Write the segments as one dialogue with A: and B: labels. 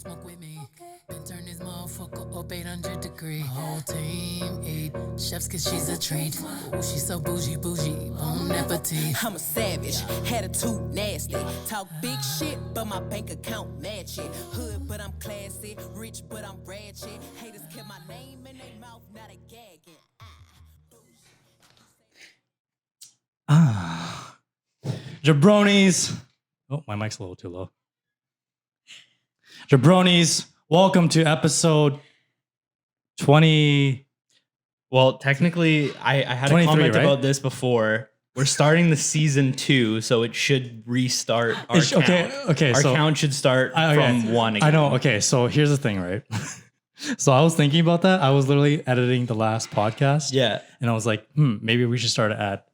A: smoke with me. Then turn this motherfucker up 800 degrees. Whole team eat chefs cause she's a treat. Ooh, she's so bougie, bon appetit.
B: I'm a savage, attitude nasty. Talk big shit, but my bank account match it. Hood, but I'm classy. Rich, but I'm ratchet. Haters kept my name in their mouth, now they gagging.
C: Jabronis. Oh, my mic's a little too low. Jabronis, welcome to episode 20.
D: Well, technically, I had a
C: 23,
D: comment
C: right?
D: about this before. We're starting the season 2, so it should restart our count.
C: Okay.
D: Our
C: So
D: count should start from 1 again.
C: I know. Okay, so here's the thing, right? So I was thinking about that. I was literally editing the last podcast.
D: Yeah.
C: And I was like, maybe we should start at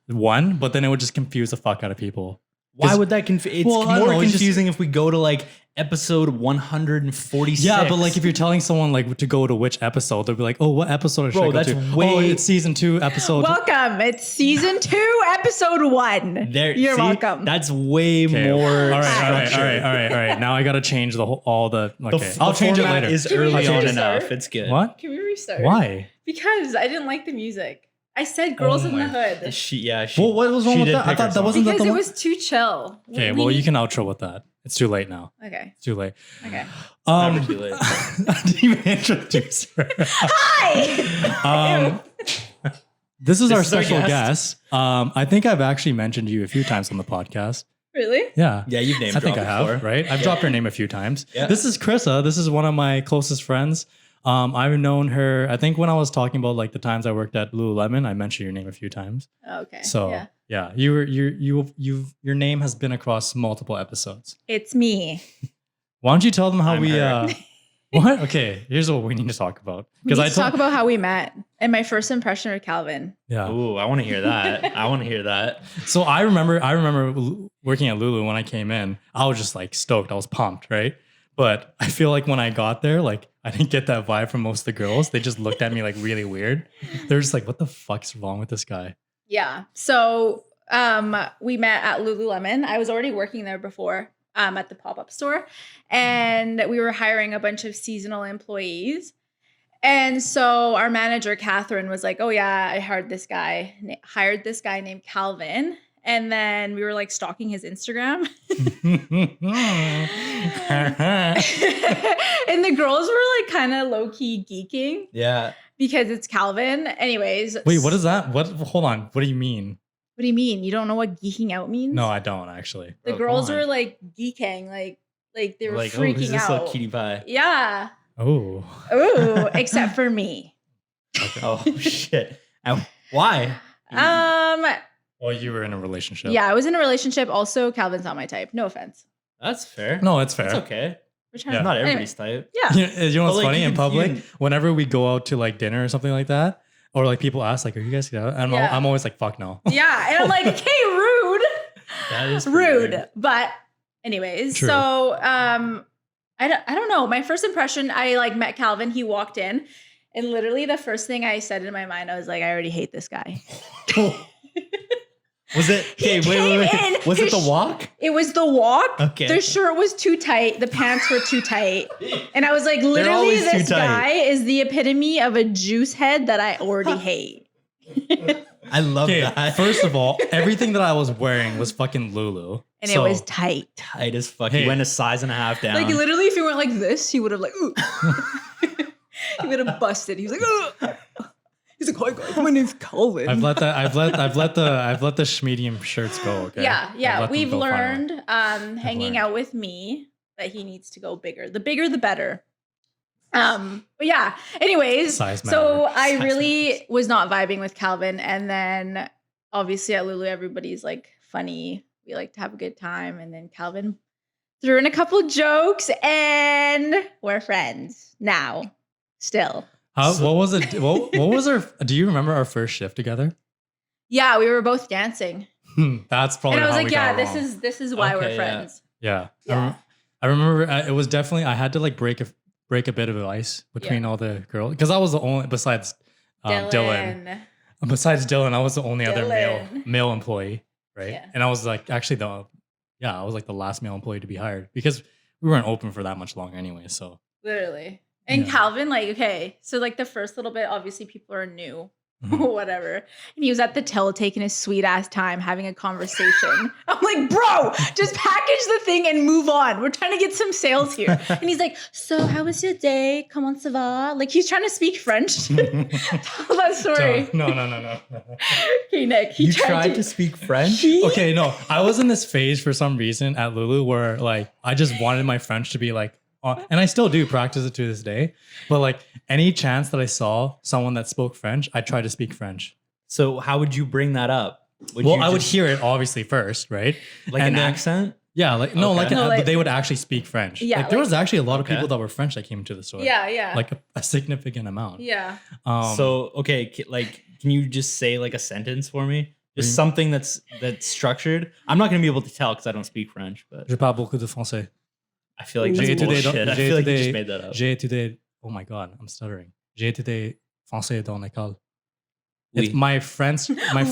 C: 1, but then it would just confuse the fuck out of people.
D: Why would that confuse? It's
C: Well, I don't
D: more
C: know, it's just-
D: confusing if we go to like episode 146.
C: Yeah, but like if you're telling someone like to go to which episode, they'll be like, "Oh, what episode should I go
D: that's
C: to?"
D: way-
C: Oh, it's season 2, episode.
E: Welcome. It's season 2, episode 1. You're welcome.
D: That's way
C: Okay.
D: more.
C: All right.
D: structured.
C: Now I gotta change all the.
D: The
C: Okay,
D: f-
C: I'll
D: the
C: change it
D: format
C: later.
D: Is
E: Can we
D: early on
E: restart?
D: enough. It's good.
C: What?
E: Can we restart?
C: Why?
E: Because I didn't like the music. I said Girls in the Hood.
D: She.
C: Well, what was wrong
D: she
C: with
D: did
C: that? I
D: pick
C: thought
D: her
C: that
D: song.
C: wasn't
E: Because
C: the
E: it
C: one?
E: was too chill.
C: Okay,
E: We
C: well, you
E: need-
C: can outro with that. It's too late now.
E: Okay.
C: It's too late.
E: Okay.
D: Never too late.
C: I didn't even introduce her.
E: Hi!
C: This is our
D: is our
C: special
D: guest.
C: guest. I think I've actually mentioned you a few times on the podcast.
E: Really?
C: Yeah.
D: Yeah, you've named
C: I think I
D: dropped
C: have,
D: before.
C: right? I've dropped her name a few times.
D: Yeah.
C: This is Chrissa. This is one of my closest friends. I've known her, I think when I was talking about like the times I worked at Lululemon, I mentioned your name a few times.
E: Okay.
C: So yeah, your name has been across multiple episodes.
E: It's me.
C: Why don't you tell them how
D: I'm
C: we
D: her.
C: what? Okay, here's what we need to talk about.
E: We need to talk about how we met and my first impression of Calvin.
C: yeah.
D: Ooh, I want to hear that. I want to hear that.
C: So I remember working at Lulu when I came in. I was just like stoked. I was pumped, right? But I feel like when I got there, like I didn't get that vibe from most of the girls. They just looked at me like really weird. They're just like, "What the fuck's wrong with this guy?"
E: Yeah. So we met at Lululemon. I was already working there before at the pop-up store. And we were hiring a bunch of seasonal employees. And so our manager, Catherine, was like, "Oh yeah, I hired this guy named Calvin." And then we were like stalking his Instagram. And the girls were like kind of low-key geeking
D: Yeah.
E: because it's Calvin. Anyways.
C: Wait, what is that? What? Hold on. What do you mean?
E: What do you mean? You don't know what geeking out means?
C: No, I don't actually.
E: The
D: Oh,
E: girls
D: come on.
E: were like geeking, like they were
D: Like,
E: freaking
D: who's this
E: out.
D: little cutie pie?
E: Yeah.
C: Oh,
E: Ooh, except for me.
D: Oh shit! Why?
C: well, you were in a relationship.
E: Yeah, I was in a relationship. Also, Calvin's not my type. No offense.
D: That's fair.
C: No, it's fair.
D: It's okay.
E: We're
C: Yeah.
D: Not
E: anyway,
D: everybody's type.
E: Yeah.
C: You know what's
D: But, like,
C: funny
D: you
C: in
D: could-
C: public?
D: you can-
C: Whenever we go out to like dinner or something like that, or like people ask like, "Are you guys together?" And
E: Yeah.
C: I'm always like, "Fuck no."
E: Yeah. And I'm like, okay, rude.
D: That is pretty
E: Rude.
D: weird.
E: But anyways,
C: True.
E: so I don't know. My first impression, I like met Calvin. He walked in, and literally the first thing I said in my mind, I was like, I already hate this guy.
D: Was it?
E: He
D: Okay, wait.
E: came in,
D: Was it the
E: his-
D: walk?
E: It was the walk.
D: Okay.
E: The shirt was too tight. The pants were too tight. And I was like, literally,
D: always too
E: this
D: tight.
E: guy is the epitome of a juice head that I already hate.
D: I love
C: Okay,
D: that.
C: first of all, everything that I was wearing was fucking Lulu.
E: And
C: So-
E: it was tight.
D: Tight as fuck.
C: Hey.
D: He went a size and a half down.
E: Like literally, if he went like this, he would have like, ooh. He would have busted. He was like, ugh. He's like, hi guys, my name's Calvin.
C: I've let the medium shirts go. Okay.
E: Yeah,
C: I've
E: yeah.
C: let them
E: We've
C: go finally.
E: learned hanging
C: learned.
E: out with me that he needs to go bigger. The bigger the better. But yeah. Anyways,
C: Size
E: so
C: matter.
E: I
D: Size
E: really
D: matters.
E: was not vibing with Calvin. And then obviously at Lulu, everybody's like funny. We like to have a good time. And then Calvin threw in a couple jokes and we're friends now. Still.
C: What was it? What was our? Do you remember our first shift together?
E: Yeah, we were both dancing.
C: That's probably.
E: And I was
C: how
E: like,
C: we got
E: yeah,
C: along.
E: this is why we're
D: Okay, yeah.
E: friends.
C: Yeah.
E: Yeah.
C: I remember it was definitely I had to like break a bit of ice between all the girls because I was the only besides Dylan. Besides Dylan, I was the only other
E: Dylan.
C: male employee, right?
E: Yeah.
C: And I was like actually I was like the last male employee to be hired because we weren't open for that much longer anyway. So
E: Literally. And
C: Yeah.
E: Calvin, like, okay, so like the first little bit, obviously people are new, whatever. And he was at the till taking his sweet ass time having a conversation. I'm like, bro, just package the thing and move on. We're trying to get some sales here. And he's like, so how was your day? Comment ça va? Like he's trying to speak French. Tell that story.
C: No.
E: Okay, Nick. He
D: You tried to speak French?
C: Okay, no. I was in this phase for some reason at Lulu where like I just wanted my French to be like, and I still do practice it to this day. But like any chance that I saw someone that spoke French, I tried to speak French.
D: So how would you bring that up?
C: I would hear it obviously first, right?
D: like
C: and
D: an
C: then-
D: accent?
C: Yeah, like no,
D: Okay.
C: like,
E: No, like-
C: but they would actually speak French.
E: Yeah,
C: like there
E: like-
C: was actually a lot of
D: Okay.
C: people that were French that came to the store.
E: Yeah.
C: like a significant amount.
E: Yeah.
D: So okay, can you just say like a sentence for me? Just something that's structured. I'm not gonna be able to tell because I don't speak French, but
C: Je parle beaucoup de français.
D: I feel like that's
C: J'ai étudié
D: bullshit. I feel like you just made that up.
C: J'ai étudié. Oh my god, I'm stuttering. J'ai étudié français dans l'école.
D: Oui.
C: It's my French. My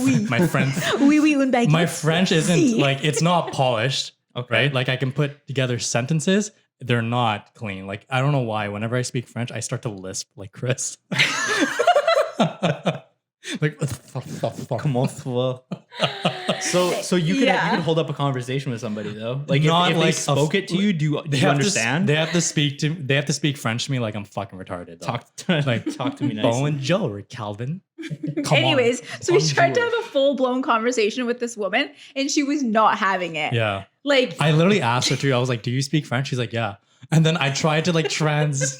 C: French.
E: Oui, une baguette.
C: My French isn't like it's not polished,
D: Okay.
C: right? Like I can put together sentences. They're not clean. Like I don't know why. Whenever I speak French, I start to lisp like Chris. Like
D: Comment ça va? So you could
E: Yeah.
D: you could hold up a conversation with somebody though. Like
C: Not
D: if
C: like
D: they
C: a
D: spoke it to you, do you understand?
C: They have to speak French to me like I'm fucking retarded. Though.
D: Talk to me nicely.
C: Bowen Joe, Calvin. Come
E: Anyways, so we tried to
C: Bonjour.
E: have a full blown conversation with this woman, and she was not having it.
C: Yeah.
E: Like,
C: I literally asked her to. I was like, "Do you speak French?" She's like, "Yeah." And then I tried to like transition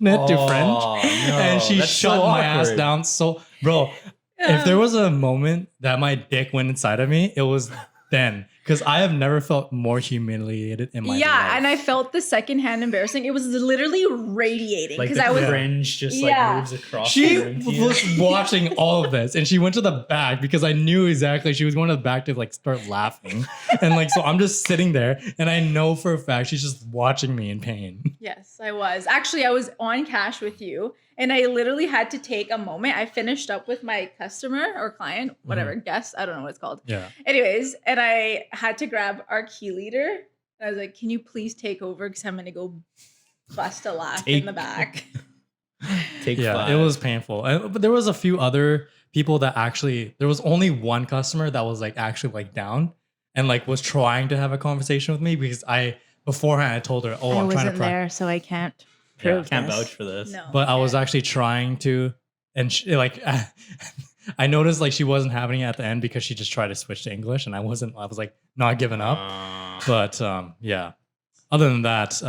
C: it to French,
D: no,
C: and she
D: that's
C: shut
D: so
C: my ass
D: awkward.
C: down. So, bro, if there was a moment that my dick went inside of me, it was then. Because I have never felt more humiliated in my life.
E: yeah, and I felt the secondhand embarrassing. It was literally radiating
D: Like
E: because
D: the
E: I was.
D: fringe just
E: Yeah.
D: like moves across.
C: She
D: the room to you.
C: was watching all of this, and she went to the back because I knew exactly she was going to the back to like start laughing, and like so I'm just sitting there, and I know for a fact she's just watching me in pain.
E: Yes, I was. Actually, I was on cash with you, and I literally had to take a moment. I finished up with my customer or client, whatever, guest, I don't know what it's called.
C: Yeah.
E: Anyways, and I had to grab our key leader. I was like, can you please take over? Because I'm going to go bust a laugh in
D: Take-
E: the back.
D: Take
C: Yeah,
D: five.
C: it was painful. But there was a few other people that actually, there was only one customer that was like actually like down and like was trying to have a conversation with me because beforehand I told her, oh, I'm trying to
E: there, so I can't
C: Yeah,
E: prove
D: Can't
E: this.
D: vouch for this.
E: No.
C: but I was actually trying to, and she, like, I noticed like she wasn't having it at the end because she just tried to switch to English and I was like not giving up. But yeah, other than that,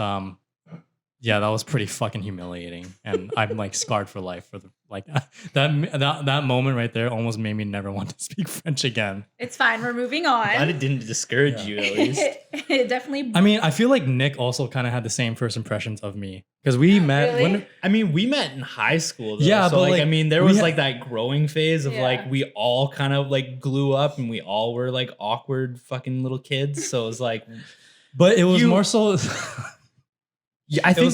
C: yeah, that was pretty fucking humiliating, and I'm like scarred for life for the like that moment right there almost made me never want to speak French again.
E: It's fine. We're moving on.
D: Glad it didn't discourage you at least.
E: It definitely.
C: I mean, I feel like Nick also kind of had the same first impressions of me because we met
E: Really?
C: when
D: I mean, we met in high school. Though,
C: Yeah,
D: so
C: but,
D: like,
C: like,
D: I mean, there
C: we
D: was
C: had-
D: like that growing phase of
E: Yeah.
D: like we all kind of like glue up and we all were like awkward fucking little kids. So it was like,
C: but it was
D: You-
C: more so
D: yeah, I
C: it
D: think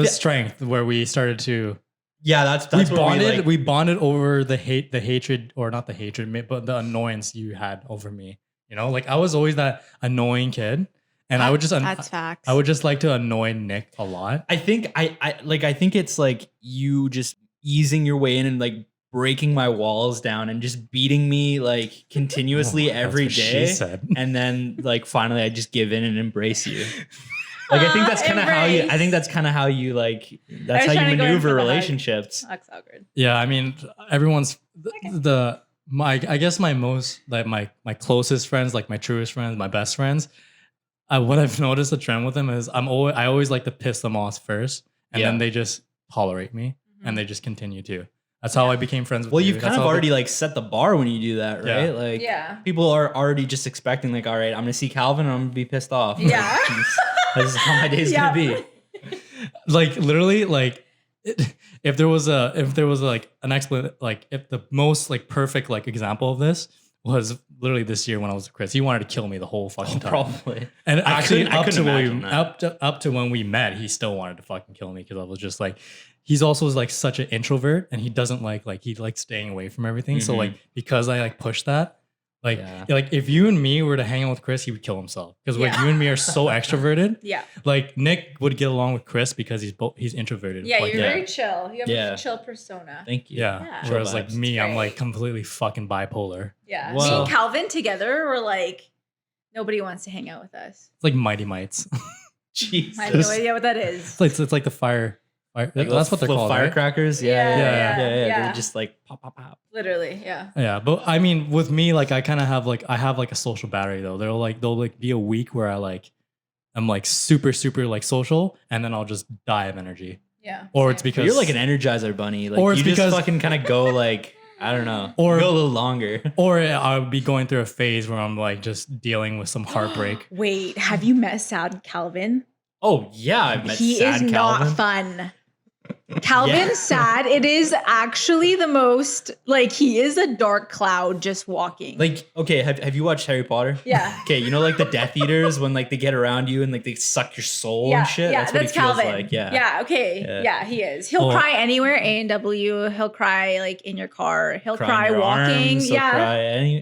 C: was strength where we started to
D: yeah, that's
C: we
D: where
C: bonded
D: we,
C: we bonded over the hatred or not the hatred but the annoyance you had over me. You know, like I was always that annoying kid, and I would just
E: That's facts.
C: I would just like to annoy Nick a lot.
D: I think I think it's like you just easing your way in and like breaking my walls down and just beating me like continuously
C: Oh, that's
D: every
C: what she
D: day.
C: said.
D: And then like finally I just give in and embrace you. Like I think that's kind of how you
E: Embrace.
D: I think that's kind of how you like that's
E: was
D: how
E: trying
D: you
E: to go in
D: maneuver
E: for the hug.
D: relationships.
E: That's awkward.
C: Yeah, I mean, everyone's I guess my most like my closest friends, like my truest friends, my best friends. What I've noticed a trend with them is I always like to piss them off first, and
D: Yeah.
C: then they just tolerate me, and they just continue to. That's how I became friends with
D: Well,
C: you.
D: you've kind
C: That's
D: of
C: how
D: already like set the bar when you do that,
C: Yeah.
D: right? Like
E: Yeah.
D: people are already just expecting like, all right, I'm gonna see Calvin and I'm gonna be pissed off.
E: Yeah.
D: This is how my day's
E: Yeah.
D: gonna be.
C: like literally like if there was like an explanation, like if the most like perfect like example of this was literally this year when I was with Chris. He wanted to kill me the whole fucking time.
D: Probably.
C: And
D: I
C: actually,
D: couldn't imagine that.
C: up to when we met, he still wanted to fucking kill me because I was just like, he's also like such an introvert, and he doesn't like he likes staying away from everything. So
D: Mhm.
C: like because I like pushed that, Like,
D: Yeah.
C: like if you and me were to hang out with Chris, he would kill himself because like
E: Yeah.
C: you and me are so extroverted.
E: Yeah.
C: Like Nick would get along with Chris because he's introverted.
E: Yeah,
C: like,
E: you're
D: yeah.
E: very chill. You have
D: Yeah.
E: a chill persona.
D: Thank you.
C: yeah.
E: Yeah.
C: Whereas like
D: Chill vibes.
C: me, I'm like
E: Great.
C: completely fucking bipolar.
E: Yeah. Me
D: Well-
E: and Calvin together were like, nobody wants to hang out with us.
C: It's like Mighty Mites.
D: Jesus.
E: I have no idea what that is.
C: It's like the fire.
D: Like
C: that's
D: those
C: what they're
D: little
C: called. Right?
D: firecrackers.
E: Yeah,
C: yeah,
E: yeah.
D: They're just like pop, pop, pop.
E: Literally, yeah.
C: Yeah, but I mean, with me, like I kind of have like a social battery though. They'll be a week where I'm like super like social, and then I'll just die of energy.
E: Yeah.
C: Or it's
E: same.
C: because
D: You're like an energizer bunny. Like
C: Or it's
D: you just
C: because-
D: fucking kind of go like I don't know,
C: Or-
D: go a little longer.
C: or I'll be going through a phase where I'm like just dealing with some heartbreak.
E: Wait, have you met Sad Calvin?
D: Oh yeah, I've met
E: He
D: sad
E: is
D: Calvin.
E: not fun. Calvin
D: Yeah.
E: Sad, it is actually the most like he is a dark cloud just walking.
D: Like okay, have you watched Harry Potter?
E: yeah.
D: Okay, you know like the Death Eaters when like they get around you and like they suck your soul
E: Yeah,
D: and shit.
E: yeah,
D: That's what he
E: Calvin.
D: feels like. Yeah.
E: Yeah, okay.
D: Yeah.
E: Yeah, he is. He'll
C: Oh.
E: cry anywhere, A&W. He'll cry like in your car. He'll
D: Cry
E: cry
D: in your
E: walking.
D: arms, he'll
E: Yeah.
D: cry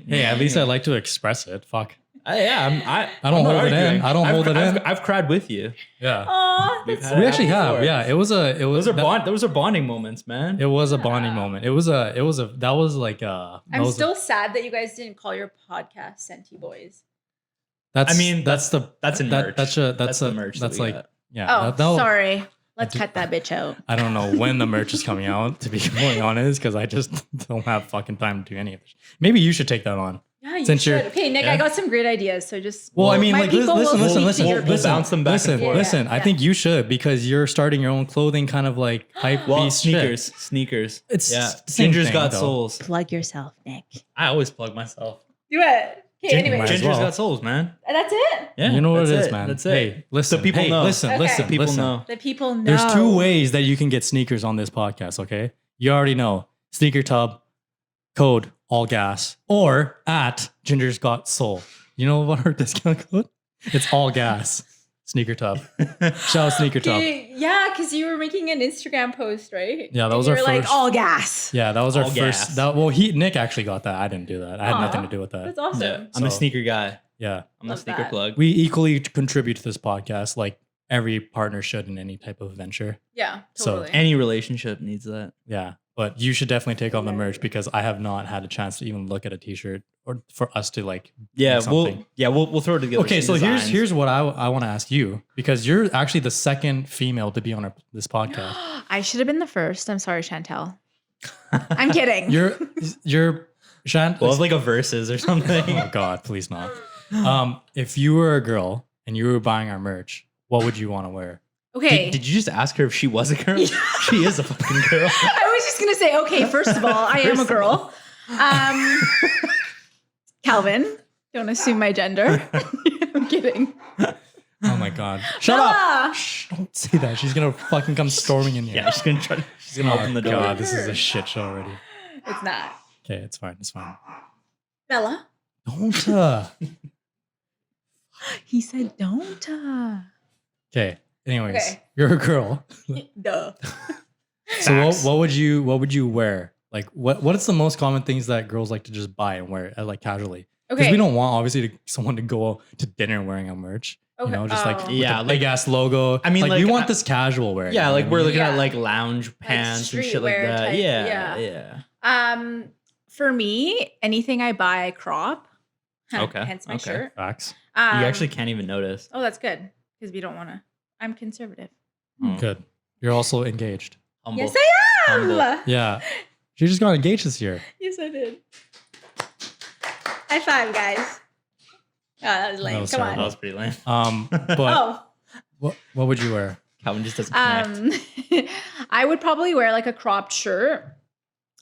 C: Hey, at least I like to express it. Fuck.
D: I don't
C: I don't hold it in. I don't hold it in.
D: I've cried with you.
C: Yeah.
E: Aw,
D: We've
E: that's
D: had
C: We
D: it
C: actually have.
D: before.
C: Yeah. It was
D: Those are bonding moments, man.
C: It was a bonding moment. That was like
E: I'm still sad that you guys didn't call your podcast Senti Boys.
C: that's
D: I mean,
C: that's the
D: that's in
C: that,
D: merch.
C: that's
D: the
C: a
D: merch.
C: that's
D: that we
C: like
D: got.
C: yeah.
E: Oh,
C: that'll-
E: sorry. Let's
C: did-
E: cut that bitch out.
C: I don't know when the merch is coming out, to be completely honest, because I just don't have fucking time to do any of it. Maybe you should take that on.
E: Yeah, you
C: Since you're-
E: should. Okay, Nick,
D: yeah.
E: I got some great ideas. So just
C: Well, I mean,
E: my
C: like,
E: people will
C: listen,
E: speak
C: listen,
E: to your
D: we'll
E: people.
D: bounce them back and
C: listen,
D: forth.
C: listen.
E: Yeah,
C: I
E: yeah.
C: think you should because you're starting your own clothing kind of like hype
D: Well,
C: beast shit.
D: sneakers.
C: It's
D: Yeah,
C: the same
D: Ginger's
C: thing,
D: got
C: though.
D: souls.
E: Plug yourself, Nick.
D: I always plug myself.
E: Do it. Okay,
C: Ginger
E: anyway.
C: might as
D: Ginger's
C: well.
D: got souls, man.
E: That's it.
D: Yeah,
C: You know what it
D: that's
C: is, man.
D: That's
C: Hey,
D: it.
C: listen.
D: So people know.
C: Listen,
E: Okay.
C: listen.
D: People
C: listen.
D: know.
E: The people know.
C: There's two ways that you can get sneakers on this podcast, okay? You already know. Sneaker Tub, code all gas, or at Ginger's Got Soul. You know what our discount code? It's all gas. Sneaker Tub. Shout out Sneaker Tub.
E: Okay, yeah, because you were making an Instagram post, right?
C: Yeah, that
E: And
C: was
E: you
C: our
E: were like
C: first-
E: all gas.
C: Yeah, that was our
D: All
C: first.
D: gas.
C: Nick actually got that. I didn't do that. I had
E: Aw,
C: nothing to do with that.
E: That's awesome.
D: Yeah, I'm a
C: So-
D: sneaker guy.
C: Yeah.
D: I'm a
E: Love
D: sneaker
E: that.
D: plug.
C: We equally contribute to this podcast like every partner should in any type of venture.
E: Yeah,
C: So,
E: totally.
D: Any relationship needs that.
C: Yeah. But you should definitely take on the merch because I have not had a chance to even look at a t-shirt or for us to like
D: Yeah,
C: make something.
D: we'll throw it together.
C: Okay,
D: some
C: so
D: designs.
C: here's what I want to ask you because you're actually the second female to be on this podcast.
E: I should have been the first. I'm sorry, Chantel. I'm kidding.
C: You're Shant.
D: We'll have like a verses or something.
C: Oh God, please not. If you were a girl and you were buying our merch, what would you want to wear?
E: Okay.
D: Did you just ask her if she was a girl? She is a fucking girl.
E: I was just gonna say, okay, first of all, I am a girl. Calvin, don't assume my gender. I'm kidding.
C: Oh my God! Shut
E: Bella!
C: up! Shh, don't say that. She's gonna fucking come storming in here.
D: Yeah, she's gonna try. She's gonna open the door.
C: God, this is a shit show already.
E: It's not.
C: Okay, it's fine. It's fine.
E: Bella.
C: Don't.
E: He said don't.
C: Okay. Anyways,
E: Okay.
C: you're a girl.
E: Duh.
C: So
D: Facts.
C: what would you wear? Like what is the most common things that girls like to just buy and wear like casually? Because
E: Okay.
C: we don't want obviously someone to go to dinner wearing a merch.
E: Okay.
C: You know, just like
E: Oh.
C: with
D: Yeah,
C: the big ass logo.
D: I mean,
C: we
D: like,
C: want this casual wear.
D: Yeah,
C: you know
D: like
C: what I
D: we're
C: mean?
D: looking at
E: Yeah.
D: like lounge pants and shit like
E: streetwear
D: that.
E: type,
D: Yeah,
E: yeah.
D: yeah.
E: For me, anything I buy, I crop.
D: Okay,
E: Hence my
D: okay.
E: shirt.
C: Facts.
D: You actually can't even notice.
E: Oh, that's good because we don't want to. I'm conservative.
D: Oh,
C: Good. You're also engaged.
D: humble.
E: Yes, I am.
D: Humble.
C: Yeah. She just got engaged this year.
E: Yes, I did. High five, guys. Oh, that was lame.
C: was
E: Come
D: That
C: terrible.
D: was pretty lame.
C: But
E: on.
C: what would you wear?
D: Calvin just doesn't connect.
E: I would probably wear like a cropped shirt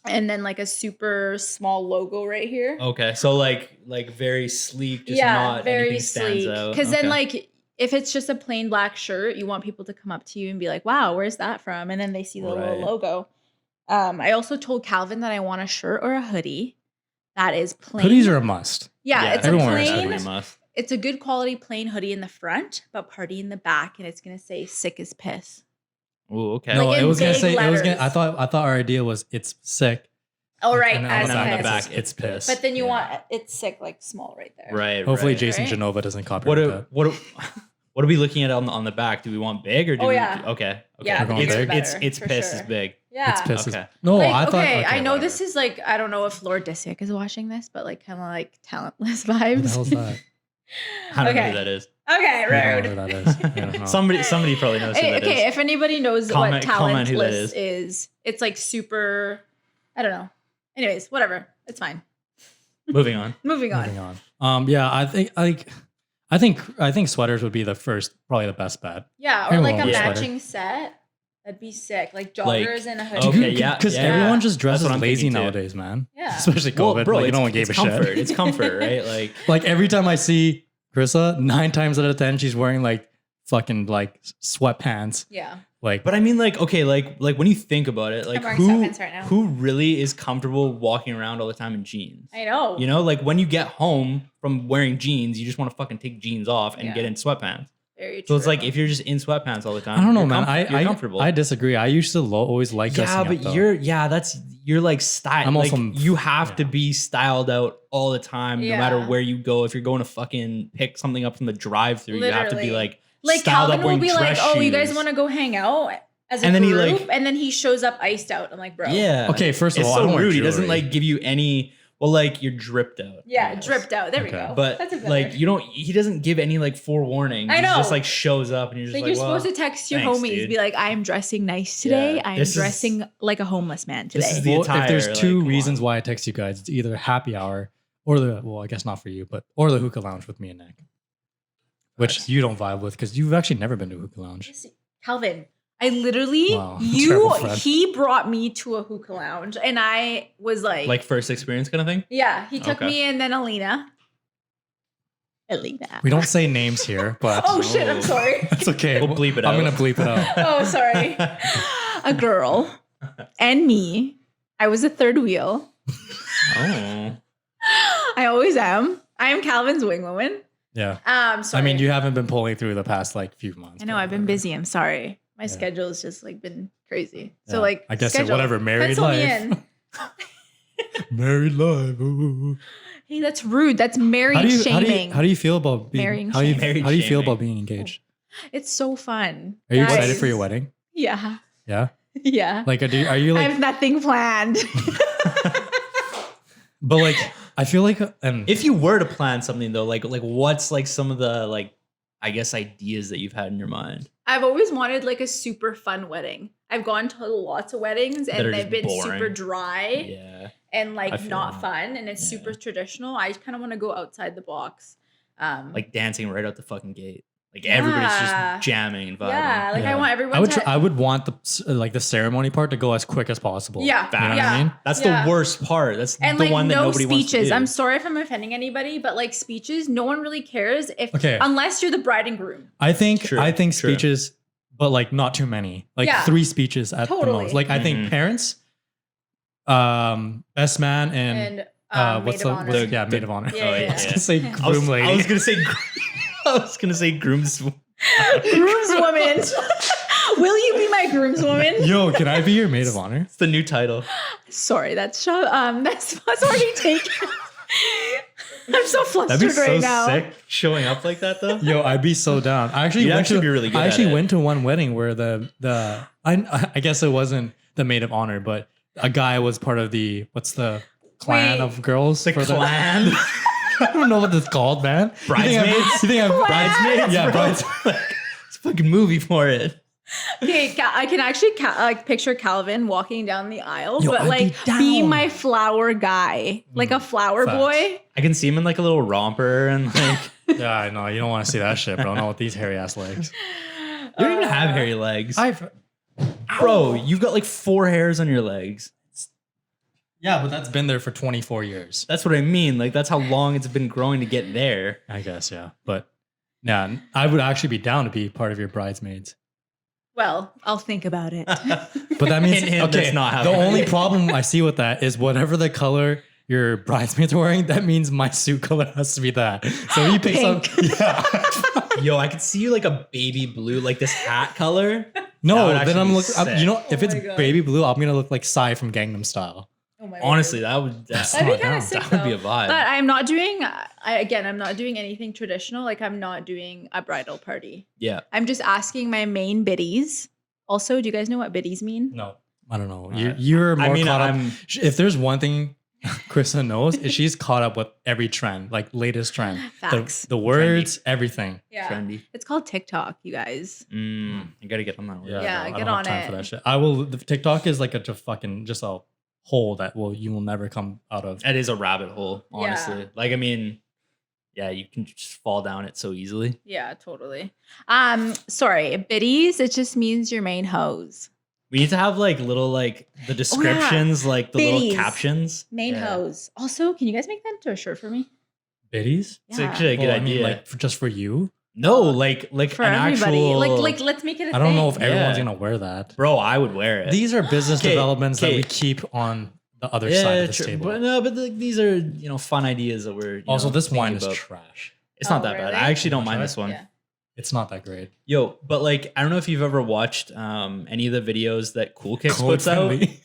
E: and then like a super small logo right here.
D: Okay, so like very sleek, just not anything stands out.
E: Because then
D: Okay.
E: like if it's just a plain black shirt, you want people to come up to you and be like, "Wow, where's that from?" And then they see the little
D: Right.
E: logo. I also told Calvin that I want a shirt or a hoodie that is plain.
C: Hoodies are a must.
E: yeah, it's a
C: everyone wears
E: plain.
C: hoodies.
D: must.
E: It's a good quality plain hoodie in the front, but party in the back, and it's gonna say "sick as piss."
D: Oh, okay.
C: No,
E: Like
C: it
E: in
C: was gonna
E: big
C: say it was gonna.
E: letters.
C: I thought our idea was it's sick
E: Oh, right.
C: And
E: As
C: on the
E: piss.
C: back, it's piss.
E: But then you want it's sick, like small right there.
D: Right.
C: Hopefully,
D: right.
C: Jason
E: Right?
C: Genova doesn't copyright that.
D: What are we looking at on the back? Do we want big or do
E: Oh,
D: we?
E: yeah.
D: Okay.
E: Yeah,
C: the bigger the
D: It's
E: better,
D: piss
E: for
D: is
E: sure.
D: big.
E: Yeah.
C: It's piss.
D: Okay.
C: No,
E: Like,
C: I thought.
E: okay, I know
C: whatever.
E: this is like, I don't know if Lord Disick is watching this, but like kind of like talentless
C: Who the
E: vibes.
C: hell's that?
D: I don't know
E: Okay.
D: who that is.
E: Okay,
C: I don't know
E: rude.
C: who that is. I don't know.
D: Somebody probably knows who
E: Hey,
D: that
E: okay,
D: is.
E: if anybody knows
D: Comment
E: what
D: who that
E: talentless is, it's like super, I don't know. Anyways, whatever. It's fine.
D: Moving on.
E: Moving on.
C: Moving on. Yeah, I think sweaters would be the first, probably the best bet.
E: Yeah, or
C: Everyone
E: like a
C: loves
E: matching set. That'd be sick. Like joggers and a hoodie.
D: Okay, yeah,
C: because
D: yeah.
C: everyone just
D: That's
C: dresses
D: what I'm
C: lazy
D: thinking too.
C: nowadays, man.
E: Yeah.
C: Especially COVID.
D: Well, bro,
C: like,
D: it's,
C: no one gave
D: it's
C: a
D: comfort.
C: shit.
D: It's comfort, right? Like,
C: Like every time I see Chrissa, 9 times out of 10, she's wearing like fucking like sweatpants.
E: Yeah.
C: Like,
D: but I mean, like, okay, like when you think about it, like
E: wearing
D: who
E: sweatpants right now.
D: who really is comfortable walking around all the time in jeans?
E: I know.
D: You know, like when you get home from wearing jeans, you just want to fucking take jeans off and
E: Yeah.
D: get in sweatpants.
E: Very true.
D: So it's like if you're just in sweatpants all the time,
C: I don't know,
D: you're
C: man.
D: you're comfortable.
C: I disagree. I used to always like
D: yeah,
C: dressing
D: but
C: up, though.
D: you're like style.
C: I'm
D: Like
C: also-
D: you have to
C: yeah.
D: be styled out all the time, no matter
E: Yeah.
D: where you go. If you're going to fucking pick something up from the drive-through, you have to be
E: Literally.
D: like styled
E: Calvin
D: up
E: will
D: wearing
E: be like,
D: dress
E: "Oh, you guys
D: shoes.
E: want to go hang out as a
D: And then he,
E: group?"
D: like-
E: and then he shows up iced out. I'm like, "Bro,
D: Yeah.
C: Okay, first of
D: It's
C: all, I
D: so
C: don't wear
D: rude. He doesn't
C: jewelry.
D: like give you any. Well, like you're dripped out.
E: yeah,
D: I guess.
E: dripped out. There we
C: Okay.
E: go."
D: But
E: That's a better.
D: like you don't. He doesn't give any like forewarning.
E: I
D: He
E: know.
D: just like shows up and you're just
E: like
D: like,
E: you're
D: well,
E: supposed to text your
D: thanks,
E: homies,
D: dude.
E: be like, "I'm dressing nice today.
D: Yeah,
E: I'm
D: this is-
E: dressing like a homeless man today."
D: this is the
C: Well,
D: attire,
C: if there's
D: like,
C: two
D: come
C: reasons
D: on.
C: why I text you guys, it's either happy hour or I guess not for you, but or the hookah lounge with me and Nick, which
D: Nice.
C: you don't vibe with because you've actually never been to a hookah lounge.
E: Calvin, I literally,
C: Wow, terrible friend.
E: he brought me to a hookah lounge, and I was like
D: first experience kind of thing.
E: yeah, he took
D: Okay.
E: me and then Alina.
C: We don't say names here, but
E: Oh shit! I'm sorry.
C: that's okay.
D: We'll bleep it
C: I'm
D: out.
C: gonna bleep it out.
E: Oh, sorry. A girl and me. I was a third wheel.
D: Oh.
E: I always am. I am Calvin's wing woman.
C: Yeah.
E: Sorry.
C: I mean, you haven't been pulling through the past like few months.
E: I know
C: but
E: I've been
C: whatever.
E: busy. I'm sorry. My
C: Yeah.
E: schedule has just like been crazy.
C: Yeah.
E: So like,
C: I guess
E: schedule.
C: whatever. Married
E: Pencil me
C: life.
E: in.
C: Married life. Ooh.
E: Hey, that's rude. That's married shaming.
C: How do you feel about being
E: Marrying
C: how do you,
D: shaming.
C: how do you feel
D: Married
C: about being engaged?
E: It's so fun.
C: Are you
E: Guys.
C: excited for your wedding?
E: Yeah.
C: Yeah.
E: Yeah.
C: Like, are you
E: I
C: like?
E: have nothing planned.
C: But like, I feel like, and
D: If you were to plan something though, like what's like some of the like I guess ideas that you've had in your mind?
E: I've always wanted like a super fun wedding. I've gone to lots of weddings
D: That are
E: and they've
D: just
E: been super
D: boring.
E: dry
D: Yeah.
E: and like
D: I feel
E: not
D: that.
E: fun and it's
D: Yeah.
E: super traditional. I kind of want to go outside the box.
D: Like dancing right out the fucking gate. Like everybody's
E: Yeah.
D: just jamming and vibing.
E: yeah, like I
C: Yeah.
E: want everyone
C: I would
E: to
C: I would want the ceremony part to go as quick as possible.
E: Yeah,
C: You know what
E: yeah.
C: I mean?
D: That's
E: Yeah.
D: the worst part. That's
E: and
D: the
E: like
D: one that
E: no
D: nobody wants to
E: speeches.
D: do.
E: I'm sorry if I'm offending anybody, but like speeches, no one really cares if
C: Okay.
E: unless you're the bride and groom.
C: I think
D: True,
C: I think
D: true.
C: speeches, but like not too many. Like
E: Yeah.
C: 3 speeches at the
E: Totally.
C: most. Like I think
D: Mhm.
C: parents, best man, and
E: And
C: what's
E: maid
C: the
E: of honor.
C: yeah maid of honor.
E: Yeah,
D: Oh,
E: yeah,
C: I
E: yeah.
C: was gonna say
D: I was,
C: groom lady.
D: I was gonna say I was gonna say grooms.
E: Groomswoman. Will you be my groomswoman?
C: Yo, can I be your maid of honor?
D: It's the new title.
E: Sorry, that's already taken. I'm so
D: That'd be
E: flustered
D: so
E: right now.
D: sick showing up like that though.
C: Yo, I'd be so down. I actually
D: You'd
C: went
D: actually
C: to
D: be really good
C: I
D: at
C: actually
D: it.
C: went to one wedding where I guess it wasn't the maid of honor, but a guy was part of the what's the clan
E: Wait.
C: of girls?
D: The
C: for
D: clan.
C: I don't know what it's called, man.
D: Bridesmaids?
C: You think I'm
D: Bridesmaids?
C: Yeah,
D: bro.
C: bridesmaids.
D: It's a fucking movie for it.
E: Okay, I can actually like picture Calvin walking down the aisle,
C: Yo,
E: but
C: I'd be
E: like be
C: down.
E: my flower guy, like a flower
C: facts.
E: boy.
D: I can see him in like a little romper and like
C: Yeah, I know. You don't want to see that shit, bro. Not with these hairy ass legs.
D: you don't even have hairy legs.
C: I've
D: Bro, you've got like 4 hairs on your legs.
C: Yeah, but that's been there for 24 years.
D: That's what I mean. Like that's how long it's been growing to get there.
C: I guess, yeah. But yeah, I would actually be down to be part of your bridesmaids.
E: Well, I'll think about it.
C: But that means
D: Hint, hint,
C: okay.
D: that's not
C: The
D: happening.
C: only problem I see with that is whatever the color your bridesmaids are wearing, that means my suit color has to be that. So if you pick some, yeah.
D: Yo, I could see you like a baby blue, like this hat color. That
C: No,
D: would
C: then
D: actually
C: I'm
D: be
C: looking.
D: sick.
C: You know, if
E: Oh
C: it's
E: my God.
C: baby blue, I'm gonna look like Psy from Gangnam Style.
E: Oh my
D: Honestly,
E: word.
D: that'd be
E: That'd
D: kind
E: be kind of sick.
D: That would be a
E: though.
D: vibe.
E: But I'm not doing. I'm not doing anything traditional. Like I'm not doing a bridal party.
D: Yeah.
E: I'm just asking my main biddies. Also, do you guys know what biddies mean?
C: No, I don't know.
D: Uh,
C: You're more
D: I mean,
C: caught up.
D: I'm
C: If there's one thing Chrissa knows, is she's caught up with every trend, like latest trend.
E: Facts.
C: The words, everything.
E: Yeah.
D: trendy.
E: It's called TikTok, you guys.
D: You gotta get on that one.
E: Yeah,
C: no, I
E: get
C: don't have
E: on
C: time
E: it.
C: for that shit. I will. The TikTok is like just a hole that you will never come out of.
D: That is a rabbit hole, honestly.
E: Yeah.
D: Like, I mean, yeah, you can just fall down it so easily.
E: Yeah, totally. Sorry, biddies. It just means your main hose.
D: We need to have like little like the descriptions, like the
E: Biddies.
D: little captions.
E: Main
D: Yeah.
E: hose. Also, can you guys make that into a shirt for me?
C: Biddies?
D: It's
E: Yeah.
D: actually a good
C: Well, I
D: idea.
C: mean, like just for you.
D: no, like
E: For
D: an
E: everybody.
D: actual
E: Like let's make it a
C: I don't know if
E: thing.
C: everyone's
D: Yeah.
C: gonna wear that.
D: bro. I would wear it.
C: These are business
D: Okay,
C: developments that we
D: okay.
C: keep on the other side of this
D: true,
C: table.
D: but no, but these are fun ideas that we're
C: Also, this
D: thinking
C: wine is
D: about.
C: trash.
D: It's not
E: Oh,
D: that bad.
E: really?
D: I actually don't
C: Wanna
D: mind
C: try
D: this one.
E: Yeah.
C: It's not that great.
D: Yo, but like I don't know if you've ever watched any of the videos that Cool Kicks
C: Code
D: puts out.
C: friendly.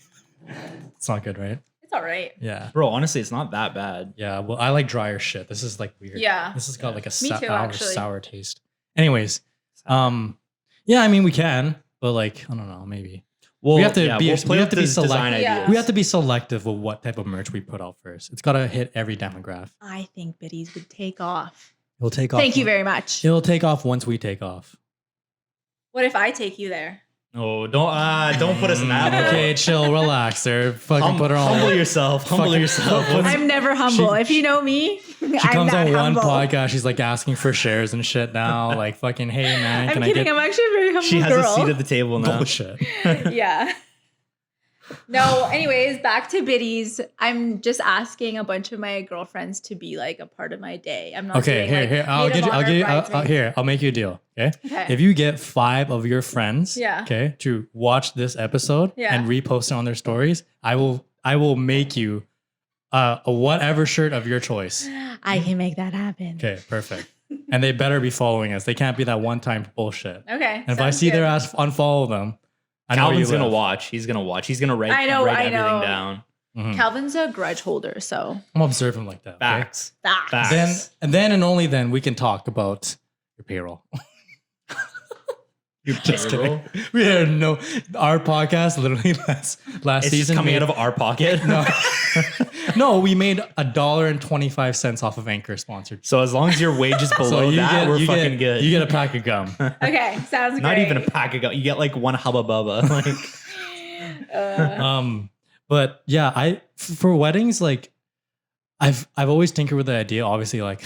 C: It's not good, right?
E: It's all right.
C: Yeah.
D: Bro, honestly, it's not that bad.
C: Yeah. Well, I like drier shit. This is like weird.
E: Yeah.
C: This has got like a
E: Me too, actually.
C: sour taste. Anyways, yeah, I mean we can, but like I don't know, maybe
D: Well,
C: have to
D: yeah,
C: be-
D: we'll
C: we
D: play
C: have
D: with
C: to be
D: the design
C: select-
E: Yeah.
D: ideas.
C: we have to be selective with what type of merch we put out first. It's got to hit every demographic.
E: I think biddies would take off.
C: It'll take off.
E: Thank you very much.
C: It'll take off once we take off.
E: What if I take you there?
D: Oh, don't put us in that. mode.
C: Okay, chill, relax. There, fucking put her on.
D: Humble yourself. Humble
C: Fucking-
D: yourself.
E: I'm never humble.
C: She-
E: if you know me,
C: She
E: I'm
C: comes
E: not
C: on one
E: humble.
C: podcast. She's like asking for shares and shit now. Like fucking, hey man,
E: I'm
C: can I
E: kidding.
C: get
E: I'm actually a very humble
D: She has
E: girl.
D: a seat at the table now.
C: bullshit?
E: Yeah. No, anyways, back to biddies. I'm just asking a bunch of my girlfriends to be like a part of my day. I'm not
C: Okay,
E: doing,
C: here,
E: like,
C: I'll
E: maid
C: get
E: of
C: you. I'll
E: honor,
C: give you.
E: bridesmaids.
C: Here, I'll make you a deal. Okay.
E: Okay.
C: If you get 5 of your friends,
E: Yeah.
C: okay, to watch this episode
E: Yeah.
C: and repost it on their stories, I will make you a whatever shirt of your choice.
E: I can make that happen.
C: Okay, perfect. And they better be following us. They can't be that one-time bullshit.
E: Okay.
C: And if I
E: sounds
C: see their
E: good.
C: ass, unfollow them. I know where
D: Calvin's
C: you
D: gonna
C: live.
D: watch. He's gonna watch. He's gonna write,
E: I know,
D: write
E: I
D: everything
E: know.
D: down.
C: Mhm.
E: Calvin's a grudge holder, so
C: I'm observant like that. Okay?
D: Facts.
E: that.
D: Facts.
C: Then and only then we can talk about your payroll.
D: Your
C: Just
D: payroll?
C: kidding. We had no our podcast literally last
D: It's
C: season
D: just coming
C: made-
D: out of our pocket.
C: no. No, we made $1.25 off of Anchor sponsored.
D: So as long as your wage is below that, we're fucking good.
C: You get a pack of gum.
E: Okay, sounds
D: Not
E: great.
D: even a pack of gum. You get like one Hubba Bubba. Like
C: But yeah, for weddings, like I've always tinkered with the idea. Obviously, like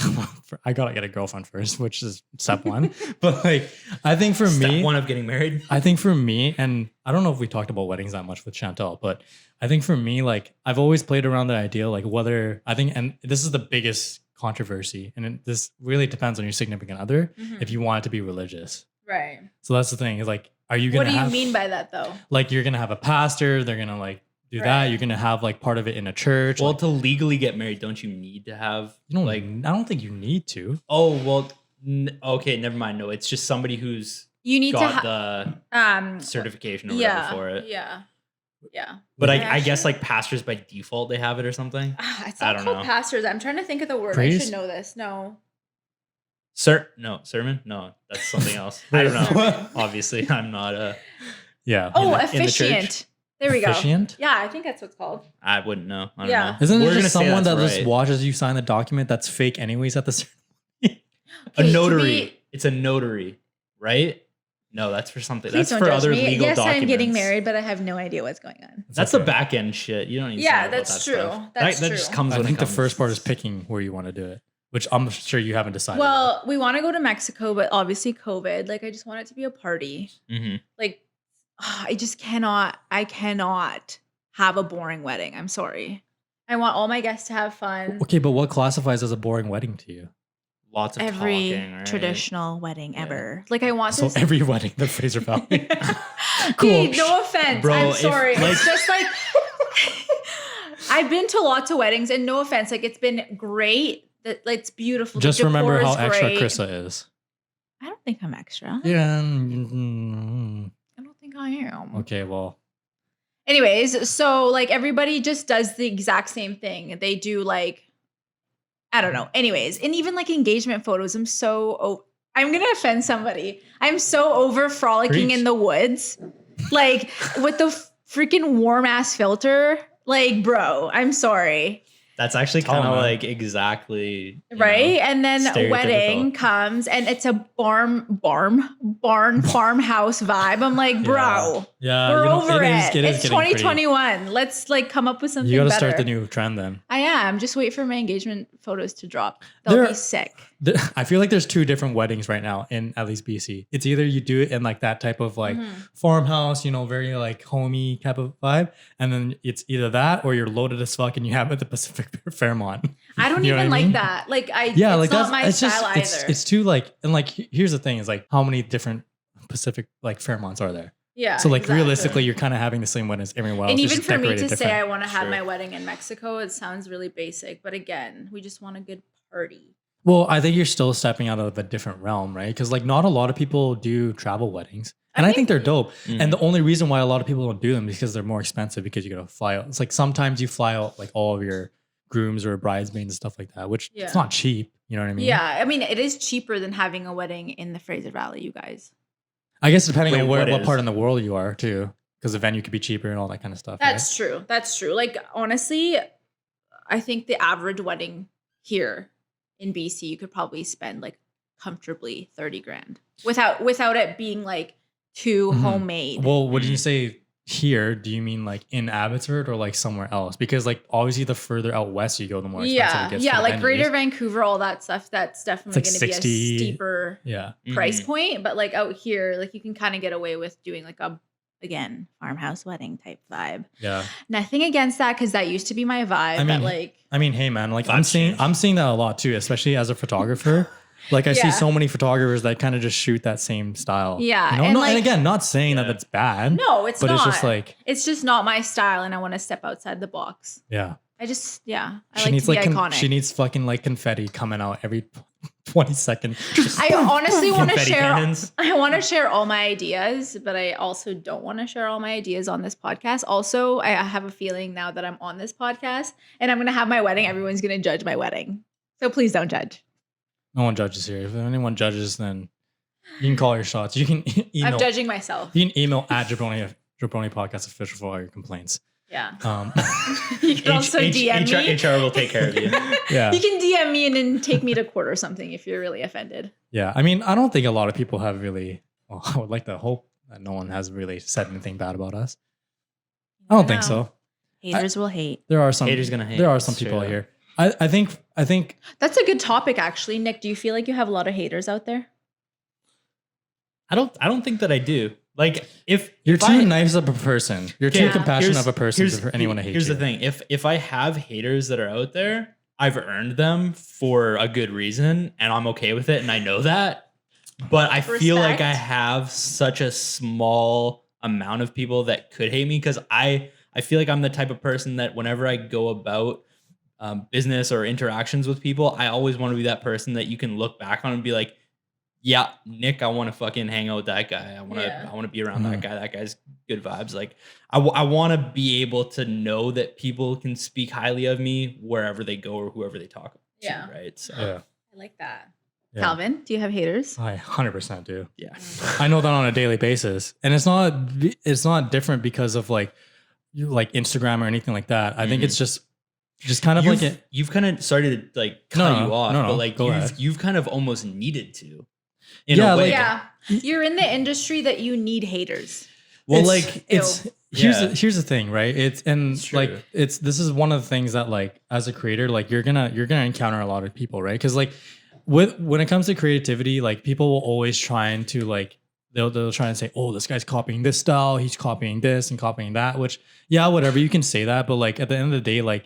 C: I gotta get a girlfriend first, which is step one. But like I think for
D: step
C: me,
D: one of getting married.
C: I think for me, and I don't know if we talked about weddings that much with Chantel, but I think for me, like I've always played around the idea, like whether I think, and this is the biggest controversy, and this really depends on your significant other
E: Mhm.
C: if you want it to be religious.
E: Right.
C: So that's the thing is like, are you
E: What
C: gonna
E: do you
C: have,
E: mean by that though?
C: like you're gonna have a pastor, they're gonna like do that,
E: Right.
C: you're gonna have like part of it in a church.
D: Well,
C: like,
D: to legally get married, don't you need to have
C: you don't
D: like?
C: I don't think you need to.
D: Oh well. Okay, never mind. No, it's just somebody who's
E: You need
D: got
E: to
D: the certification or whatever for it.
E: Yeah. Yeah.
D: But
E: Yeah,
D: I guess
E: actually-
D: like pastors by default they have it or something.
E: It's
D: I
E: not
D: don't
E: called
D: know.
E: pastors. I'm trying to think of the word. I
C: Priest?
E: should know this. No.
D: Sermon? No, that's something else. I don't know.
E: Sermon.
D: Obviously, I'm not
C: Yeah.
E: Oh,
D: the- in the church.
E: officiant. There we go.
C: Officiant?
E: Yeah, I think that's what it's called.
D: I wouldn't know. I don't
E: Yeah.
D: know.
C: Isn't
D: We're
C: it
D: gonna
C: just
D: say
C: someone that
D: that's
C: just
D: right.
C: watches you sign the document that's fake anyways at the ceremony?
D: A
E: Okay, to
D: notary?
E: be-
D: It's a notary, right? No, that's for something.
E: Please
D: That's
E: don't
D: for
E: judge
D: other
E: me.
D: legal
E: Yes,
D: documents.
E: I'm getting married, but I have no idea what's going on.
D: That's
C: okay.
D: the back end shit. You don't need.
E: Yeah,
D: to know about
E: that's
D: that
E: true.
D: Stuff.
E: That's
D: that just
E: true.
D: comes.
C: I
D: when it
C: think the
D: comes.
C: first part is picking where you want to do it, which I'm sure you haven't decided.
E: Well, we want to go to Mexico, but obviously COVID. Like, I just want it to be a party.
D: Mhm.
E: Like, I just cannot. I cannot have a boring wedding. I'm sorry. I want all my guests to have fun.
C: Okay, but what classifies as a boring wedding to you?
D: Lots of
E: Every
D: talking, right?
E: traditional wedding
D: Yeah.
E: ever. Like, I want
C: So
E: this.
C: every wedding, the Fraser Valley.
E: Okay, no offense.
D: Bro,
E: I'm
D: if,
E: sorry.
D: like-
E: It's just like I've been to lots of weddings, and no offense, like it's been great. That like, it's beautiful.
C: Just
E: the
C: remember
E: decor
C: how
E: is
C: extra
E: great.
C: Chrissa is.
E: I don't think I'm extra.
C: Yeah.
E: I don't think I am.
C: Okay, well,
E: Anyways, so like everybody just does the exact same thing. They do like, I don't know. Anyways, and even like engagement photos, I'm going to offend somebody. I'm so over frolicking
C: Preach.
E: in the woods, like with the freaking warm ass filter. Like, bro, I'm sorry.
D: That's actually
C: Tell
D: kind of
C: them.
D: like exactly
E: Right. And then
D: stereotypical.
E: wedding comes and it's a barn farmhouse vibe. I'm like, bro,
C: Yeah,
E: we're over it.
C: is
E: It's
C: getting pretty-
E: 2021. Let's like come up with something
C: You got to
E: better.
C: start the new trend then.
E: I am. Just wait for my engagement photos to drop. They'll
C: There-
E: be sick.
C: I feel like there's two different weddings right now in at least BC. It's either you do it in like that type of like farmhouse, very like homey type of vibe, and then it's either that or you're loaded as fuck and you have it at the Pacific Fairmont.
E: I don't
C: You know
E: even
C: what I
E: like
C: mean?
E: that. Like
C: Yeah,
E: it's
C: like
E: not my
C: it's
E: style either.
C: it's too like, and like here's the thing is like how many different Pacific like Fairmonts are there?
E: yeah.
C: So like
E: exactly.
C: realistically, you're kind of having the same wedding as everywhere else.
E: And
C: it's
E: even
C: just
E: for me
C: decorated
E: to say I
C: different.
E: want to have
D: Sure.
E: my wedding in Mexico, it sounds really basic. But again, we just want a good party.
C: Well, I think you're still stepping out of a different realm, right? Because like not a lot of people do travel weddings. And I think they're dope. And the only reason why a lot of people don't do them is because they're more expensive because you gotta fly out. It's like sometimes you fly out like all of your grooms or bridesmaids and stuff like that, which
E: Yeah.
C: it's not cheap. You know what I mean?
E: Yeah. I mean, it is cheaper than having a wedding in the Fraser Valley, you guys.
C: I guess depending
D: Wait,
C: on
D: what
C: what
D: is?
C: part in the world you are too. Because the venue could be cheaper and all that kind of stuff.
E: That's true. That's true. Like honestly, I think the average wedding here in BC, you could probably spend like comfortably 30 grand without it being like too
C: Mhm.
E: homemade.
C: Well, what do you say here? Do you mean like in Abbotsford or like somewhere else? Because like obviously the further out west you go, the more expensive
E: yeah,
C: it gets.
E: yeah,
C: for
E: like
C: venues.
E: Greater Vancouver, all that stuff. That's definitely
C: It's like
E: going to be
C: 60.
E: a steeper
C: Yeah.
E: price
D: Mhm.
E: point. But like out here, like you can kind of get away with doing like a again farmhouse wedding type vibe.
C: Yeah.
E: Nothing against that because that used to be my vibe.
C: I mean,
E: but like
C: hey man, like
D: That's changed.
C: I'm seeing that a lot too, especially as a photographer. Like I see
E: Yeah.
C: so many photographers that kind of just shoot that same style.
E: Yeah,
C: You know?
E: and,
C: No,
E: like-
C: and again, not saying that
D: Yeah.
C: that's bad.
E: no, it's
C: but
E: not.
C: it's just like,
E: it's just not my style, and I want to step outside the box.
C: yeah.
E: I just I
C: She
E: like
C: needs
E: to be
C: like
E: iconic.
C: she needs fucking like confetti coming out every 20 seconds.
E: I honestly want to
D: Confetti
E: share.
D: cannons.
E: I want to share all my ideas, but I also don't want to share all my ideas on this podcast. Also, I have a feeling now that I'm on this podcast and I'm going to have my wedding, everyone's going to judge my wedding. So please don't judge.
C: No one judges here. If anyone judges, then you can call your shots. You can email.
E: I'm judging myself.
C: You can email at Jabroni Podcast Official for all your complaints.
E: Yeah.
C: Um,
E: You can also DM me.
D: HR will take care of you.
C: yeah.
E: You can DM me and then take me to court or something if you're really offended.
C: Yeah, I mean, I don't think a lot of people have really. Well, I would like to hope that no one has really said anything bad about us. I don't think so.
E: Haters will hate.
C: There are some
D: Haters gonna hate.
C: There are some
D: It's
C: people
D: true.
C: here. I think
E: That's a good topic, actually. Nick, do you feel like you have a lot of haters out there?
D: I don't think that I do. Like if
C: you're
D: if
C: too
D: I-
C: nice of a person. You're too
E: Yeah.
C: compassionate
D: Here's-
C: of a person
D: here's-
C: for anyone to hate
D: Here's
C: you.
D: the thing: if I have haters that are out there, I've earned them for a good reason, and I'm okay with it, and I know that. But I feel like I
E: Respect.
D: have such a small amount of people that could hate me because I feel like I'm the type of person that whenever I go about business or interactions with people, I always want to be that person that you can look back on and be like, yeah, Nick, I want to fucking hang out with that guy. I want to be around that guy. That guy's good vibes. Like I want to be able to know that people can speak highly of me wherever they go or whoever they talk to.
E: Yeah.
D: Right. So
C: Yeah,
E: I like that.
C: yeah.
E: Calvin, do you have haters?
C: I 100% do.
D: yeah.
C: I know that on a daily basis, and it's not different because of like you like Instagram or anything like that. I think it's just kind of like it.
D: You've kind of started to like cut
C: No,
D: you off,
C: no,
D: but like
C: go ahead.
D: you've kind of almost needed to. In
C: Yeah,
D: a way.
C: like-
E: Yeah. You're in the industry that you need haters.
D: Well,
C: It's-
D: like
C: it's
D: Yeah.
C: here's the thing, right? It's
D: It's
C: like
D: true.
C: this is one of the things that like as a creator, like you're gonna encounter a lot of people, right? Because like when it comes to creativity, like people will always try to like they'll try and say, oh, this guy's copying this style, he's copying this and copying that, which yeah, whatever, you can say that, but like at the end of the day, like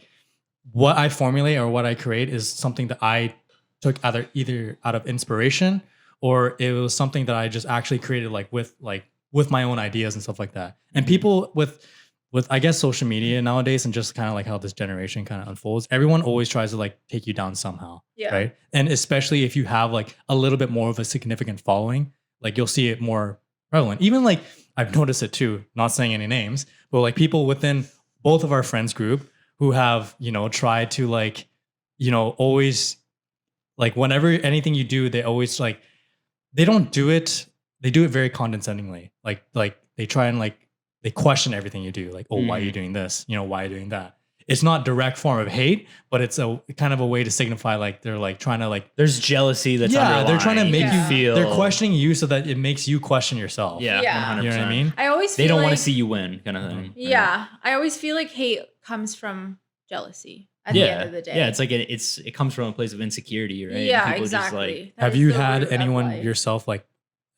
C: what I formulate or what I create is something that I took either out of inspiration or it was something that I just actually created with my own ideas and stuff like that. And people with I guess social media nowadays and just kind of like how this generation kind of unfolds, everyone always tries to like take you down somehow.
E: Yeah.
C: Right. And especially if you have like a little bit more of a significant following, like you'll see it more prevalent. Even like I've noticed it too, not saying any names, but like people within both of our friends group who have, tried to like, always like whenever anything you do, they always like, they don't do it. They do it very condescendingly. Like they try and like, they question everything you do. Like, oh, why are you doing this? Why are you doing that? It's not direct form of hate, but it's a kind of a way to signify like they're like trying to like
D: There's jealousy that's underlying.
C: they're trying to make
E: Yeah.
C: you
D: feel.
C: They're questioning you so that it makes you question yourself.
D: Yeah,
E: Yeah.
D: 100%.
C: You know what I mean?
E: I always
D: They
E: feel
D: don't want
E: like,
D: to see you win, kind of thing.
E: Yeah, I always feel like hate comes from jealousy at the end of the day.
D: Yeah, it's like it comes from a place of insecurity, right?
E: Yeah,
D: People just,
E: exactly. That
C: Have
E: is
C: you
E: the
C: had
E: root of
C: anyone
E: life.
C: yourself like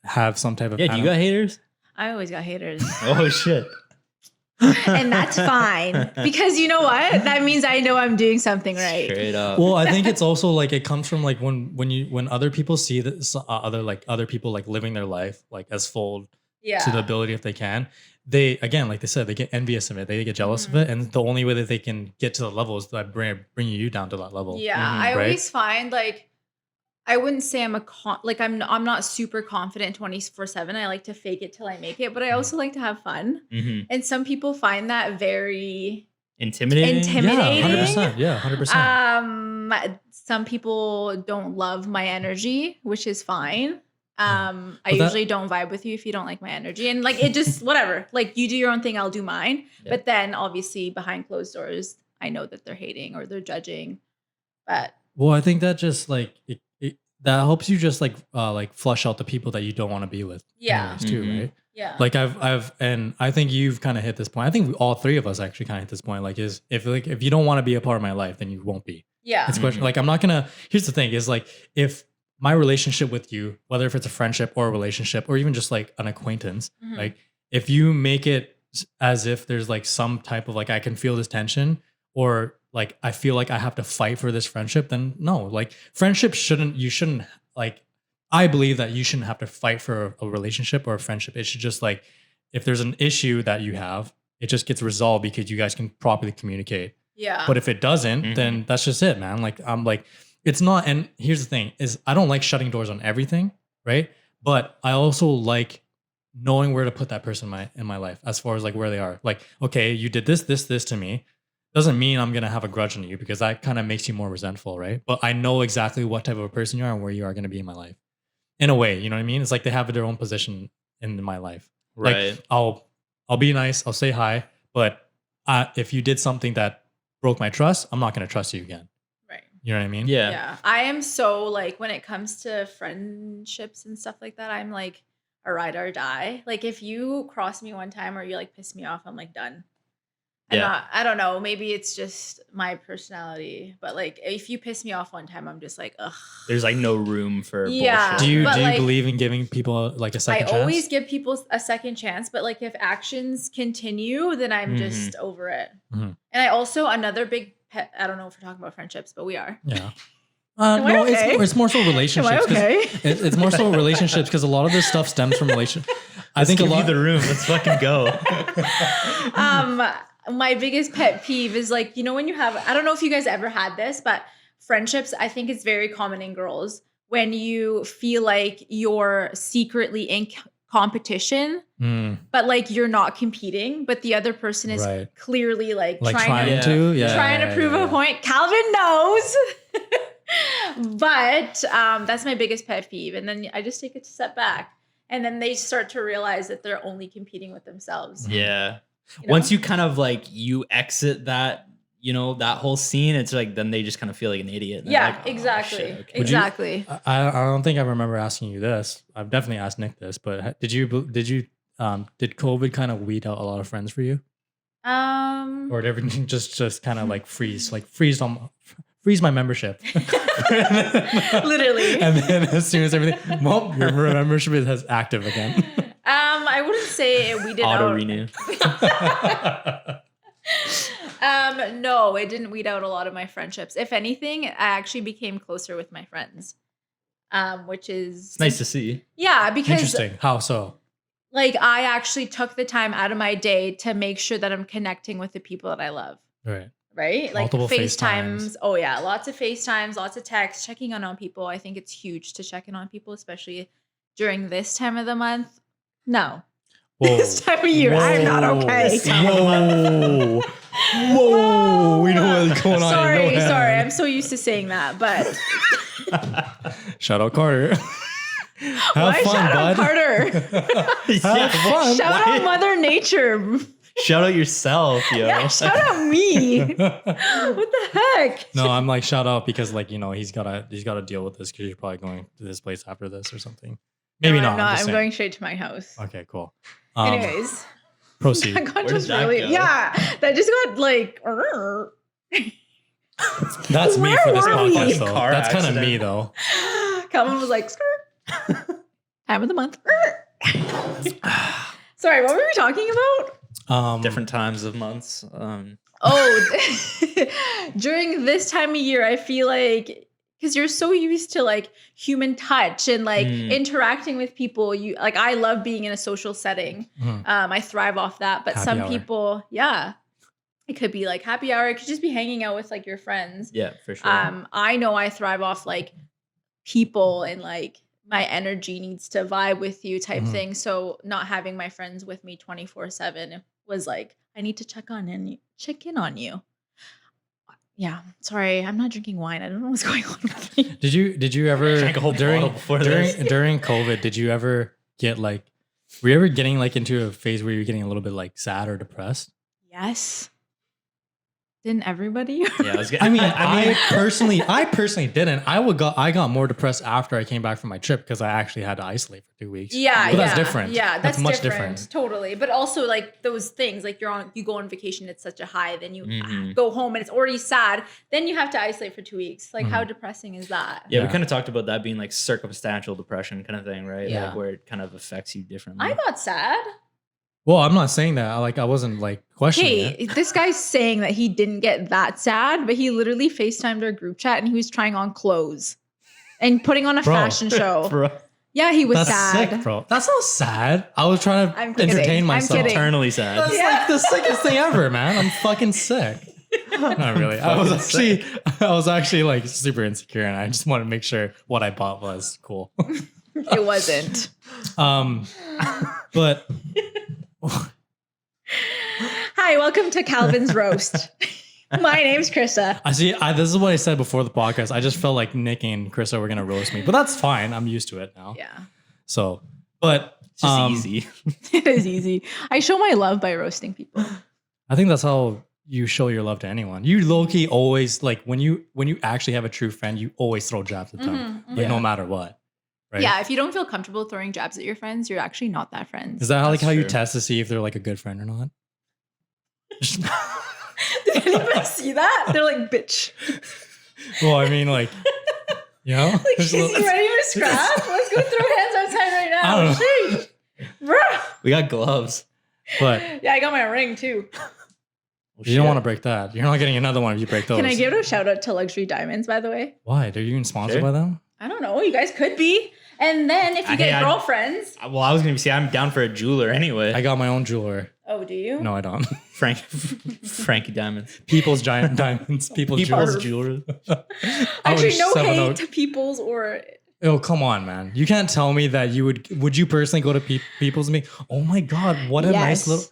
C: have some type of
D: yeah, do you got haters?
E: I always got haters.
D: Oh shit.
E: And that's fine. Because you know what? That means I know I'm doing something right.
D: Straight up.
C: Well, I think it's also like it comes from like when other people see that other people like living their life like as full
E: Yeah.
C: to the ability if they can, they again like they said they get envious of it, they get jealous of it, and the only way that they can get to the level is by bringing you down to that level.
E: Yeah. I
C: right?
E: always find like I wouldn't say I'm I'm not super confident 24/7. I like to fake it till I make it, but I also like to have fun.
D: Mhm.
E: And some people find that very
D: Intimidating.
E: Intimidating.
C: Yeah, 100%. Yeah, 100%.
E: some people don't love my energy, which is fine. I
C: But that-
E: usually don't vibe with you if you don't like my energy. And like it just whatever. Like you do your own thing, I'll do mine.
D: Yeah.
E: But then obviously behind closed doors, I know that they're hating or they're judging. But
C: Well, I think that just like that helps you just like flush out the people that you don't want to be with.
E: Yeah.
C: anyways, too,
D: Mhm.
C: right?
E: yeah.
C: Like and I think you've kind of hit this point. I think all three of us actually kind of hit this point. Like if you don't want to be a part of my life, then you won't be.
E: yeah.
C: It's question like I'm not gonna. Here's the thing: is like if my relationship with you, whether if it's a friendship or a relationship or even just like an acquaintance,
E: Mhm.
C: like if you make it as if there's like some type of like I can feel this tension or like I feel like I have to fight for this friendship, then no. Like friendship you shouldn't like. I believe that you shouldn't have to fight for a relationship or a friendship. It should just like if there's an issue that you have, it just gets resolved because you guys can properly communicate.
E: Yeah.
C: But if it doesn't, then that's just it, man. Like I'm like, it's not. And here's the thing: is I don't like shutting doors on everything, right? But I also like knowing where to put that person in my life, as far as like where they are. Like, okay, you did this to me. Doesn't mean I'm gonna have a grudge on you because that kind of makes you more resentful, right? But I know exactly what type of a person you are and where you are gonna be in my life. In a way, you know what I mean? It's like they have their own position in my life.
D: Right.
C: Like I'll be nice, I'll say hi, but if you did something that broke my trust, I'm not going to trust you again.
E: right.
C: You know what I mean?
D: Yeah.
E: Yeah. I am so like when it comes to friendships and stuff like that, I'm like a ride or die. Like if you cross me one time or you like piss me off, I'm like done. I don't know. Maybe it's just my personality, but like if you piss me off one time, I'm just like, ugh.
D: There's like no room for
E: Yeah.
D: bullshit.
C: Do you
E: But, like,
C: believe in giving people like a
E: I
C: second chance?
E: always give people a second chance, but like if actions continue, then I'm just over it.
C: Mhm.
E: And I also another big pet. I don't know if we're talking about friendships, but we are.
C: Yeah.
E: Am I
C: No,
E: okay?
C: it's more so relationships.
E: Am I
C: 'cause
E: okay?
C: It's more so relationships because a lot of this stuff stems from relation. I think a lot.
D: the room. Let's fucking go.
E: My biggest pet peeve is like, you know, when you have, I don't know if you guys ever had this, but friendships, I think it's very common in girls when you feel like you're secretly in competition,
C: Mm,
E: but like you're not competing, but the other person is
C: Right.
E: clearly like
C: like
E: trying
C: trying
E: to
C: to, yeah,
E: trying to prove a point. Calvin knows. But that's my biggest pet peeve. And then I just take a step back. And then they start to realize that they're only competing with themselves.
D: Yeah.
E: you know?
D: Once you kind of like you exit that, that whole scene, it's like then they just kind of feel like an idiot. And they're
E: Yeah,
D: like, "Oh,
E: exactly.
D: shit, okay."
C: Would you-
E: Exactly.
C: I don't think I remember asking you this. I've definitely asked Nick this, but did COVID kind of weed out a lot of friends for you, or did everything just kind of like freeze my membership?
E: Literally.
C: And then as soon as everything, well, your membership is active again.
E: I wouldn't say it weeded
D: Auto
E: out.
D: renew.
E: No, it didn't weed out a lot of my friendships. If anything, I actually became closer with my friends. Which is
D: It's nice to see.
E: yeah, because
C: Interesting. How so?
E: like I actually took the time out of my day to make sure that I'm connecting with the people that I love.
C: Right.
E: Right? Like
C: Multiple
E: FaceTimes.
C: FaceTimes.
E: Oh yeah, lots of FaceTimes, lots of texts, checking in on people. I think it's huge to check in on people, especially during this time of the month. No.
C: Whoa.
E: This time of year, I'm not okay.
C: Whoa. Whoa. We know what's going on.
E: Sorry,
C: in no
E: sorry.
C: hand.
E: I'm so used to saying that, but
C: Shout out Carter. Have
E: why
C: fun,
E: shout out
C: bud.
E: Carter?
C: Have fun.
E: Shout out Mother Nature.
D: Shout out yourself, yo.
E: Yeah, shout out me. What the heck?
C: No, I'm like shout out because like he's gotta deal with this because you're probably going to this place after this or something. Maybe
E: No,
C: not.
E: I'm not.
C: just
E: I'm
C: saying.
E: going straight to my house.
C: Okay, cool.
E: Anyways,
C: Proceed.
E: that got
D: Where did
E: just
D: that
E: really,
D: go?
E: yeah, that just got like.
C: That's me
E: Where
C: for this
E: were we?
C: podcast though.
D: Car
C: That's kind of
D: accident.
C: me though.
E: Calvin was like, skirt. Time of the month. Sorry, what were we talking about?
D: Different times of months.
E: Oh, during this time of year, I feel like because you're so used to like human touch and like interacting with people. You like, I love being in a social setting.
C: Mhm.
E: I thrive off that. But
C: Happy
E: some
C: hour.
E: people, yeah, it could be like happy hour. It could just be hanging out with like your friends.
D: Yeah, for sure.
E: I know I thrive off like people and like my energy needs to vibe with you type
C: Mhm.
E: thing. So not having my friends with me 24/7 was like, I need to check in on you. Yeah, sorry, I'm not drinking wine. I don't know what's going on with me.
C: Did you ever
D: Drank a whole bottle before this.
C: during COVID? Did you ever get like? Were you ever getting like into a phase where you're getting a little bit like sad or depressed?
E: Yes. Didn't everybody?
D: yeah,
C: I mean, I personally didn't. I got more depressed after I came back from my trip because I actually had to isolate for 2 weeks.
E: Yeah,
C: but
E: yeah,
C: that's different.
E: Yeah, that's
C: much
E: different. Totally. But also like those things, like you go on vacation, it's such a high, then you
D: Mhm.
E: go home and it's already sad, then you have to isolate for 2 weeks. Like
C: Mm-hmm.
E: how depressing is that?
D: Yeah, we
C: Yeah.
D: kind of talked about that being like circumstantial depression kind of thing, right?
E: Yeah.
D: Like where it kind of affects you differently.
E: I got sad.
C: Well, I'm not saying that. I wasn't like questioning it.
E: Hey, this guy's saying that he didn't get that sad, but he literally FaceTimed our group chat and he was trying on clothes and putting on a
C: Bro.
E: fashion show.
D: Bro,
E: Yeah, he was
C: That's
E: sad.
C: sick, bro. That's not sad. I was trying
E: I'm
C: to
E: kidding.
C: entertain
E: I'm
C: myself.
E: kidding.
D: eternally sad.
C: That's like the sickest thing ever, man. I'm fucking sick. Not really. I was actually like super insecure, and I just wanted to make sure what I bought was cool.
E: It wasn't.
C: But
E: Hi, welcome to Calvin's Roast. My name's Chrissa.
C: I see. This is what I said before the podcast. I just felt like Nick and Chrissa were gonna roast me, but that's fine. I'm used to it now.
E: Yeah,
C: So, but
D: It's just easy.
E: it is easy. I show my love by roasting people.
C: I think that's how you show your love to anyone. You low key always like when you actually have a true friend, you always throw jabs at them,
E: Mhm,
C: like no matter what. Right?
E: Yeah, if you don't feel comfortable throwing jabs at your friends, you're actually not that friends.
C: Is that how, like
D: That's
C: how you
D: true.
C: test to see if they're like a good friend or not?
E: Did anybody see that? They're like, bitch.
C: Well, I mean, like, you know,
E: Like, is
C: There's a
E: he
C: little-
E: ready for scrap? Let's go throw hands outside right
C: I
E: now.
C: don't
E: Sheesh. Bruh.
D: We got gloves.
C: but
E: Yeah, I got my ring too.
C: you don't want to break that. You're not getting another one if you break those.
E: Can I give a shout out to Luxury Diamonds, by the way?
C: Why? Are you even sponsored
D: Sure.
C: by them?
E: I don't know. You guys could be. And then if you
D: Hey,
E: get girlfriends.
D: Well, I was gonna say I'm down for a jeweler anyway.
C: I got my own jeweler.
E: Oh, do you?
C: No, I don't.
D: Frankie Diamonds.
C: People's Giant Diamonds. People's
D: People's
C: Jewelers.
E: Actually, no hate
C: 7-0.
E: to People's or.
C: Oh, come on, man. You can't tell me that you would you personally go to People's and be, oh my God, what a nice
E: Yes.
C: little.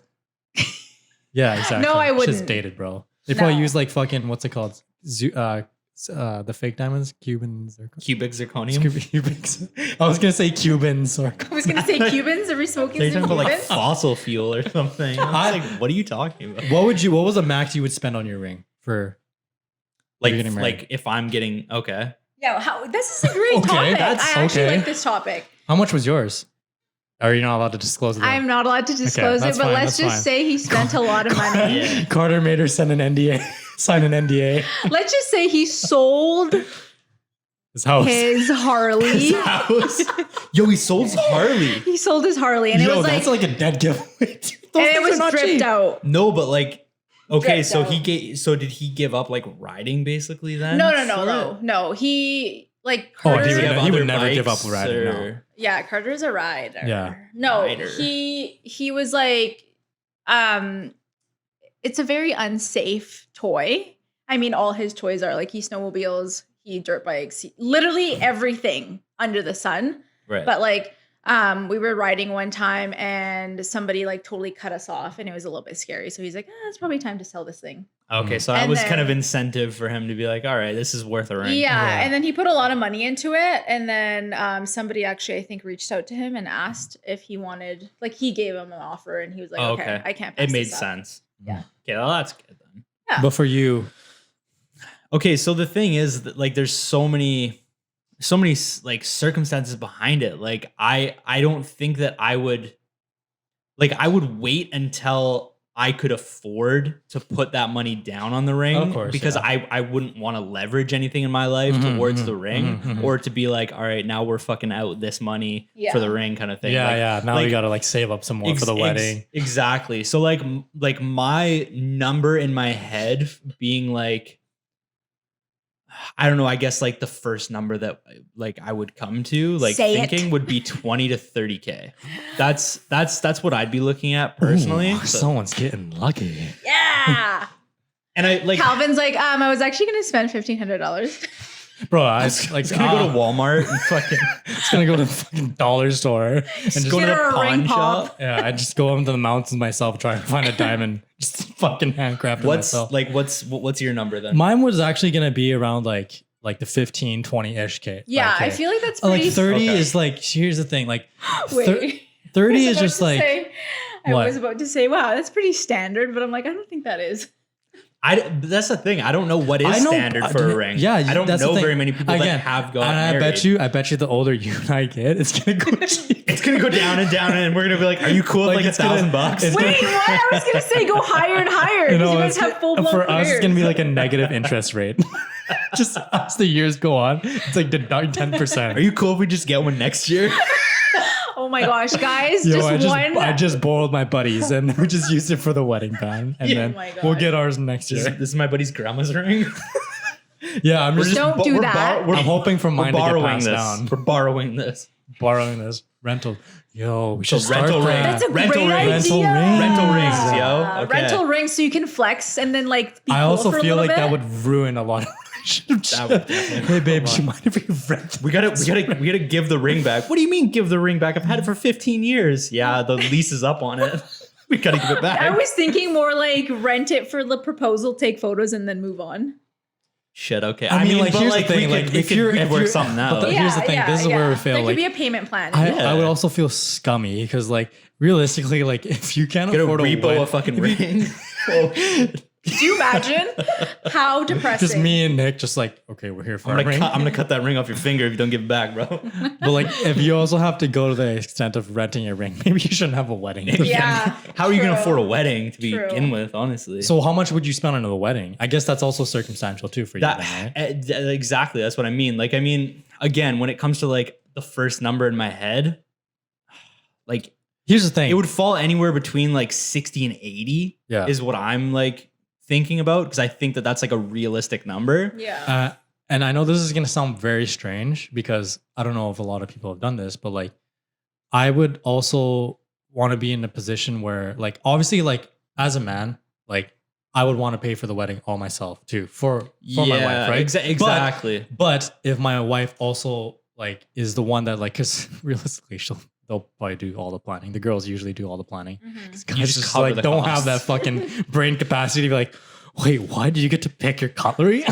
C: Yeah, exactly.
E: No, I
C: It's just
E: wouldn't.
C: dated, bro. They probably
E: No.
C: use like fucking, what's it called? The fake diamonds? Cubans or
D: Cubic zirconium.
C: Cubans. I was going to say Cubans or.
E: I was going to say Cubans. Are we smoking
D: They're
E: some
D: talking about like
E: Cubans?
D: fossil fuel or something. I was like, what are you talking about?
C: What was the max you would spend on your ring for?
D: Like,
C: You're getting married.
D: like if I'm getting okay.
E: Yeah, this is a great
C: Okay,
E: topic.
C: that's
E: I actually
C: okay.
E: like this topic.
C: How much was yours? Are you not allowed to disclose it?
E: I'm not allowed to disclose it,
C: that's
E: but
C: fine,
E: let's
C: that's
E: just
C: fine.
E: say he spent a lot of money.
D: Yeah.
C: Carter made her send an NDA, sign an NDA.
E: Let's just say he sold
C: His house.
E: his Harley.
D: House. Yo, he sold his Harley.
E: He sold his Harley, and
C: Yo,
E: it was
C: that's like a dead giveaway. Those
E: and it
C: things are
E: was
C: not
E: dripped
C: cheap.
E: out.
D: No, but like, okay,
E: Dripped
D: so
E: out.
D: did he give up like riding basically then?
E: No. He like
C: Oh,
E: Carter.
C: he would-
D: Does have
C: he would
D: other
C: never give up
D: bikes,
C: riding, no.
D: or-
E: Yeah, Carter's a rider.
C: Yeah.
E: No,
D: Rider.
E: he was like, it's a very unsafe toy. I mean, all his toys are like he snowmobiles, he dirt bikes, literally everything under the sun.
D: Right.
E: But like We were riding one time and somebody like totally cut us off and it was a little bit scary. So he's like, it's probably time to sell this thing.
D: Okay, so that
E: And
D: was kind of
E: then-
D: incentive for him to be like, all right, this is worth a ring.
E: Yeah. And then he put a lot of money into it. And then somebody actually, I think, reached out to him and asked if he wanted, like he gave him an offer and he was like, okay, I can't pass
D: It made
E: this up.
D: sense.
E: Yeah.
D: Okay, well, that's good then.
E: Yeah.
C: But for you,
D: Okay, so the thing is that like there's so many like circumstances behind it. Like I don't think that I would wait until I could afford to put that money down on the ring,
C: Of course,
D: because
C: yeah.
D: I wouldn't want to leverage anything in my life
C: Mhm,
D: towards
C: mhm,
D: the ring,
C: mhm, mhm.
D: or to be like, all right, now we're fucking out this money
E: Yeah.
D: for the ring kind of thing.
C: yeah,
D: Like,
C: yeah. Now
D: like,
C: you gotta like save up some more for the wedding.
D: Exactly. So like my number in my head being like, I don't know, I guess like the first number that like I would come to like
E: Say it.
D: thinking would be 20 to 30K. That's what I'd be looking at personally.
C: Ooh,
D: So-
C: someone's getting lucky.
E: Yeah.
D: and I like
E: Calvin's like, I was actually going to spend $1,500.
C: Bro, I was like,
D: it's gonna go to Walmart and fucking
C: It's gonna go to the fucking dollar store and just
D: go
E: Get
D: to
E: her
D: a
E: a ring
D: pawn
E: pop.
D: shop.
C: yeah, I just go into the mountains myself, try to find a diamond, just fucking handcraft it
D: What's
C: myself.
D: like what's your number then?
C: Mine was actually gonna be around like the 15, 20-ish K.
E: Yeah,
C: K.
E: I feel like that's pretty.
C: like 30
D: Okay.
C: is like, here's the thing, like
E: Wait.
C: 30
E: I
C: is
E: was about
C: just
E: to
C: like
E: say- I
C: what?
E: was about to say, wow, that's pretty standard, but I'm like, I don't think that is.
D: That's the thing. I don't know what is
C: I know-
D: standard for a ring.
C: Yeah,
D: I don't
C: that's the
D: know
C: thing.
D: very many people
C: Again,
D: that have gone
C: and
D: married.
C: I bet you the older you and I get, it's gonna go cheap.
D: It's gonna go down and down, and we're gonna be like, "Are you cool with like
C: Like, it's gonna-
D: $1,000?"
C: it's
E: Wait, what? I was gonna say go higher and higher because you guys have full blown
C: for us, it's gonna be like a negative interest rate. Just as the years go on, it's like deduct 10%.
D: Are you cool if we just get one next year?
E: Oh my gosh, guys!
C: Yo,
E: just
C: I
E: one.
C: just borrowed my buddies and we just used it for the wedding band, and
D: Yeah.
C: then
E: Oh my
C: we'll
E: God.
C: get ours next
D: This
C: year.
D: is my buddy's grandma's ring.
C: Yeah, I'm just
E: Don't do that.
C: I'm hoping for
D: We're
C: mine to get
D: borrowing
C: passed
D: this.
C: down.
D: We're borrowing this.
C: Borrowing this rental. Yo, we
D: So
C: should start
D: rental
C: that.
D: ring.
E: That's a
D: Rental
E: great
D: rings.
E: idea.
C: Rental
D: rings, yo. Okay.
E: Rental rings, so you can flex and then like. Be
C: I
E: cool
C: also
E: for a
C: feel
E: little
C: like that
E: bit.
C: would ruin a lot of relationships.
D: That would definitely
C: Hey babe,
D: ruin a
C: do you
D: lot.
C: mind if we rent?
D: We gotta give the ring back. What do you mean give the ring back? I've had it for 15 years. Yeah, the lease is up on it. We gotta give it back.
E: I was thinking more like rent it for the proposal, take photos, and then move on.
D: Shit. Okay.
C: I mean, like,
D: but,
C: here's the thing,
D: we
C: like,
D: could,
C: if
D: we
C: you're-
D: could
C: if
D: work
C: you're-
D: something
C: but
D: out.
C: the- Here's the thing, this is where we fail,
E: There
C: like-
E: could be a payment plan.
C: I would also feel scummy because like realistically, like if you can't
D: Get a
C: afford
D: repo a fucking ring.
E: Could you imagine how depressing?
C: just me and Nick, just like, okay, we're here for
D: I'm
C: our
D: gonna,
C: ring.
D: cut, I'm gonna cut that ring off your finger if you don't give it back, bro.
C: But like, if you also have to go to the extent of renting a ring, maybe you shouldn't have a wedding.
E: Yeah.
D: How are you gonna
E: true.
D: afford a wedding to
E: True.
D: begin with? Honestly,
C: So how much would you spend on the wedding? I guess that's also circumstantial too for you,
D: that
C: then, right?
D: exactly. That's what I mean. Like, I mean, again, when it comes to like the first number in my head, like
C: Here's the thing.
D: it would fall anywhere between like 60 and 80.
C: Yeah.
D: Is what I'm like thinking about, because I think that that's like a realistic number.
E: Yeah.
C: And I know this is going to sound very strange because I don't know if a lot of people have done this, but like I would also want to be in a position where like obviously like as a man, like I would want to pay for the wedding all myself too for my wife, right?
D: Exactly.
C: But if my wife also like is the one that like, because realistically they'll probably do all the planning. The girls usually do all the planning.
E: Mhm.
C: Guys
D: just
C: just
D: cover
C: like
D: the
C: don't have
D: costs.
C: that fucking brain capacity to be like, wait, why do you get to pick your cutlery?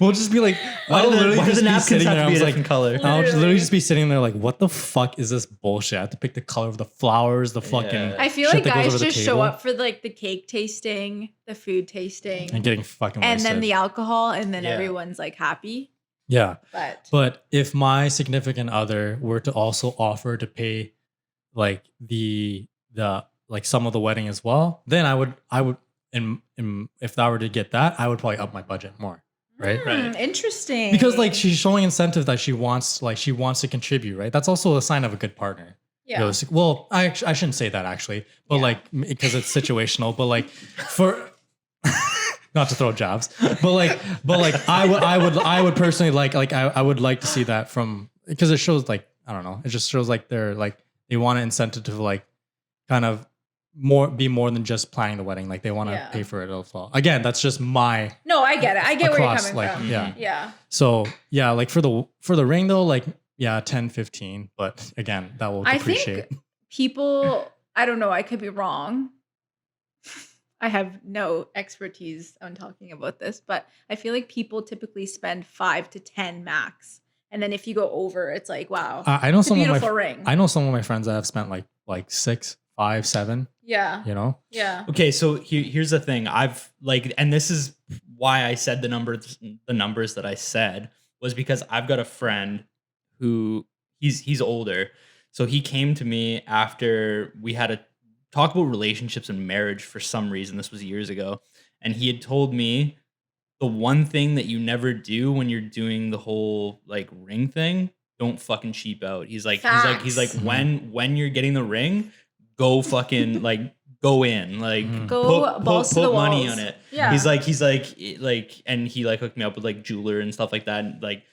C: We'll just be like,
D: Why
C: I'll
D: do
C: literally
D: the
C: just be
D: napkins
C: sitting
D: have
C: there.
D: to
C: I
D: be a
C: was like,
D: different color?
C: I'll just literally
E: Literally.
C: just be sitting there like, what the fuck is this bullshit? I have to pick the color of the flowers, the fucking.
D: Yeah.
E: I feel
C: shit
E: like
C: that goes
E: guys
C: over the
E: just show
C: table.
E: up for like the cake tasting, the food tasting,
C: And getting fucking
E: and
C: wasted.
E: then the alcohol, and then
D: Yeah.
E: everyone's like happy.
C: yeah.
E: But
C: If my significant other were to also offer to pay like the like some of the wedding as well, then I would if I were to get that, I would probably up my budget more. Right.
D: Right.
E: Interesting.
C: Because like she's showing incentive that she wants to contribute, right? That's also a sign of a good partner.
E: yeah.
C: Realistic- Well, I shouldn't say that actually, but
E: Yeah.
C: like because it's situational. But like for not to throw jabs, but like I would personally like I would like to see that from, because it shows like I don't know, it just shows like they're like they want an incentive to like kind of be more than just planning the wedding. Like they want to
E: Yeah.
C: pay for it as well. Again, that's just my
E: No, I get it. I get where you're
C: across,
E: coming
C: like,
E: from.
C: yeah.
E: Yeah.
C: So yeah, like for the ring though, like Yeah, 10, 15. But again, that will
E: I
C: depreciate.
E: think people, I don't know, I could be wrong. I have no expertise on talking about this, but I feel like people typically spend 5 to 10 max. And then if you go over, it's like, wow,
C: I know
E: it's a
C: some of
E: beautiful
C: my
E: ring.
C: I know some of my friends that have spent like 6, 5, 7.
E: Yeah.
C: You know.
E: Yeah.
D: Okay, so here's the thing. I've like, and this is why I said the numbers that I said was because I've got a friend who he's older. So he came to me after we had a talk about relationships and marriage for some reason. This was years ago. And he had told me the one thing that you never do when you're doing the whole like ring thing, don't fucking cheap out. He's like, when you're getting the ring, go fucking like go in, like
E: Go balls to the
D: put money
E: walls.
D: on it.
E: Yeah.
D: He's like, and he like hooked me up with like jeweler and stuff like that. And, like,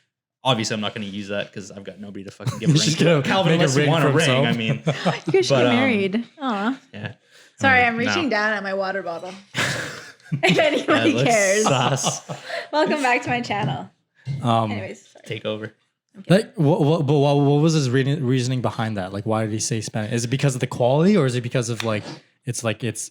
D: obviously I'm not going to use that because I've got nobody to fucking give a
C: He's
D: ring
C: just
D: to.
C: gonna
D: Calvin,
C: make a
D: unless you
C: ring
D: want a
C: for
D: ring.
C: himself.
D: I mean,
E: You guys should
D: But,
E: get married. Aw.
D: yeah.
E: Sorry, I'm
D: No.
E: reaching down at my water bottle. If anybody
D: That looks
E: cares.
D: sus.
E: Welcome back to my channel. Anyways, sorry.
D: Take over.
C: Like, what was his reasoning behind that? Like, why did he say spend it? Is it because of the quality, or is it because of like it's like what's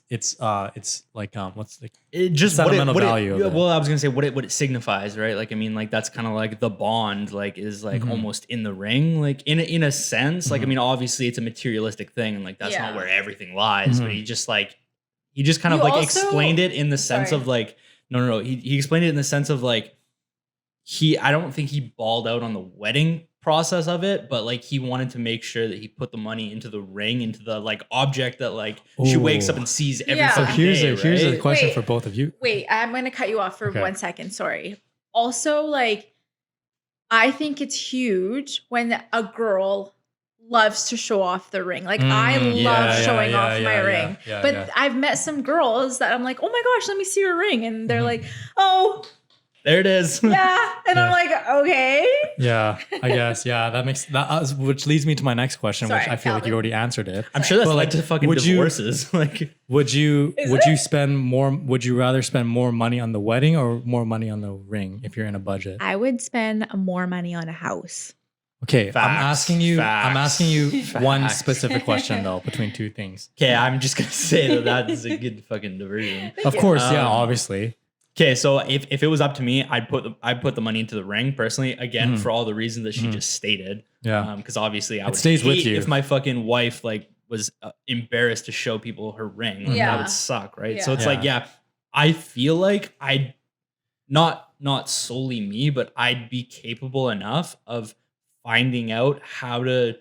C: the
D: It just
C: sentimental value of it?
D: Well, I was gonna say what it signifies, right? Like, I mean, like that's kind of like the bond, like is like almost in the ring, like in a sense. Like, I mean, obviously it's a materialistic thing, and like that's
E: Yeah.
D: not where everything lies. But he just kind of
E: You
D: like
E: also-
D: explained it in the sense
E: Sorry.
D: of like no. He explained it in the sense of like I don't think he balled out on the wedding process of it, but like he wanted to make sure that he put the money into the ring, into the like object that like she wakes up and sees every
E: Yeah.
C: So
D: fucking
C: here's
D: day,
C: a
D: right?
C: question
E: Wait.
C: for both of you.
E: Wait, I'm going to cut you off for
C: Okay.
E: 1 second. Sorry. Also, like, I think it's huge when a girl loves to show off the ring. Like, I love showing off my ring. But I've met some girls that I'm like, oh my gosh, let me see your ring. And they're like, oh,
D: There it is.
E: yeah. And I'm like, okay.
C: Yeah, I guess. Yeah, that makes that. Which leads me to my next question, which
E: Sorry,
C: I feel like
E: Calvin.
C: you already answered it.
D: I'm sure that's
C: But,
D: led
C: like,
D: to fucking
C: would you-
D: divorces. Like,
C: Would you
E: Is
C: would
E: it?
C: you spend more? Would you rather spend more money on the wedding or more money on the ring if you're in a budget?
E: I would spend more money on a house.
C: Okay,
D: Facts,
C: I'm asking you one
D: facts.
C: specific question though between two things.
D: okay, I'm just gonna say that is a good fucking diversion.
C: Of course, yeah,
D: Um,
C: obviously.
D: Okay, so if it was up to me, I'd put the money into the ring personally. Again, for all the reasons that she just stated.
C: Yeah.
D: Because obviously, I would
C: stays with
D: hate
C: you.
D: if my fucking wife like was embarrassed to show people her ring. Like,
E: Yeah.
D: that would suck, right? So
E: Yeah.
D: it's like, yeah, I feel like I'd not solely me, but I'd be capable enough of finding out how to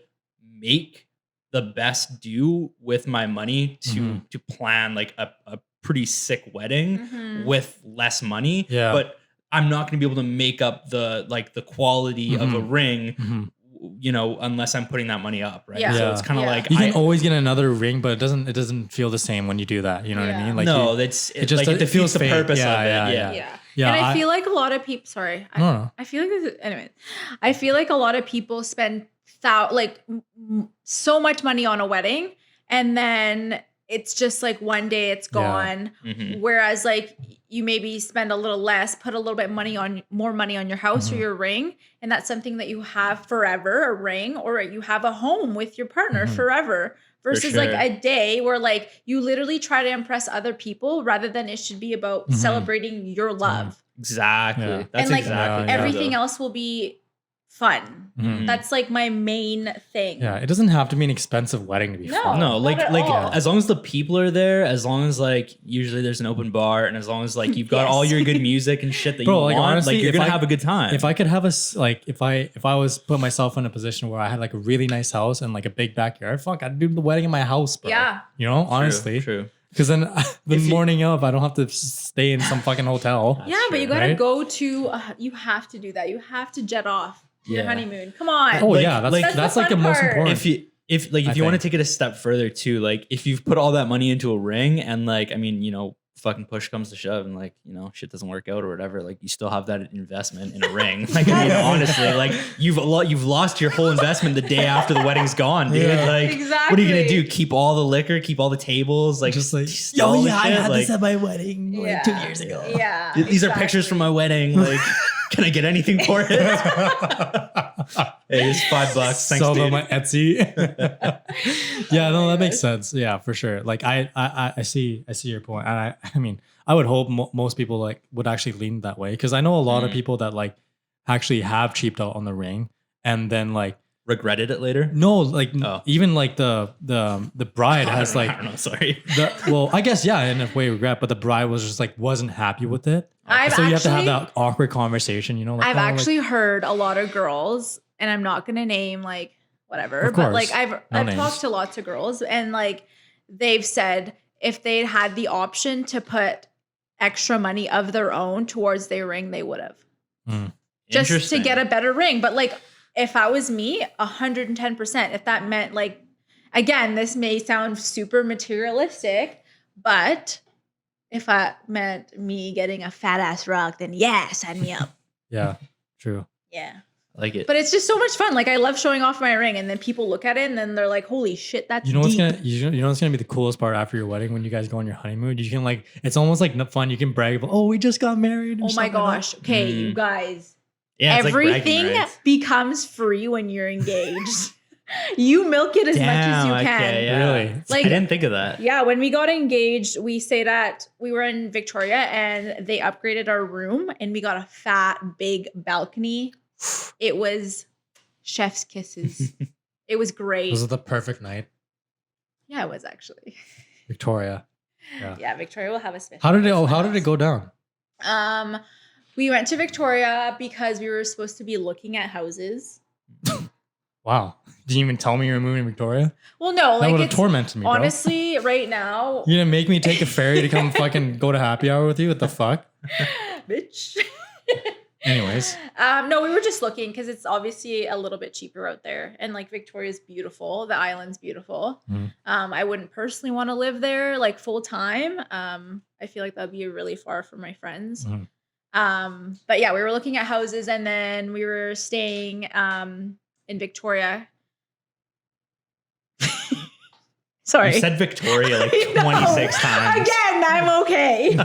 D: make the best do with my money to plan like a pretty sick wedding
E: Mhm.
D: with less money.
C: Yeah.
D: But I'm not going to be able to make up the quality of a ring, you know, unless I'm putting that money up, right?
E: Yeah.
D: So
C: Yeah.
D: it's kind of
E: Yeah.
D: like
C: You can always get another ring, but it doesn't feel the same when you do that. You know what I
E: Yeah.
C: mean? Like
D: no,
C: you-
D: that's
C: it just-
D: like it
C: it
D: defeats
C: feels
D: the
C: fake.
D: purpose
C: Yeah,
D: of it.
C: yeah,
D: Yeah.
E: Yeah.
C: Yeah,
E: And I
C: I-
E: feel like a lot of people, sorry.
C: No.
E: I feel like, anyway, I feel like a lot of people spend so much money on a wedding and then it's just like one day it's
C: Yeah.
E: gone.
D: Mhm.
E: Whereas like you maybe spend a little less, put a little bit more money on your house or your ring. And that's something that you have forever, a ring, or you have a home with your partner forever. Versus like
D: sure.
E: a day where like you literally try to impress other people rather than it should be about celebrating your love.
D: Exactly.
C: Yeah.
D: That's
E: And like
D: exactly
E: everything else will be fun.
C: Mhm.
E: That's like my main thing.
C: Yeah, it doesn't have to be an expensive wedding to be
E: No.
C: fun.
D: No,
E: Not
D: like
E: at
D: like
E: all.
D: as long as the people are there, as long as like usually there's an open bar, and as long as like you've got
E: Yes.
D: all your good music and shit that
C: Bro,
D: you
C: like,
D: want,
C: honestly,
D: like you're
C: if
D: gonna
C: I-
D: have a good time.
C: If I could have if I was put myself in a position where I had like a really nice house and like a big backyard, fuck, I'd do the wedding in my house, bro.
E: Yeah.
C: You know, honestly.
D: true.
C: Because then the
D: If you-
C: morning of, I don't have to stay in some fucking hotel.
E: Yeah, but you
D: true,
E: gotta
C: right?
E: go to. You have to do that. You have to jet off your
D: Yeah.
E: honeymoon. Come on.
C: Oh
D: Like-
C: yeah,
D: like-
C: that's
E: the
C: like the
E: fun
C: most
E: part.
C: important.
D: If you want to take it a step further too, like if you've put all that money into a ring and like, I mean, you know, fucking push comes to shove and like, you know, shit doesn't work out or whatever, like you still have that investment in a ring. Like, I mean, honestly, like you've lost your whole investment the day after the wedding's gone, dude.
C: Yeah.
D: Like, what are you
E: Exactly.
D: gonna do? Keep all the liquor, keep all the tables, like
C: Just like,
D: steal all the shit? Like,
C: at my wedding
E: Yeah. Yeah.
D: these are pictures from my wedding. Like, Can I get anything for it? Hey, it's $5. Thanks,
C: Sell them
D: dude.
C: on Etsy. Yeah, no, that makes sense. Yeah, for sure. Like I see your point. And I mean, I would hope most people like would actually lean that way, because I know a lot of people that like actually have cheaped out on the ring and then like
D: Regretted it later?
C: no, like
D: Oh.
C: even like the bride has like
D: I don't know. Sorry.
C: well, I guess yeah, in a way regret, but the bride was just like wasn't happy with it.
E: I've
C: So you have to have
E: actually-
C: that awkward conversation, you know. Like,
E: I've
C: oh, like-
E: actually heard a lot of girls, and I'm not gonna name like whatever,
C: Of
E: but like
C: course.
E: I've
C: names.
E: talked to lots of girls, and like they've said if they'd had the option to put extra money of their own towards their ring, they would have just to
D: Interesting.
E: get a better ring. But like if I was me, 110%. If that meant like, again, this may sound super materialistic, but if that meant me getting a fat ass rock, then yeah, sign me up.
C: Yeah, true.
E: Yeah.
D: I like it.
E: But it's just so much fun. Like I love showing off my ring, and then people look at it and then they're like, "Holy shit, that's
C: You know what's
E: deep."
C: gonna you know what's gonna be the coolest part after your wedding when you guys go on your honeymoon? You can like it's almost like fun. You can brag about, oh, we just got married. or
E: Oh my
C: something like that.
E: gosh. Okay, you guys.
D: Yeah, it's like bragging
E: Everything
D: rights.
E: becomes free when you're engaged. You milk it as much as you
D: Damn,
E: can.
D: okay, yeah.
C: Really?
E: Like-
D: I didn't think of that.
E: Yeah, when we got engaged, we stayed we were in Victoria, and they upgraded our room, and we got a fat, big balcony. It was chef's kisses. It was great.
C: Was it the perfect night,
E: Yeah, it was actually.
C: Victoria?
E: Yeah, Victoria will have a special.
C: How did
E: place
C: it go down?
E: for us. We went to Victoria because we were supposed to be looking at houses.
C: Wow, didn't you even tell me you were moving to Victoria?
E: Well, no,
C: That
E: like
C: would have
E: it's
C: tormented me, bro.
E: honestly right now,
C: You didn't make me take a ferry to come fucking go to happy hour with you. What the fuck?
E: bitch.
C: Anyways,
E: No, we were just looking because it's obviously a little bit cheaper out there, and like Victoria's beautiful, the island's beautiful.
C: Mhm.
E: I wouldn't personally want to live there like full time. I feel like that'd be really far from my friends.
C: Mhm.
E: But yeah, we were looking at houses, and then we were staying in Victoria. Sorry,
D: You said Victoria like
E: I know.
D: 26 times.
E: Again, I'm okay.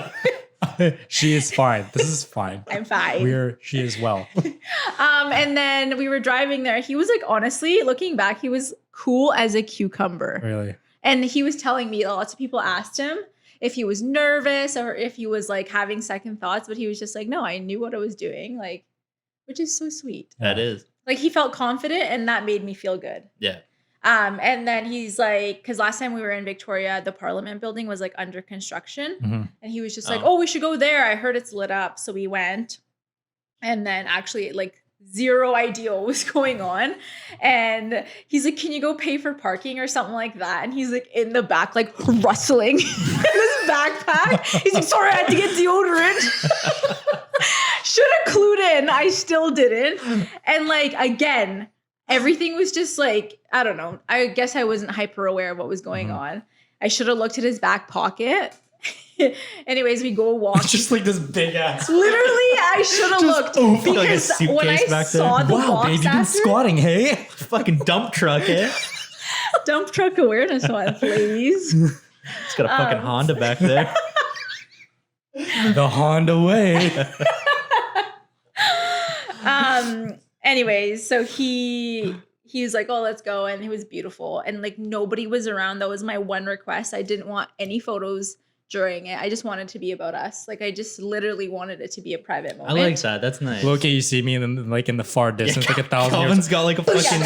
C: she is fine. This is fine.
E: I'm fine.
C: She is well.
E: And then we were driving there. He was like, honestly, looking back, he was cool as a cucumber.
C: Really.
E: And he was telling me that lots of people asked him if he was nervous or if he was like having second thoughts, but he was just like, no, I knew what I was doing, like, which is so sweet.
D: That is.
E: Like he felt confident, and that made me feel good.
D: Yeah.
E: And then he's like, because last time we were in Victoria, the Parliament building was like under construction.
C: Mhm.
E: And he was just like,
D: Oh.
E: oh, we should go there. I heard it's lit up. So we went. And then actually, like, zero idea what was going on. And he's like, can you go pay for parking or something like that? And he's like in the back, like rustling in his backpack. He's like, sorry, I had to get deodorant. Should have clued in. I still didn't. And like, again, everything was just like, I don't know. I guess I wasn't hyper aware of what was going on. I should have looked at his back pocket. Anyways, we go walk.
C: It's just like this big ass.
E: Literally, I should have looked
C: open
D: like a
E: because when I
D: suitcase back there.
E: saw the
C: Wow,
E: box
C: babe, you've been
E: after,
C: squatting, hey?
D: Fucking dump truck, eh?
E: dump truck awareness month, ladies.
D: It's got a fucking Honda back there.
C: The Honda way.
E: Anyways, so he was like, oh, let's go, and it was beautiful, and like nobody was around. That was my one request. I didn't want any photos during it. I just wanted it to be about us. Like I just literally wanted it to be a private
D: I
E: moment.
D: like that. That's nice.
C: Look at you see me in the far distance, like 1,000 years.
D: Calvin's got like a fucking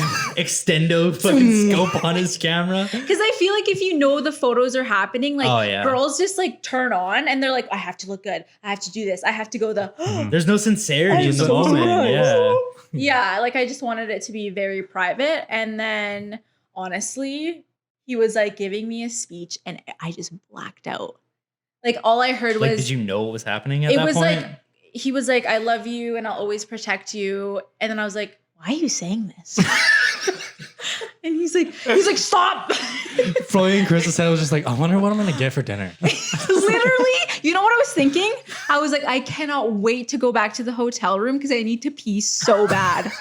D: extendo fucking scope on his camera.
E: Because I feel like if you know the photos are happening, like
D: Oh, yeah.
E: girls just like turn on and they're like, I have to look good. I have to do this. I have to go
D: There's no sincerity
E: I'm
D: in the
E: so
D: moment.
E: surprised.
D: Yeah.
E: Yeah, like I just wanted it to be very private. And then honestly, he was like giving me a speech and I just blacked out. Like all I heard
D: Like,
E: was
D: did you know what was happening at
E: it
D: that
E: was
D: point?
E: like he was like, I love you and I'll always protect you. And then I was like, why are you saying this? And he's like, stop.
C: Floyd and Chris's head was just like, I wonder what I'm gonna get for dinner.
E: Literally, you know what I was thinking? I was like, I cannot wait to go back to the hotel room because I need to pee so bad.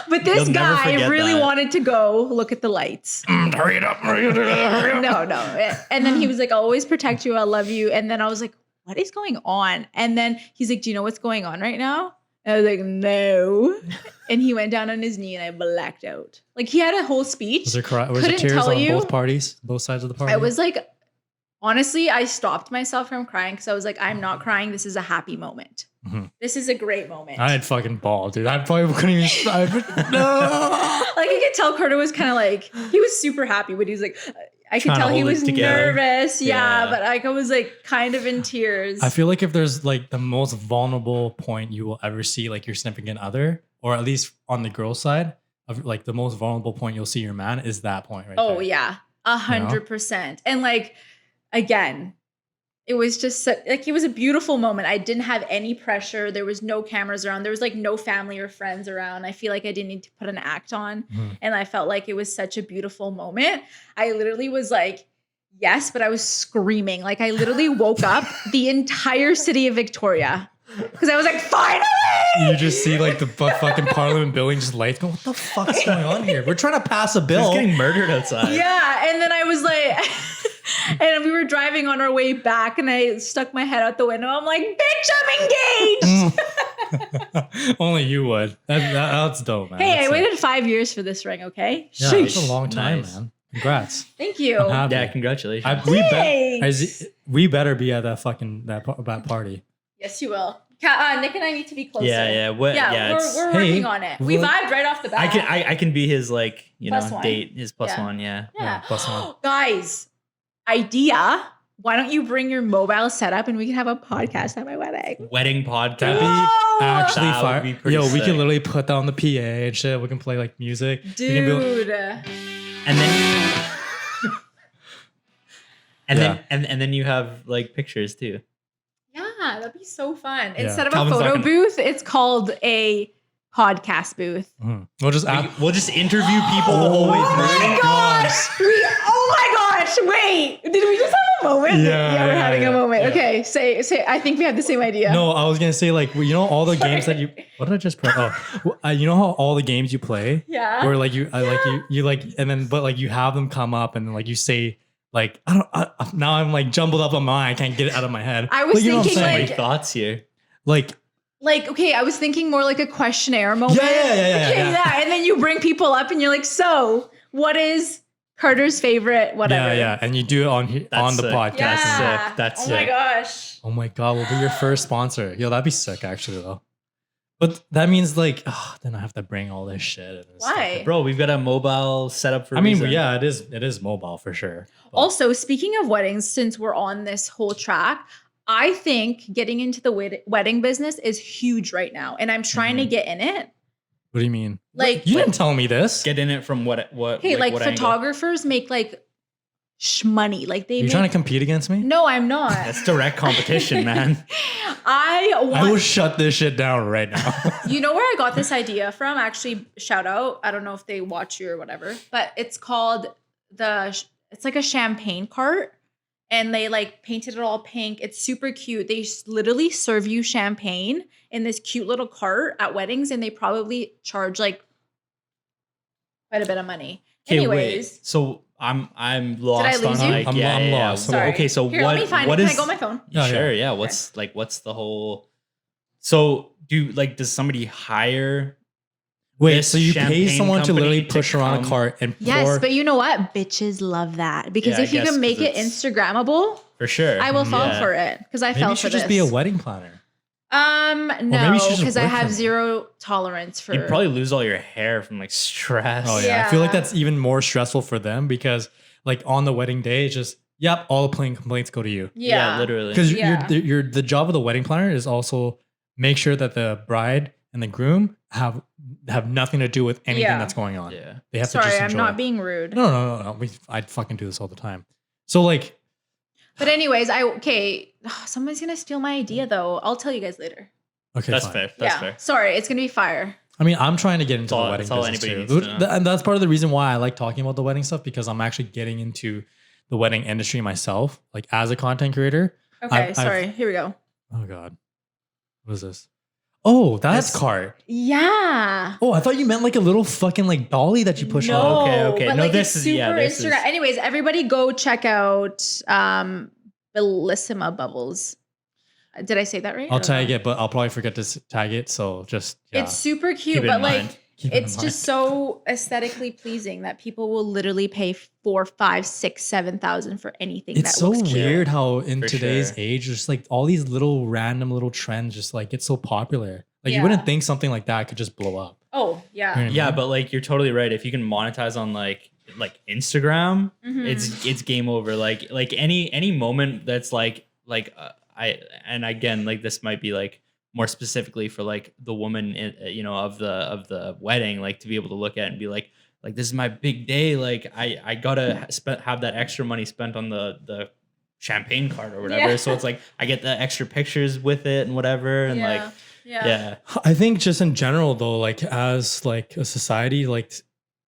E: But this
D: You'll never
E: guy
D: forget
E: really
D: that.
E: wanted to go look at the lights.
C: Hurry it up, hurry it up.
E: No. And then he was like, I'll always protect you. I love you. And then I was like, what is going on? And then he's like, do you know what's going on right now? And I was like, no. And he went down on his knee and I blacked out. Like he had a whole speech.
C: Was there
E: Couldn't
C: tears
E: tell
C: on
E: you.
C: both parties, both sides of the party?
E: I was like, honestly, I stopped myself from crying because I was like, I'm not crying. This is a happy moment. This is a great moment.
C: I had fucking ball, dude. I probably couldn't even. No.
E: Like I could tell Carter was kind of like, he was super happy, but he was like, I could
D: Trying to
E: tell he
D: hold it
E: was
D: together.
E: nervous. Yeah,
D: Yeah.
E: but like I was like kind of in tears.
C: I feel like if there's like the most vulnerable point you will ever see like your significant other, or at least on the girl side of like the most vulnerable point you'll see your man is that point right
E: Oh
C: there.
E: yeah, 100%. And like, again, it was just like, it was a beautiful moment. I didn't have any pressure. There was no cameras around. There was like no family or friends around. I feel like I didn't need to put an act on. And I felt like it was such a beautiful moment. I literally was like, yes, but I was screaming. Like I literally woke up the entire city of Victoria because I was like, finally!
C: You just see like the fucking Parliament building just lights go, what the fuck's going on here? We're trying to pass a
D: He's
C: bill.
D: getting murdered outside.
E: Yeah. And then I was like, and we were driving on our way back and I stuck my head out the window. I'm like, bitch, I'm engaged.
C: Only you would. That's dope, man.
E: Hey,
C: That's
E: I
C: sick.
E: waited 5 years for this ring, okay?
C: Yeah,
E: Sheesh.
C: it's a long time,
D: Nice.
C: man. Congrats.
E: Thank you.
C: I'm happy.
D: Yeah, congratulations.
C: We better be at that fucking that party.
E: Yes, you will. Nick and I need to be closer.
D: yeah. What? Yeah, it's,
E: we're
C: Hey,
E: working on it. We
C: what-
E: vibed right off the bat.
D: I can be his like
E: Plus one.
D: date, his plus
E: Yeah.
D: one. Yeah.
E: Yeah.
C: Plus one.
E: Guys, idea. Why don't you bring your mobile setup and we can have a podcast at my wedding?
D: Wedding podcast.
C: That'd be
E: Whoa!
C: actually
D: That would
C: fire.
D: be pretty
C: Yo, we
D: sick.
C: can literally put that on the PA and shit. We can play like music. We can be like,
E: Dude.
D: and then
C: Yeah.
D: and then you have like pictures too.
E: Yeah, that'd be so fun.
C: Yeah.
E: Instead of
D: Calvin's
E: a
D: not
E: photo
D: gonna-
E: booth, it's called a podcast booth.
C: we'll just ask.
D: We'll just interview people the whole way
E: Oh
D: through.
E: my gosh! Oh my gosh! Wait, did we just have a moment?
C: Yeah,
E: we're
C: yeah,
E: having
C: yeah,
E: a moment.
C: yeah.
E: Okay, say. I think we have the same idea.
C: No, I was gonna say like you know all the games that you. What did I just press? Oh, you know how all the games you play,
E: Yeah.
C: where like you like and then but like you have them come up and then like you say like now I'm like jumbled up on mine. I can't get it out of my head.
E: I was
C: But you know what I'm
E: thinking,
C: saying?
D: Any thoughts here?
C: like
E: okay, I was thinking more like a questionnaire moment.
C: Yeah.
E: Okay, yeah. And then you bring people up and you're like, so what is Carter's favorite? Whatever.
C: yeah, and you do it on
D: That's
C: the
D: sick.
C: podcast.
E: Yeah.
D: sick. That's
E: oh my
D: sick.
E: gosh.
C: Oh my god, we'll be your first sponsor. Yo, that'd be sick actually though. But that means like, then I have to bring all this shit. And stuff.
E: Why?
D: Bro, we've got a mobile setup for.
C: I mean,
D: reason.
C: yeah, it is mobile for sure. But-
E: Also, speaking of weddings, since we're on this whole track, I think getting into the wedding business is huge right now, and I'm trying to get in it.
C: what do you mean?
E: Like,
C: You didn't tell me this.
D: Get in it from what?
E: hey, like
D: what angle?
E: photographers make like money. Like they
C: You
E: make.
C: trying to compete against me?
E: No, I'm not.
D: That's direct competition, man.
E: I
C: I
E: want.
C: will shut this shit down right now.
E: You know where I got this idea from? Actually, shout out. I don't know if they watch you or whatever, but it's called it's like a champagne cart and they like painted it all pink. It's super cute. They literally serve you champagne in this cute little cart at weddings and they probably charge like quite a bit of money.
D: Okay,
E: Anyways,
D: wait. So I'm lost
E: lose
D: on
E: you?
D: like
C: I'm lost.
D: So,
E: sorry.
D: okay, so
E: Here,
D: what?
E: let me find
D: what
E: it.
D: is?
E: Can I go on my phone?
C: Yeah,
D: Sure, yeah. What's the whole? So does somebody hire?
C: Wait,
D: This
C: so you pay
D: champagne
C: someone to
D: company
C: literally
D: to
C: push her on a
D: come-
C: cart and
E: Yes,
C: pour?
E: but you know what? Bitches love that because
D: Yeah,
E: if
D: I
E: you
D: guess
E: can make
D: 'cause
E: it
D: it's-
E: Instagrammable,
D: For sure.
E: I will fall
D: Yeah.
E: for it because I
C: Maybe
E: fell
C: you
E: for
C: should
E: this.
C: just be a wedding planner.
E: No,
C: maybe you should just
E: because I
C: work
E: have
C: from it.
E: zero tolerance for.
D: You'd probably lose all your hair from like stress.
C: Oh yeah. I feel like
E: Yeah.
C: that's even more stressful for them because like on the wedding day, it's just yep, all the complaints go to you.
E: yeah,
D: literally.
C: Because
E: Yeah.
C: you're the job of the wedding planner is also make sure that the bride and the groom have nothing to do with anything
E: Yeah.
C: that's going on.
D: Yeah.
C: They have to
E: Sorry,
C: just
E: I'm
C: enjoy.
E: not being rude.
C: No. I'd fucking do this all the time. So like,
E: But anyways, somebody's gonna steal my idea though. I'll tell you guys later.
C: okay,
D: That's
C: fine.
D: fair. That's
E: yeah,
D: fair.
E: sorry, it's gonna be fire.
C: I mean, I'm trying to get into
D: all-
C: the wedding
D: that's all
C: business
D: anybody
C: too.
D: needs to know.
C: And that's part of the reason why I like talking about the wedding stuff because I'm actually getting into the wedding industry myself, like as a content creator.
E: Okay,
C: I've-
E: sorry. Here we go.
C: Oh God, what is this? Oh, that's
D: This-
C: cart.
E: Yeah.
C: Oh, I thought you meant like a little fucking like dolly that you push
E: no,
C: on.
D: Okay.
E: But
D: No,
E: like
D: this
E: it's
D: is-
E: super
D: yeah, this
E: Instagram.
D: is-
E: Anyways, everybody go check out Bellissima Bubbles. Did I say that right?
C: I'll tag it, but I'll probably forget to tag it. So just
E: It's super cute,
D: Keep it in
E: but
D: mind.
E: like
C: Keep it in
E: it's
C: mind.
E: just so aesthetically pleasing that people will literally pay 4, 5, 6, 7,000 for anything.
C: It's
E: that
C: so
E: looks cute.
C: weird how in
D: For
C: today's
D: sure.
C: age, just like all these little random little trends just like get so popular. Like you
E: Yeah.
C: wouldn't think something like that could just blow up.
E: Oh
C: You know
E: yeah.
C: what I mean?
D: Yeah, but like you're totally right. If you can monetize on like Instagram,
E: Mhm.
D: it's game over. Like any moment that's and again, like this might be like more specifically for like the woman of the wedding, like to be able to look at it and be like this is my big day. Like I gotta have that extra money spent on the champagne cart or whatever.
E: Yeah.
D: So it's like I get the extra pictures with it and whatever, and yeah.
C: I think just in general though, like as like a society, like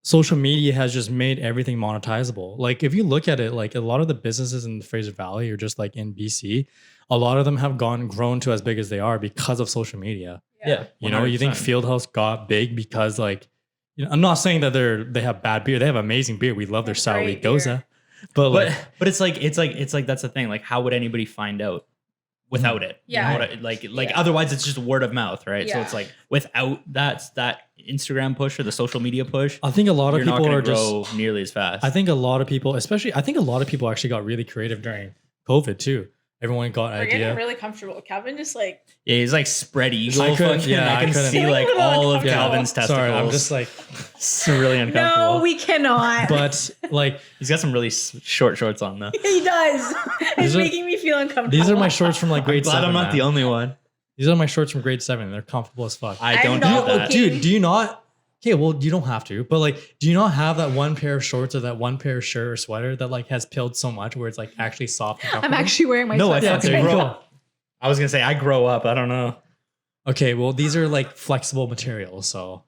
C: social media has just made everything monetizable. Like if you look at it, like a lot of the businesses in the Fraser Valley or just like in BC, a lot of them have grown to as big as they are because of social media.
D: Yeah.
C: You know, you think
D: 100%.
C: Fieldhouse got big because like, you know, I'm not saying that they have bad beer. They have amazing beer. We love their
E: That's great
C: Saragoza. But like,
D: but it's like that's the thing. Like, how would anybody find out without it?
E: Yeah.
D: You know what
E: Yeah.
D: otherwise it's just word of mouth, right? So
E: Yeah.
D: it's like without that Instagram push or the social media push,
C: I think a lot of
D: you're not
C: people
D: gonna
C: are just,
D: grow nearly as fast.
C: I think a lot of people, especially, I think a lot of people actually got really creative during COVID too. Everyone got an
E: We're getting
C: idea.
E: really comfortable. Calvin just like
D: yeah, he's like spread eagle.
C: I couldn't-
D: fucking-
C: yeah,
D: I
C: I
D: can
C: couldn't-
D: see like
E: Feeling a little
D: all of
E: uncomfortable.
D: Calvin's testicles.
C: Sorry, I'm just like,
D: it's really uncomfortable.
E: no, we cannot.
C: but like,
D: He's got some really short shorts on though.
E: he does. It's
C: These are-
E: making me feel uncomfortable.
C: these are my shorts from like grade
D: Glad
C: 7.
D: I'm not
C: man.
D: the only one.
C: These are my shorts from grade 7. They're comfortable as fuck.
D: I
E: I'm
D: don't
E: not
D: have that.
E: looking-
C: Dude, do you not? Okay, well, you don't have to, but like, do you not have that one pair of shorts or that one pair of shirt or sweater that like has pilled so much where it's like actually soft and comfortable?
E: I'm actually wearing my
D: No, I
E: sweatshirt.
C: yeah,
D: fucking
C: there you
D: grow
C: go.
D: up. I was gonna say I grow up. I don't know.
C: Okay, well, these are like flexible materials, so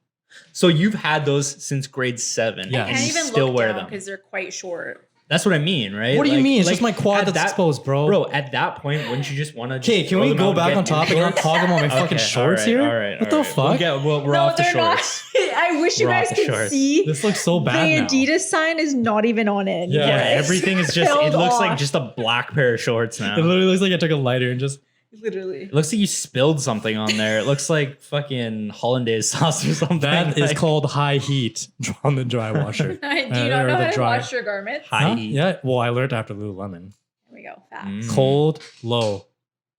D: So you've had those since grade 7.
C: Yeah.
E: I
D: and
E: can't
D: you
E: even
D: still
E: look
D: wear
E: down
D: them.
E: because they're quite short.
D: That's what I mean, right?
C: what do you mean? It's just my quad
D: at
C: that's exposed, bro.
D: Bro, at that point, wouldn't you just want to?
C: Okay, can we go back on topic and not talk about my fucking shorts here?
D: All right.
C: What the fuck?
D: We're off the
E: they're
D: shorts.
E: not. I wish you
D: We're
E: guys
D: off the
E: could
D: shorts.
E: see.
C: This looks so
E: The
C: bad now.
E: Adidas sign is not even on it.
C: Yeah.
D: Yeah,
E: It's
D: everything is just. It
E: peeled
D: looks like
E: off.
D: just a black pair of shorts now.
C: It literally looks like I took a lighter and just.
E: Literally.
D: It looks like you spilled something on there. It looks like fucking hollandaise sauce or something.
C: That is
D: like
C: called high heat on the dry washer.
E: Do you
C: or
E: not know
C: the
E: how to
C: dry-
E: wash your garments?
D: high
C: Huh?
D: heat.
C: Yeah, well, I learned after Lululemon.
E: There we go. Fast.
D: Mm.
C: Cold, low,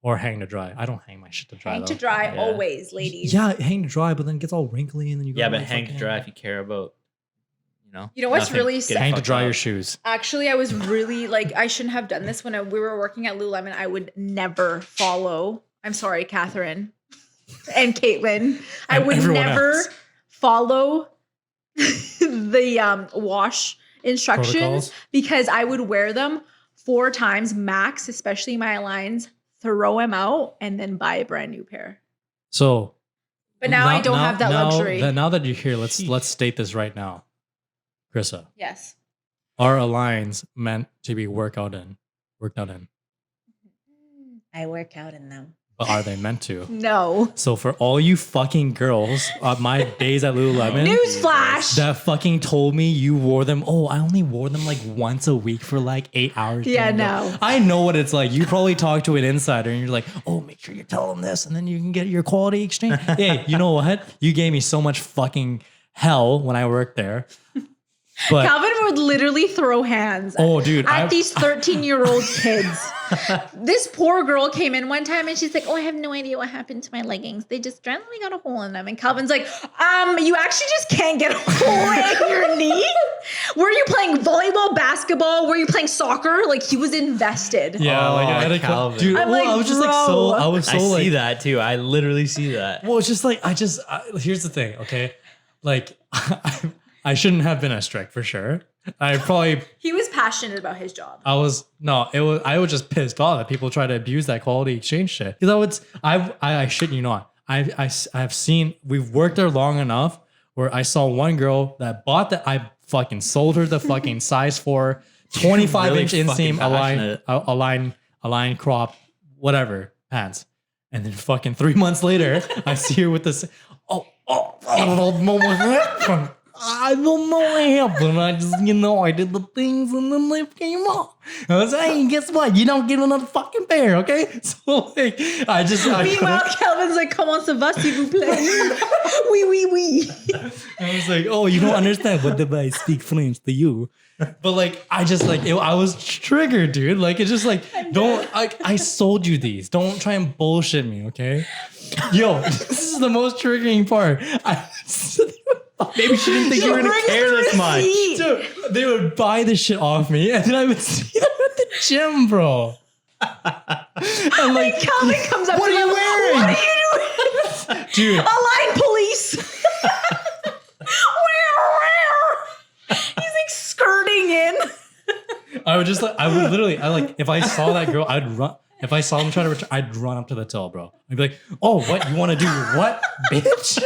C: or hang to dry. I don't hang my shit to dry
E: Hang
C: though.
E: to dry
D: Yeah.
E: always, ladies.
C: Yeah, hang to dry, but then it gets all wrinkly and then you go.
D: Yeah, but hang to dry if you care about,
E: You know what's
D: nothing
E: really
D: getting
E: sad?
C: hang to
D: fucked
C: dry
D: up.
C: your shoes.
E: Actually, I was really like, I shouldn't have done this when we were working at Lululemon. I would never follow. I'm sorry, Catherine and Caitlin. I
C: And
E: would
C: everyone
E: never
C: else.
E: follow the wash instructions
C: Protocols?
E: because I would wear them 4 times max, especially my lines, throw them out, and then buy a brand new pair.
C: So,
E: But now I don't have that luxury.
C: Now that you're here, let's state this right now, Chrissa.
E: Yes.
C: Are Aligns meant to be worked out in?
E: I work out in them.
C: But are they meant to?
E: No.
C: So for all you fucking girls, my days at Lululemon,
E: Newsflash.
C: that fucking told me you wore them. Oh, I only wore them like once a week for like 8 hours.
E: Yeah,
C: Damn,
E: no.
C: I know what it's like. You probably talk to an insider and you're like, oh, make sure you tell them this and then you can get your quality exchange. Hey, you know what? You gave me so much fucking hell when I worked there. But
E: Calvin would literally throw hands
C: oh, dude,
E: at these 13-year-old kids. This poor girl came in one time and she's like, oh, I have no idea what happened to my leggings. They just randomly got a hole in them. And Calvin's like, you actually just can't get a hole in your knee? Were you playing volleyball, basketball? Were you playing soccer? Like, he was invested.
C: yeah, like I had a
D: Calvin.
C: dude.
E: I'm
C: Well,
E: like,
C: I was just like so.
E: bro.
C: I was so
D: I
C: like
D: see that too. I literally see that.
C: Well, it's just like here's the thing, okay? Like I shouldn't have been as strict for sure. I probably
E: He was passionate about his job.
C: I was just pissed off that people try to abuse that quality exchange shit. Because I shit you not. I've seen, we've worked there long enough where I saw one girl that bought that, I fucking sold her the fucking size 4 25-inch
D: Really
C: inseam
D: fucking
C: align crop whatever pants, and then fucking 3 months later I see her with this I don't know what happened. I just, I did the things and then they came off. I was like, hey, guess what? You don't get another fucking pair, okay? So like,
E: Meanwhile, Calvin's like, comment ça va, s'il vous plaît? Oui, oui, oui.
C: I was like, oh, you don't understand. What did I speak French to you? But like, I just like, I was triggered, dude. Like, it's just like, I sold you these. Don't try and bullshit me, okay? Yo, this is the most triggering part.
D: Maybe she didn't think you were going to care this much.
C: Dude, they would buy this shit off me, and then I would see them at the gym, bro. I'm like,
E: Calvin comes up
C: what
E: to
C: are you
E: them,
C: wearing?
E: What are you doing?
C: Dude.
E: Align police. He's like skirting in.
C: I would just like, I would literally, if I saw that girl, I'd run. If I saw them trying to return, I'd run up to the till, bro. I'd be like, oh, what? You want to do what, bitch?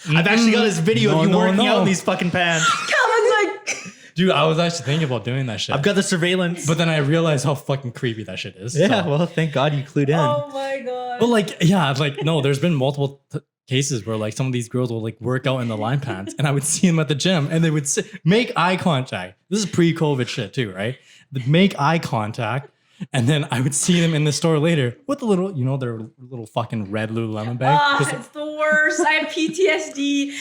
D: I've actually got this video of you working out in these fucking pants.
E: Calvin's like,
C: Dude, I was actually thinking about doing that shit.
D: I've got the surveillance.
C: But then I realized how fucking creepy that shit is.
D: Yeah,
C: So-
D: well, thank God you clued in.
E: oh my god.
C: But like, yeah, like, no, there's been multiple cases where like some of these girls will like work out in the line pants and I would see them at the gym and they would make eye contact. This is pre-COVID shit too, right? They'd make eye contact. And then I would see them in the store later with the little, their little fucking red Lululemon bag.
E: It's the worst. I have PTSD.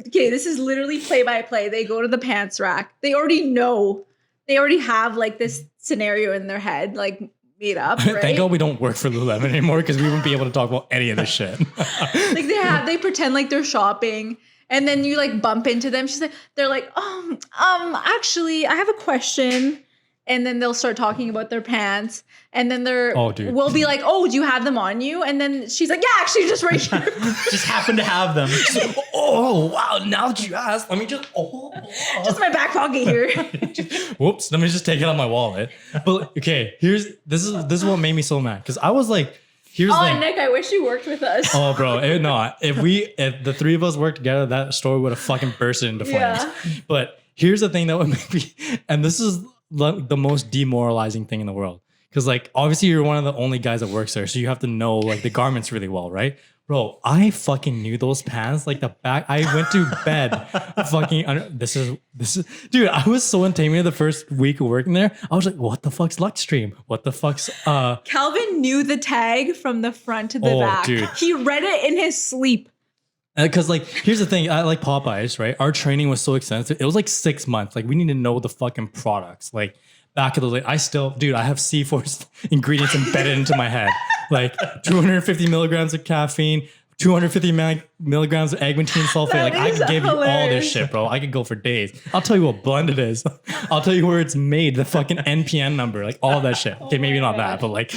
E: Okay, this is literally play by play. They go to the pants rack. They already know. They already have like this scenario in their head, like made up. Right?
C: Thank God we don't work for Lululemon anymore because we wouldn't be able to talk about any of this shit.
E: Like they pretend like they're shopping. And then you like bump into them. They're like, actually, I have a question. And then they'll start talking about their pants. And then we'll be like, oh, do you have them on you? And then she's like, yeah, actually just right here.
D: Just happen to have them.
C: Oh, wow. Now that you asked, let me just,
E: Just my back pocket here.
C: Whoops. Let me just take it out of my wallet. But okay, this is what made me so mad. Because I was like, here's the thing.
E: Nick, I wish you worked with us.
C: Oh, bro, if the three of us worked together, that story would have fucking bursted into flames.
E: Yeah.
C: But here's the thing that would make me, and this is the most demoralizing thing in the world. Because like, obviously you're one of the only guys that works there. So you have to know like the garments really well, right? Bro, I fucking knew those pants like the back. I went to bed this is, dude, I was so intimidated the first week of working there. I was like, what the fuck's Luxstream? What the fuck's,
E: Calvin knew the tag from the front to the back.
C: Dude.
E: He read it in his sleep.
C: Because like, here's the thing, I like Popeyes, right? Our training was so extensive. It was like 6 months. Like we need to know the fucking products. Like back of the day, I have C4 ingredients embedded into my head. Like 250 milligrams of caffeine, 250 milligrams of eggmantine sulfate.
E: That
C: Like I
E: is
C: could give you all this
E: hilarious.
C: shit, bro. I could go for days. I'll tell you what blend it is. I'll tell you where it's made, the fucking NPN number, like all that shit. Okay, maybe not that, but like,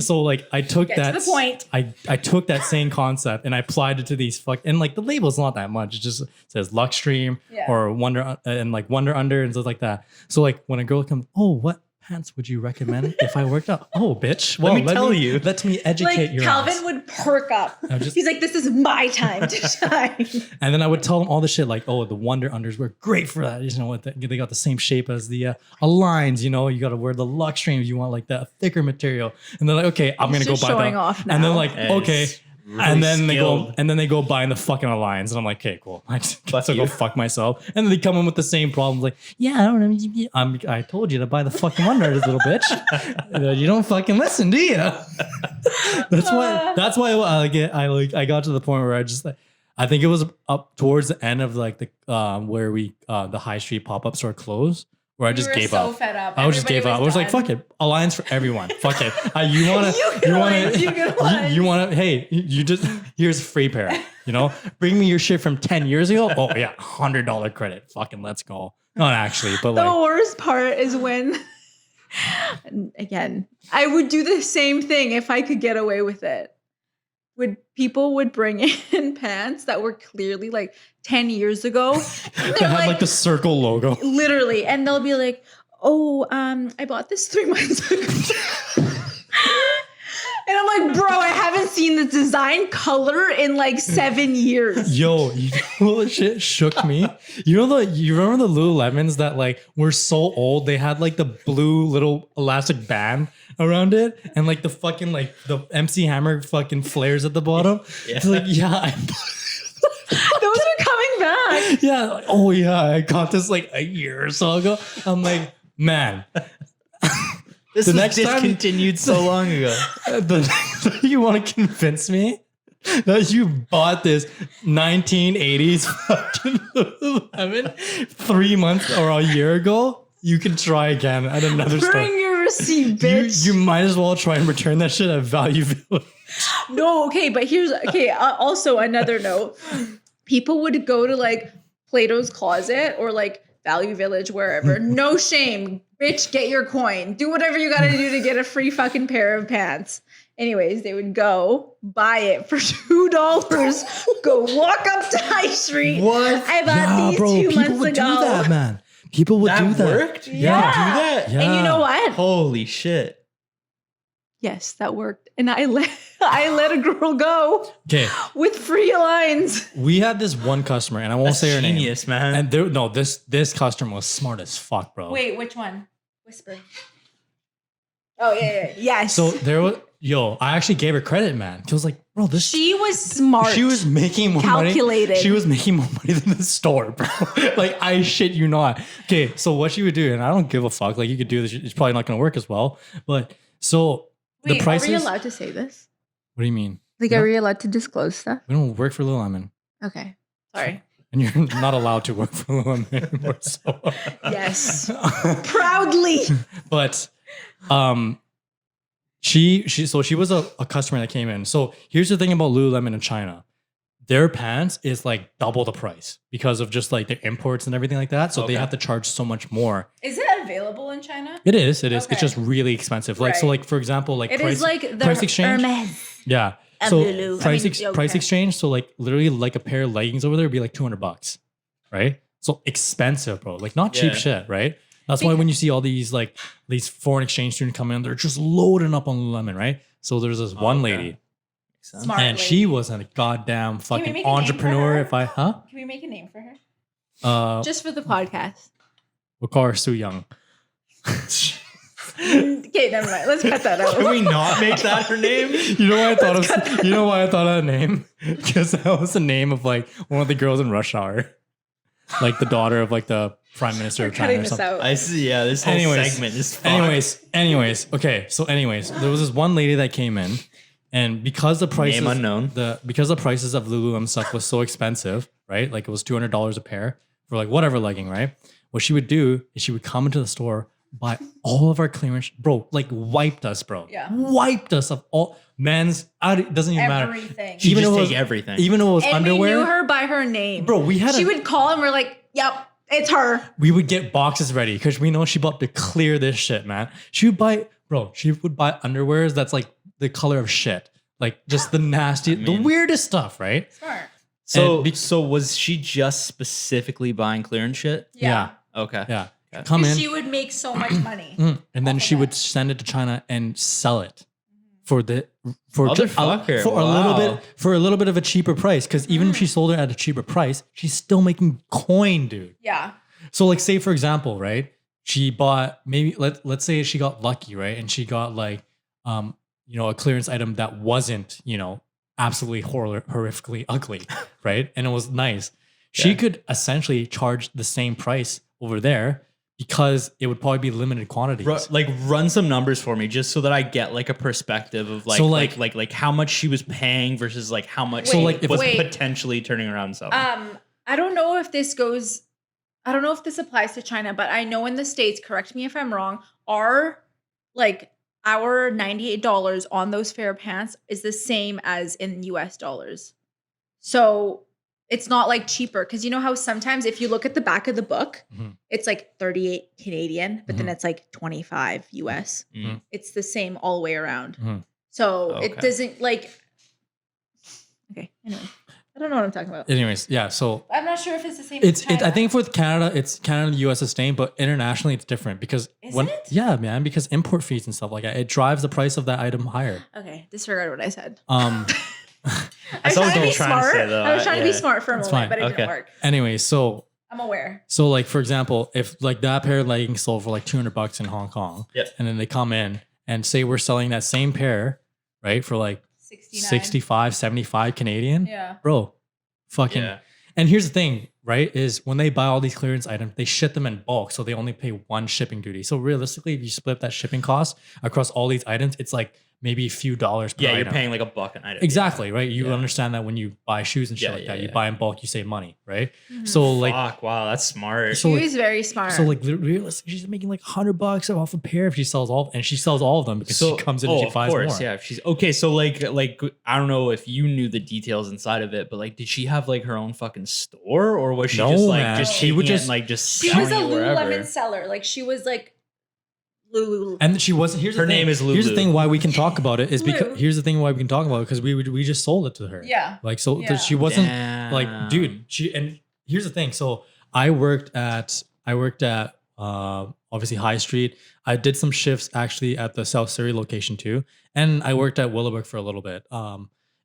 C: so like I took
E: Get
C: that.
E: to the point.
C: I took that same concept and I applied it to these and like the label's not that much. It just says Luxstream or Wonder and like Wonder Under and stuff like that. So like when a girl comes, oh, what pants would you recommend if I worked out? Oh, bitch. Well, let me educate
E: Like
C: your
E: Calvin
C: ass.
E: would perk up. He's like, this is my time to shine.
C: And then I would tell them all the shit like, oh, the Wonder Unders were great for that. You know what? They got the same shape as the Aligns. You know, you got to wear the Luxstream if you want like that thicker material. And they're like, okay, I'm gonna go buy
E: showing
C: that.
E: off
C: And then
E: now.
C: like, okay.
D: Really
C: and then
D: skilled.
C: they go buy the fucking Alliance, and I'm like, okay, cool. I just
D: Fuck
C: so go
D: you.
C: fuck myself. And then they come in with the same problems, like, yeah, I don't know. I told you to buy the fucking Wonder Unders, little bitch. You don't fucking listen, do you? That's why I got to the point where I just like, I think it was up towards the end of like the where the high street pop-up store closed. Where I just gave up.
E: Fed up.
C: I just gave up. I was like, fuck it. Alliance for everyone. Fuck it. You want to, hey, you just, here's a free pair, bring me your shit from 10 years ago. Oh yeah. $100 credit. Fucking let's go. Not actually, but
E: The
C: like,
E: worst part is when, again, I would do the same thing if I could get away with it. People would bring in pants that were clearly like 10 years ago.
C: they had like the circle logo.
E: Literally. And they'll be like, oh, I bought this 3 months ago. And I'm like, bro, I haven't seen the design color in like 7 years.
C: Yo, you know what shit shook me? You remember the Lululemons that like were so old? They had like the blue little elastic band around it and like the fucking like the MC Hammer fucking flares at the bottom.
D: Yeah.
C: It's like, yeah,
E: Those are coming back.
C: Yeah. Like, oh yeah, I got this like a year or so ago. I'm like, man.
D: This
C: The
D: was
C: next time-
D: discontinued so long ago.
C: You want to convince me that you bought this 1980s fucking Lululemon 3 months or a year ago? You can try again at another store.
E: Bring your receipt, bitch.
C: You might as well try and return that shit at Value Village.
E: No, okay, but here's also another note. People would go to like Plato's Closet or like Value Village, wherever. No shame. Bitch, get your coin. Do whatever you gotta do to get a free fucking pair of pants. Anyways, they would go buy it for $2. Go walk up to High Street.
C: What?
E: I bought these 2 months
C: would
E: ago.
C: do that, man. People would do that.
D: Worked?
E: Yeah.
D: Do that?
C: Yeah.
E: And you know what?
D: Holy shit.
E: Yes, that worked. And I let a girl go
C: Okay,
E: with free lines.
C: we had this one customer, and I won't
D: That's
C: say her name.
D: genius, man.
C: And this customer was smart as fuck, bro.
E: Wait, which one? Whisper. Oh yeah. Yes.
C: So there was I actually gave her credit, man. She was like, bro, this
E: she was smart.
C: She was making more
E: Calculated.
C: money. She was making more money than the store, bro. Like, I shit you not. Okay, so what she would do, and I don't give a fuck. Like, you could do this. It's probably not going to work as well. But so
E: Wait,
C: the prices.
E: are we allowed to say this?
C: What do you mean?
E: Like,
C: No.
E: are we allowed to disclose stuff?
C: We don't work for Lululemon,
E: Okay. Sorry.
C: and you're not allowed to work for Lululemon anymore. So,
E: Yes. Proudly.
C: but she was a customer that came in. So here's the thing about Lululemon in China. Their pants is like double the price because of just like the imports and everything like that. So they
D: Okay.
C: have to charge so much more.
E: Is it available in China?
C: It is.
E: Okay.
C: It's just really expensive. Like, so
E: Right.
C: like, for example, like
E: It
C: price,
E: is like the
C: price exchange.
E: Hermes.
C: Yeah.
E: Of
C: So
E: Lulu.
C: price
E: okay.
C: price exchange. So like literally like a pair of leggings over there would be like $200, right? So expensive, bro. Like not cheap
D: Yeah.
C: shit, right? That's why when you see all these foreign exchange students come in, they're just loading up on Lululemon, right? So there's this one
D: okay.
C: lady,
E: Smart
C: and
E: lady.
C: she was a goddamn
E: we
C: fucking
E: make a name for
C: entrepreneur.
E: her?
C: If I
E: Can we make a name for her?
C: uh,
E: Just for the podcast.
C: we'll call her Sue Young.
E: Okay, never mind. Let's cut that
D: Can
E: out.
D: we not make that her name?
C: You know why I thought of? You know why I thought of that name? Because that was the name of like one of the girls in Rush Hour, like the daughter of like the prime minister
E: We're
C: of China
E: cutting
C: or
E: this
C: something.
E: out.
D: I see. Yeah, this whole
C: Anyways.
D: segment is fucked.
C: Anyways, okay. So, there was this one lady that came in, and because the prices,
D: Name unknown.
C: because the prices of Lululemon stuff was so expensive, right? Like it was $200 a pair for like whatever legging, right? What she would do is she would come into the store, buy all of our clearance, bro. Like wiped us, bro.
E: Yeah.
C: Wiped us of all men's. It doesn't even matter.
E: Everything.
D: She
C: Even
D: just
C: though it
D: take
C: was-
D: everything.
C: Even though it was
E: And
C: underwear,
E: we knew her by her name.
C: bro. We had
E: She would call and we're like, yep, it's her.
C: we would get boxes ready because we know she about to clear this shit, man. She would buy underwears that's like the color of shit. Like just the nasty, the weirdest stuff, right?
E: Smart.
D: So,
C: And
D: so was she just specifically buying clearance shit?
E: Yeah.
D: Okay.
C: Yeah.
D: Okay.
C: Come in.
E: She would make so much money.
C: And then
E: off of
C: she would
E: it.
C: send it to China and sell it for
D: Motherfucker,
C: for
D: wow.
C: a little bit of a cheaper price. Because even if she sold it at a cheaper price, she's still making coin, dude.
E: Yeah.
C: So like say for example, right? She bought maybe let's say she got lucky, right? And she got like a clearance item that wasn't, absolutely horrifically ugly, right? And it was nice. She
D: Yeah.
C: could essentially charge the same price over there because it would probably be limited quantities.
D: Run some numbers for me just so that I get like a perspective of
C: So,
D: like how much she was paying versus like how much
E: So,
C: like, if-
D: was
E: wait.
D: potentially turning around something.
E: I don't know if this applies to China, but I know in the States, correct me if I'm wrong, our $98 on those fair pants is the same as in US dollars. So it's not like cheaper because you know how sometimes if you look at the back of the book,
C: Mhm.
E: it's like 38 Canadian, but then
C: Mhm.
E: it's like 25 US.
D: Mhm.
E: It's the same all the way around.
C: Mhm.
E: So it
D: Okay.
E: doesn't like. Okay, anyway, I don't know what I'm talking about.
C: Anyways, yeah. So
E: I'm not sure if it's the same. as
C: I
E: China.
C: think with Canada, it's Canada and the US is same, but internationally it's different because
E: Isn't it?
C: yeah, man, because import fees and stuff like that, it drives the price of that item higher.
E: Okay, disregard what I said.
D: I saw what you were trying to say, though.
E: I was trying to be
D: Yeah.
E: smart for a
C: It's
E: moment,
C: fine.
E: but it
D: Okay.
E: didn't work.
C: Anyway, so
E: I'm aware.
C: like for example, if like that pair of leggings sold for like $200 in Hong Kong,
D: Yep.
C: and then they come in and say we're selling that same pair, right, for like
E: 69.
C: 65, 75 Canadian,
E: Yeah.
C: bro, fucking.
D: Yeah.
C: And here's the thing, right, is when they buy all these clearance items, they ship them in bulk, so they only pay one shipping duty. So realistically, if you split that shipping cost across all these items, it's like maybe a few dollars per
D: Yeah,
C: item.
D: you're paying like $1 an item.
C: Exactly, right? You
D: Yeah.
C: understand that when you buy shoes and shit
D: Yeah,
C: like
D: yeah,
C: that, you
D: yeah.
C: buy in bulk, you save money, right?
E: Mhm.
C: So like,
D: Fuck, wow, that's smart.
C: So, like-
E: She's very smart.
C: so like realistically, she's making like $100 off a pair if she sells all, and she sells all of them because she comes in and she
D: of
C: buys
D: course,
C: more.
D: yeah. If she's okay, so like I don't know if you knew the details inside of it, but like, did she have like her own fucking store, or was she
C: No,
D: just like
C: man.
D: just
C: She would
D: taking it
C: just-
D: and, like just
E: she
D: selling
E: was a
D: it wherever?
E: Lululemon seller. Like she was like Lulu.
C: And she wasn't. Here's
D: Her
C: the thing.
D: name is
C: Here's the
D: Lulu.
C: thing why we can talk about it is because
E: Lou.
C: here's the thing why we can talk about it because we just sold it to her.
E: Yeah.
C: Like so
E: Yeah.
C: she wasn't
D: Damn.
C: like, dude. And here's the thing. So I worked at obviously High Street. I did some shifts actually at the South Surrey location too, and I worked at Willowbrook for a little bit.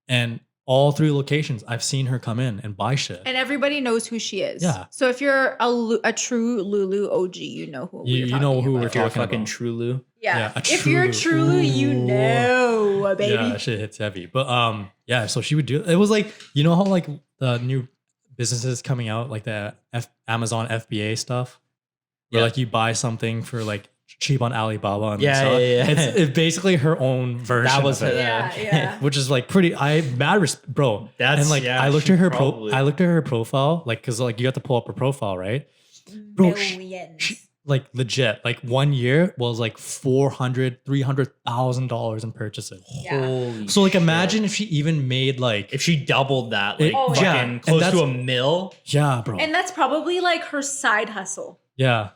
C: And all 3 locations, I've seen her come in and buy shit.
E: And everybody knows who she is.
C: Yeah.
E: So if you're a true Lulu OG, you know who
C: You-
E: we're
C: you know
E: talking
C: who we're
E: about.
D: If you're a
C: talking
D: fucking
C: about.
D: true Lou.
E: Yeah.
C: Yeah, a
E: If you're a
C: true-
E: true Lulu, you
C: Ooh.
E: know, baby.
C: Yeah, that shit hits heavy. But yeah, so she would do it. Was like, you know how like the new businesses coming out, like the Amazon FBA stuff, where
D: Yeah.
C: like you buy something for like cheap on Alibaba and
D: Yeah,
C: stuff.
D: yeah, yeah.
C: It's basically her own version.
D: That was
C: of it,
E: Yeah, yeah.
C: which is like pretty. Bro.
D: That's-
C: and like
D: yeah,
C: I looked
D: she
C: at her
D: probably-
C: I looked at her profile, like because like you have to pull up her profile, right? Bro,
E: Millions.
C: Like legit, like 1 year was like $300,000 in purchases.
E: Yeah.
D: Holy
C: So like
D: shit.
C: imagine if she even made like
D: if she doubled that, like
C: Oh,
D: fucking
C: yeah. And
D: close
C: that's-
D: to $1 million.
C: yeah, bro.
E: And that's probably like her side hustle.
C: Yeah.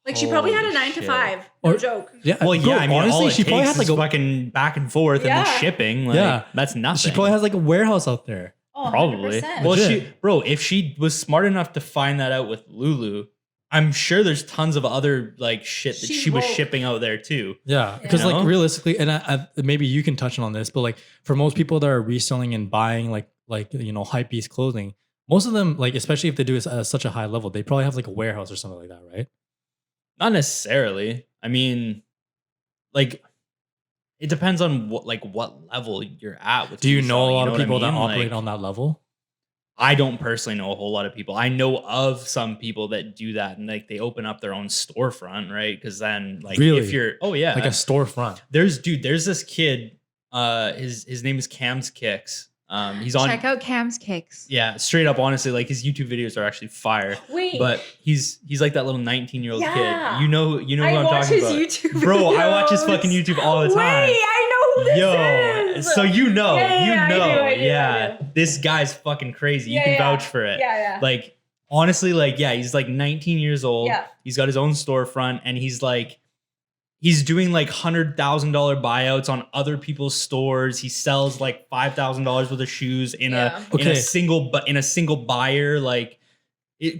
E: Like she probably had a
D: Holy
E: 9 to
D: shit.
E: 5. No
C: Or-
E: joke.
C: Yeah.
D: Well,
C: bro,
D: yeah, I mean,
C: honestly,
D: all it
C: she probably
D: takes
C: had like
D: is
C: a
D: fucking back and forth and
E: Yeah.
D: then shipping. Like,
C: Yeah.
D: that's nothing.
C: she probably has like a warehouse out there.
E: Oh,
D: Probably.
E: 100%.
D: Well,
C: Legit.
D: if she was smart enough to find that out with Lulu, I'm sure there's tons of other like shit that
E: She's
D: she was
E: woke.
D: shipping out there too.
C: Yeah, because
D: You know?
C: like realistically, and maybe you can touch on this, but like for most people that are reselling and buying like you know hypebeast clothing, most of them like especially if they do it at such a high level, they probably have like a warehouse or something like that, right?
D: Not necessarily. I mean, like it depends on what level you're at with.
C: Do you know a
D: reselling,
C: lot
D: know
C: of
D: what I
C: people that
D: mean?
C: operate
D: Like,
C: on that level?
D: I don't personally know a whole lot of people. I know of some people that do that and like they open up their own storefront, right? Because then like
C: Really?
D: if you're yeah,
C: Like a storefront.
D: there's this kid, his name is Cam's Kicks. He's on
E: Check out Cam's Kicks.
D: yeah, straight up honestly, like his YouTube videos are actually fire.
E: Wait.
D: But he's like that little 19-year-old
E: Yeah.
D: kid. You know who
E: I
D: I'm
E: watch
D: talking
E: his
D: about.
E: YouTube
D: Bro, I watch his
E: videos.
D: fucking YouTube all the time.
E: Wait, I know who this
D: Yo,
E: is.
D: so you know,
E: Yeah, I do, I do.
D: yeah. This guy's fucking crazy.
E: Yeah,
D: you can
E: yeah.
D: vouch for it.
E: Yeah, yeah.
D: Like honestly, like yeah, he's like 19 years old.
E: Yeah.
D: He's got his own storefront, and he's doing like $100,000 buyouts on other people's stores. He sells like $5,000 worth of shoes in
E: Yeah.
D: in
C: Okay.
D: a single buyer. Like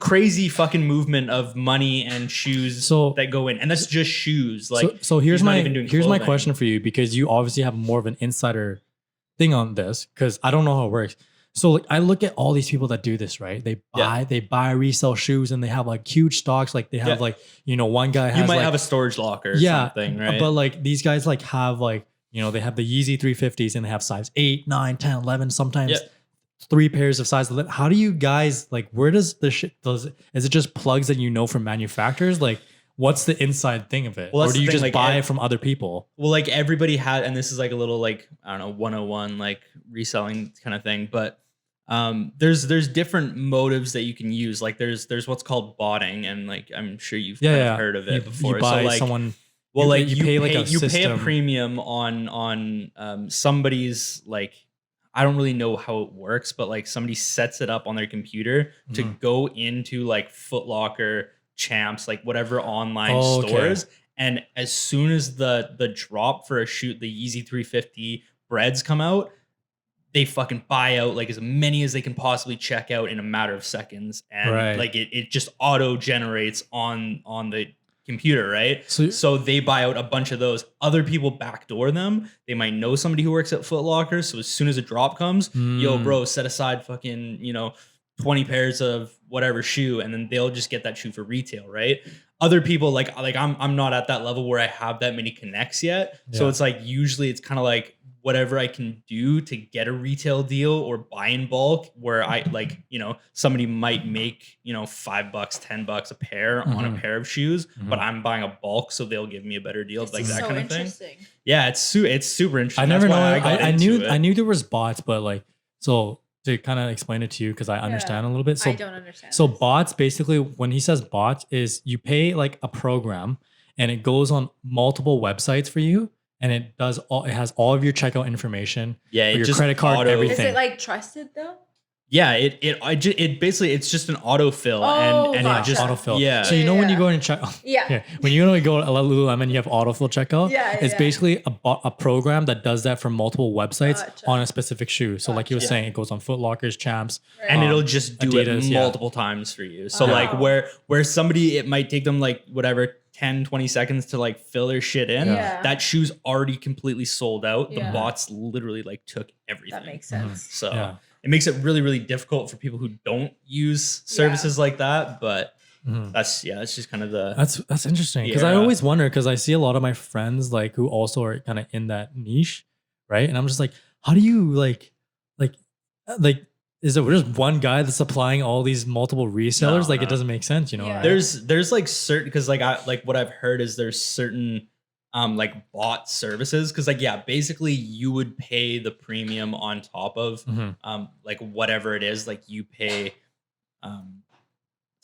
D: crazy fucking movement of money and shoes
C: So-
D: that go in, and that's just shoes. Like
C: so here's
D: he's not
C: my
D: even doing
C: here's my
D: clothing.
C: question for you because you obviously have more of an insider thing on this because I don't know how it works. So like I look at all these people that do this, right? They buy resell shoes and they have like huge stocks. Like they have
D: Yeah.
C: like, you know, one guy has
D: You might
C: like,
D: have a storage locker or
C: yeah,
D: something, right?
C: But like these guys like have like, you know, they have the Yeezy 350s and they have size 8, 9, 10, 11, sometimes
D: Yeah.
C: 3 pairs of size 11. How do you guys like where does the shit is it just plugs that you know from manufacturers? Like what's the inside thing of it?
D: Well,
C: Or
D: that's
C: do
D: the
C: you
D: thing,
C: just
D: like,
C: buy it from other people?
D: Well, like everybody had, and this is like a little like, I don't know, 101, like reselling kind of thing. But there's different motives that you can use. Like there's what's called botting, and like I'm sure you've kind of heard of it before.
C: You buy
D: so like
C: someone.
D: well,
C: you-
D: like
C: you
D: you
C: pay
D: pay
C: like a
D: you pay a
C: system.
D: premium on somebody's like, I don't really know how it works, but like somebody sets it up on their computer to
C: Mhm.
D: go into like Foot Locker, Champs, like whatever online
C: Oh, okay.
D: stores. And as soon as the drop for a shoot, the Yeezy 350 breads come out, they fucking buy out like as many as they can possibly check out in a matter of seconds. And
C: Right.
D: like it just auto generates on the computer, right?
C: So-
D: So they buy out a bunch of those. Other people backdoor them. They might know somebody who works at Foot Locker. So as soon as a drop comes, yo,
C: Mm.
D: bro, set aside fucking, 20 pairs of whatever shoe, and then they'll just get that shoe for retail, right? Other people like I'm not at that level where I have that many connects yet. So
C: Yeah.
D: it's like usually it's kind of like whatever I can do to get a retail deal or buy in bulk where I like, somebody might make, $5, $10 a pair on a pair of shoes, but I'm buying a bulk. So they'll give me a better deal.
E: This
D: like
E: is
D: that
E: so
D: kind of thing.
E: interesting.
D: Yeah. It's super interesting.
C: I never
D: That's
C: know.
D: why got
C: I
D: into
C: knew
D: it.
C: I knew there was bots, but like, so to kind of explain it to you, because I understand a little bit. So
E: I don't understand.
C: So
E: this.
C: bots, basically, when he says bots, is you pay like a program and it goes on multiple websites for you, and it has all of your checkout information,
D: Yeah,
C: your
D: just
C: credit card,
D: auto-
C: everything.
E: Is it like trusted though?
D: Yeah, it basically it's just an autofill
E: Oh,
D: and
E: gotcha.
D: it just
C: autofill.
D: Yeah.
C: So you know when you
E: Yeah.
C: go and check.
E: Yeah.
C: When you go to Lululemon, you have autofill checkout.
E: Yeah,
C: It's
E: yeah.
C: basically a program that does that for multiple websites
E: Gotcha.
C: on a specific shoe. So like you were
D: Gotcha.
C: saying, it goes on Foot Lockers, Champs.
E: Right.
D: and
C: Um,
D: it'll just do
C: Adidas,
D: it
C: yeah.
D: multiple times for you. So
E: Wow.
D: like where somebody, it might take them like whatever 10, 20 seconds to like fill their shit in.
E: Yeah.
D: That shoe's already completely sold out.
E: Yeah.
D: The bots literally like took everything.
E: That makes sense.
D: So
C: Yeah.
D: it makes it really, really difficult for people who don't use services like that. But
C: Mhm.
D: that's just kind of the
C: That's interesting because I
D: Yeah.
C: always wonder because I see a lot of my friends like who also are kind of in that niche, right? And I'm just like, how do you like is there just one guy that's supplying all these multiple resellers?
D: No,
C: like
D: no.
C: it doesn't make sense, you know?
E: Yeah.
C: right?
D: there's like certain because like I like what I've heard is there's certain like bot services because like basically you would pay the premium on top of
C: Mhm.
D: like whatever it is, like you pay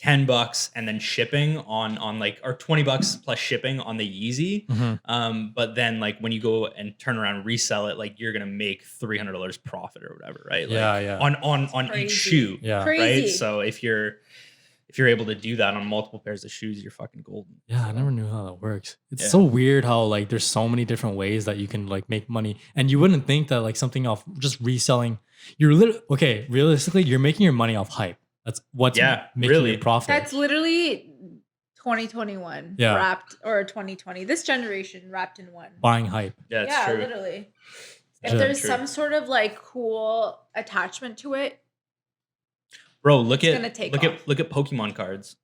D: $10 and then shipping on like or $20 plus shipping on the Yeezy.
C: Mhm.
D: But then like when you go and turn around and resell it, like you're gonna make $300 profit or whatever, right? Like,
C: Yeah.
D: on
E: Crazy.
D: each shoe.
C: Yeah.
E: Crazy.
D: Right. So if you're able to do that on multiple pairs of shoes, you're fucking golden.
C: Yeah, I never knew how that works. It's
D: Yeah.
C: so weird how like there's so many different ways that you can like make money, and you wouldn't think that like something off just reselling. You're literally realistically, you're making your money off hype. That's what's making
D: really.
C: your profit.
E: That's literally 2021
C: Yeah.
E: wrapped, or 2020. This generation wrapped in one.
C: buying hype.
D: Yeah, it's
E: Yeah,
D: true.
E: literally. If
C: Yeah.
E: there's
D: True.
E: some sort of like cool attachment to it,
D: Bro, look
E: It's
D: at
E: gonna take
D: look
E: off.
D: at look at Pokemon cards.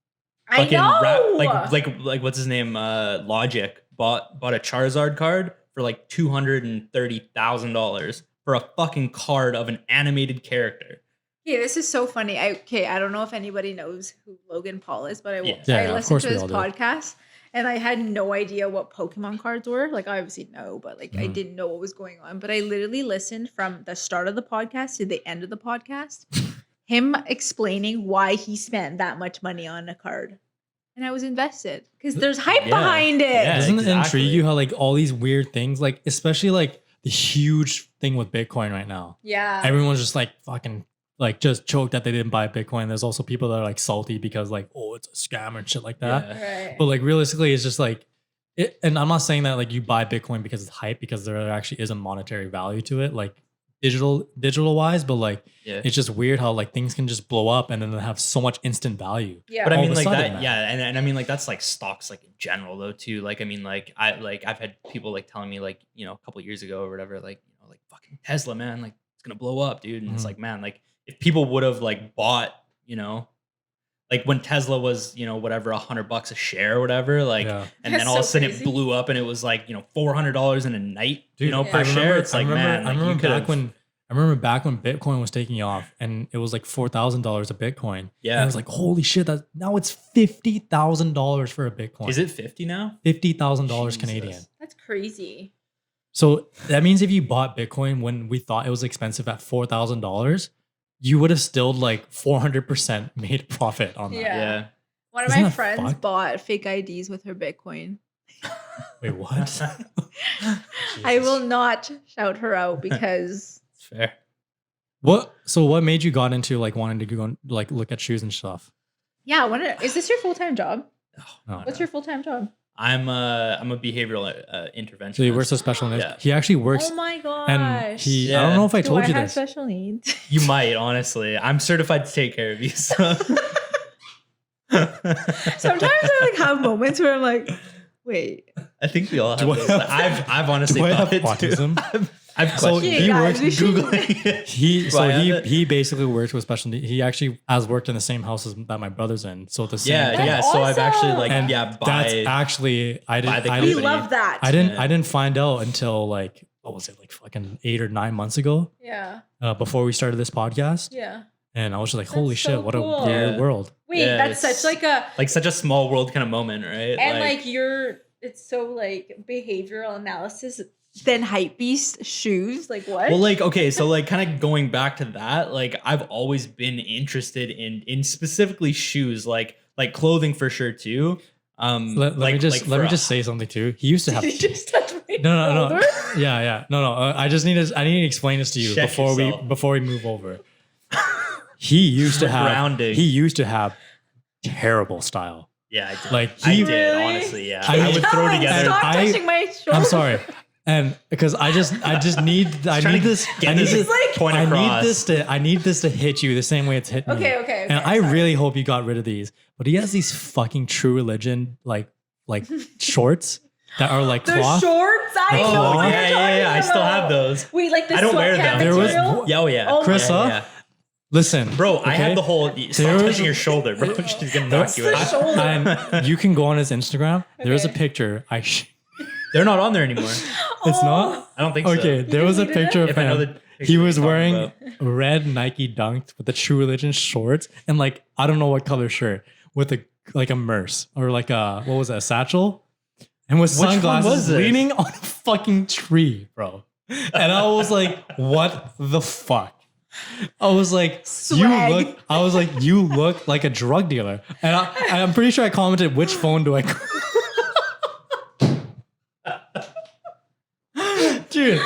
E: I know.
D: Like what's his name? Logic bought a Charizard card for like $230,000 for a fucking card of an animated character.
E: Yeah, this is so funny. I don't know if anybody knows who Logan Paul is, but I
D: Yeah.
C: Yeah,
E: I
C: of
E: listened
C: course
E: to
C: we
E: his
C: all do.
E: podcast and I had no idea what Pokemon cards were. Like I obviously know, but like I
C: Mhm.
E: didn't know what was going on. But I literally listened from the start of the podcast to the end of the podcast, him explaining why he spent that much money on a card. And I was invested because there's hype
D: Yeah.
E: behind it.
D: Yeah.
C: Doesn't it
D: exactly.
C: intrigue you how like all these weird things, like especially like the huge thing with Bitcoin right now?
E: Yeah.
C: Everyone's just like fucking like just choked that they didn't buy Bitcoin. There's also people that are like salty because like, oh, it's a scam and shit like that.
D: Yeah.
E: Right.
C: But like realistically, it's just like it. And I'm not saying that like you buy Bitcoin because it's hype, because there actually is a monetary value to it, like digital wise. But like
D: Yeah.
C: it's just weird how like things can just blow up and then they have so much instant value.
E: Yeah.
D: But I
C: all
D: mean,
C: of a
D: like
C: sudden,
D: that,
C: man.
D: yeah, and I mean, like that's like stocks, like in general, though, too. Like, I mean, like I've had people like telling me, like, a couple years ago or whatever, like, like fucking Tesla, man, like it's gonna blow up, dude. And it's
C: Mhm.
D: like, man, like if people would have like bought, like when Tesla was, whatever, $100 a share or whatever, like,
C: Yeah.
D: and
E: That's
D: then all of a
E: so
D: sudden
E: crazy.
D: it blew up and it was like, $400 in a night,
C: Dude,
D: per
E: I
D: share. It's like, man,
C: I
D: like, you
C: remember
D: could've-
C: back when Bitcoin was taking off and it was like $4,000 a Bitcoin.
D: Yeah.
C: And I was like, holy shit, that now it's $50,000 for a Bitcoin.
D: Is it 50 now?
C: $50,000
D: Jesus.
C: Canadian?
E: That's crazy.
C: So that means if you bought Bitcoin when we thought it was expensive at $4,000, you would have still like 400% made profit on that.
E: Yeah.
D: Yeah.
E: One of
C: Isn't
E: my
C: that
E: friends
C: fucked?
E: bought fake IDs with her Bitcoin.
C: Wait, what?
E: I will not shout her out because
D: It's fair.
C: So what made you got into like wanting to go like look at shoes and stuff?
E: yeah, is this your full-time job?
C: No,
E: What's
C: no.
E: your full-time job?
D: I'm a behavioral interventionist.
C: So he works with special needs.
D: Yeah.
C: He actually works,
E: Oh my gosh.
C: and he. I
D: Yeah.
C: don't know if I
E: Do
C: told
E: I
C: you
E: have
C: this.
E: special needs?
D: You might, honestly. I'm certified to take care of you. So.
E: Sometimes I like have moments where I'm like, wait.
D: I think we all have
C: Do I
D: those.
C: have-
D: I've honestly
C: do I
D: thought
C: have
D: it too.
C: autism?
D: I've
C: So
D: questioned
E: Okay,
C: he
E: guys,
C: works
E: we should-
D: Googling it.
C: He
D: Do I have
C: he
D: it?
C: he basically works with special needs. He actually has worked in the same house as that my brother's in. So the same.
D: Yeah,
C: thing.
E: That's
D: So I've actually like
C: And
D: that's
C: that's actually I
D: by
C: didn't
D: the
C: I
E: We
C: didn't
D: company.
E: love that.
C: I didn't
D: Yeah.
C: I didn't find out until like what was it, like fucking 8 or 9 months ago,
E: Yeah.
C: before we started this podcast.
E: Yeah.
C: And I was just like,
E: That's
C: holy
E: so
C: shit, what
E: cool.
C: a weird
D: Yeah.
C: world.
E: Wait,
D: Yeah,
E: that's
D: it's
E: such like a
D: Like such a small world kind of moment, right?
E: and like it's so like behavioral analysis then hype beast shoes. Like what?
D: well, like, okay, so like kind of going back to that, like I've always been interested in specifically shoes, like clothing for sure too.
C: Let
D: like,
C: me just
D: like
C: let
D: for
C: me
D: a-
C: just say something too. He used to have
E: Did you just touch my
C: no.
E: shoulder?
C: Yeah. No. I need to explain this to you
D: Check yourself.
C: before we move over. He used to have
D: Grounding.
C: he used to have terrible style.
D: Yeah, I did.
C: Like
D: I
C: he,
D: did,
E: Really?
D: honestly, yeah.
C: I
D: I,
C: mean-
D: would throw together.
E: Stop
C: I-
E: touching my shoulder.
C: I'm sorry, and because I need
D: trying to
C: this.
D: get
C: I need
D: this
C: this.
E: like-
D: point across.
C: I need this to hit you the same way it's hit me.
E: Okay,
C: And I
E: sorry.
C: really hope you got rid of these. But he has these fucking True Religion like shorts that are like
E: The
C: cloth.
E: shorts, I
C: Oh,
E: know. What
D: yeah,
E: you're talking
D: I still
E: about.
D: have those.
E: Wait, like the
D: I don't wear
E: sweatpant
D: them.
C: There was-
E: material?
D: Yeah, oh yeah.
E: Oh my
C: Chrissa,
D: yeah.
C: Listen,
D: Bro, I
C: okay?
D: have the whole. Stop
C: There was-
D: touching your shoulder, bro. She's gonna knock you
E: the
D: out.
E: shoulder.
C: And you can go on his Instagram. There's a
E: Okay.
C: picture.
D: They're not on there anymore.
C: It's not.
D: I don't think so.
C: Okay, there was a
E: deleted it?
C: picture of
D: If I know
C: him.
D: the picture
C: He
D: you're
C: was
D: talking
C: wearing
D: about.
C: red Nike Dunks with the True Religion shorts and like I don't know what color shirt with a merce or like a what was it, a satchel, and with
D: Which one
C: sunglasses
D: was this?
C: leaning on a fucking tree, bro. And I was like, what the fuck? I was like,
E: Swag.
C: you look like a drug dealer, and I'm pretty sure I commented, which phone do I? Dude,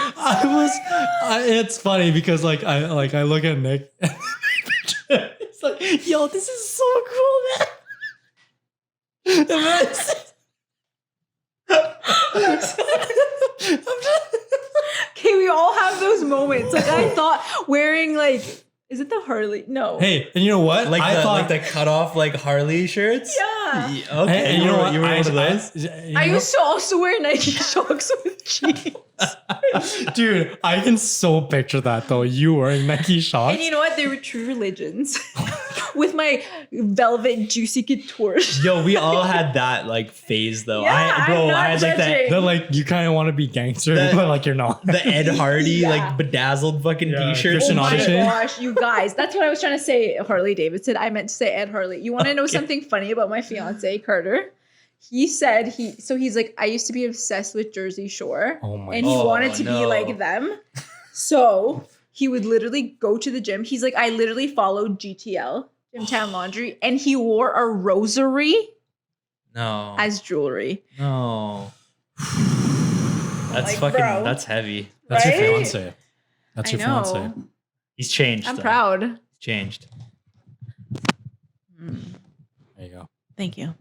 C: it's funny because like I look at Nick and it's like, yo, this is so cool, man. And then I
E: Okay, we all have those moments. Like I thought wearing like, is it the Harley? No.
C: hey, and you know what?
D: Like
C: I
D: the
C: thought,
D: like the cut off like Harley shirts.
E: Yeah.
D: Okay.
C: hey, and you know what?
D: You were one of those.
E: I used to also wear Nike Shox with jeans.
C: Dude, I can so picture that though. You wearing Nike Shox.
E: And you know what? They were True Religions with my velvet juicy couture.
D: Yo, we all had that like phase though.
E: Yeah, I'm not
D: I had like
E: judging.
C: They're like you kind of want to be gangster,
D: The-
C: but like you're not.
D: the Ed Hardy
E: Yeah.
D: like bedazzled fucking
C: Yeah,
D: t-shirts
C: Christian
E: Oh
D: and
E: my
D: shit.
C: Audition.
E: gosh, you guys. That's what I was trying to say, Harley Davidson. I meant to say Ed Harley. You want to know something funny about my fiance, Carter? He said he's like, I used to be obsessed with Jersey Shore.
C: Oh my
E: And he
D: God.
E: wanted to be
D: no.
E: like them. So he would literally go to the gym. He's like, I literally followed GTL, Gymtown Laundry, and he wore a rosary
D: No.
E: as jewelry.
D: No. That's
E: Like,
D: fucking
E: bro.
D: that's heavy.
C: That's your
E: Right?
C: fiance. That's
E: I
C: your
E: know.
C: fiance.
D: He's changed.
E: I'm
D: though.
E: proud.
D: He's changed.
C: There you go.
E: Thank you.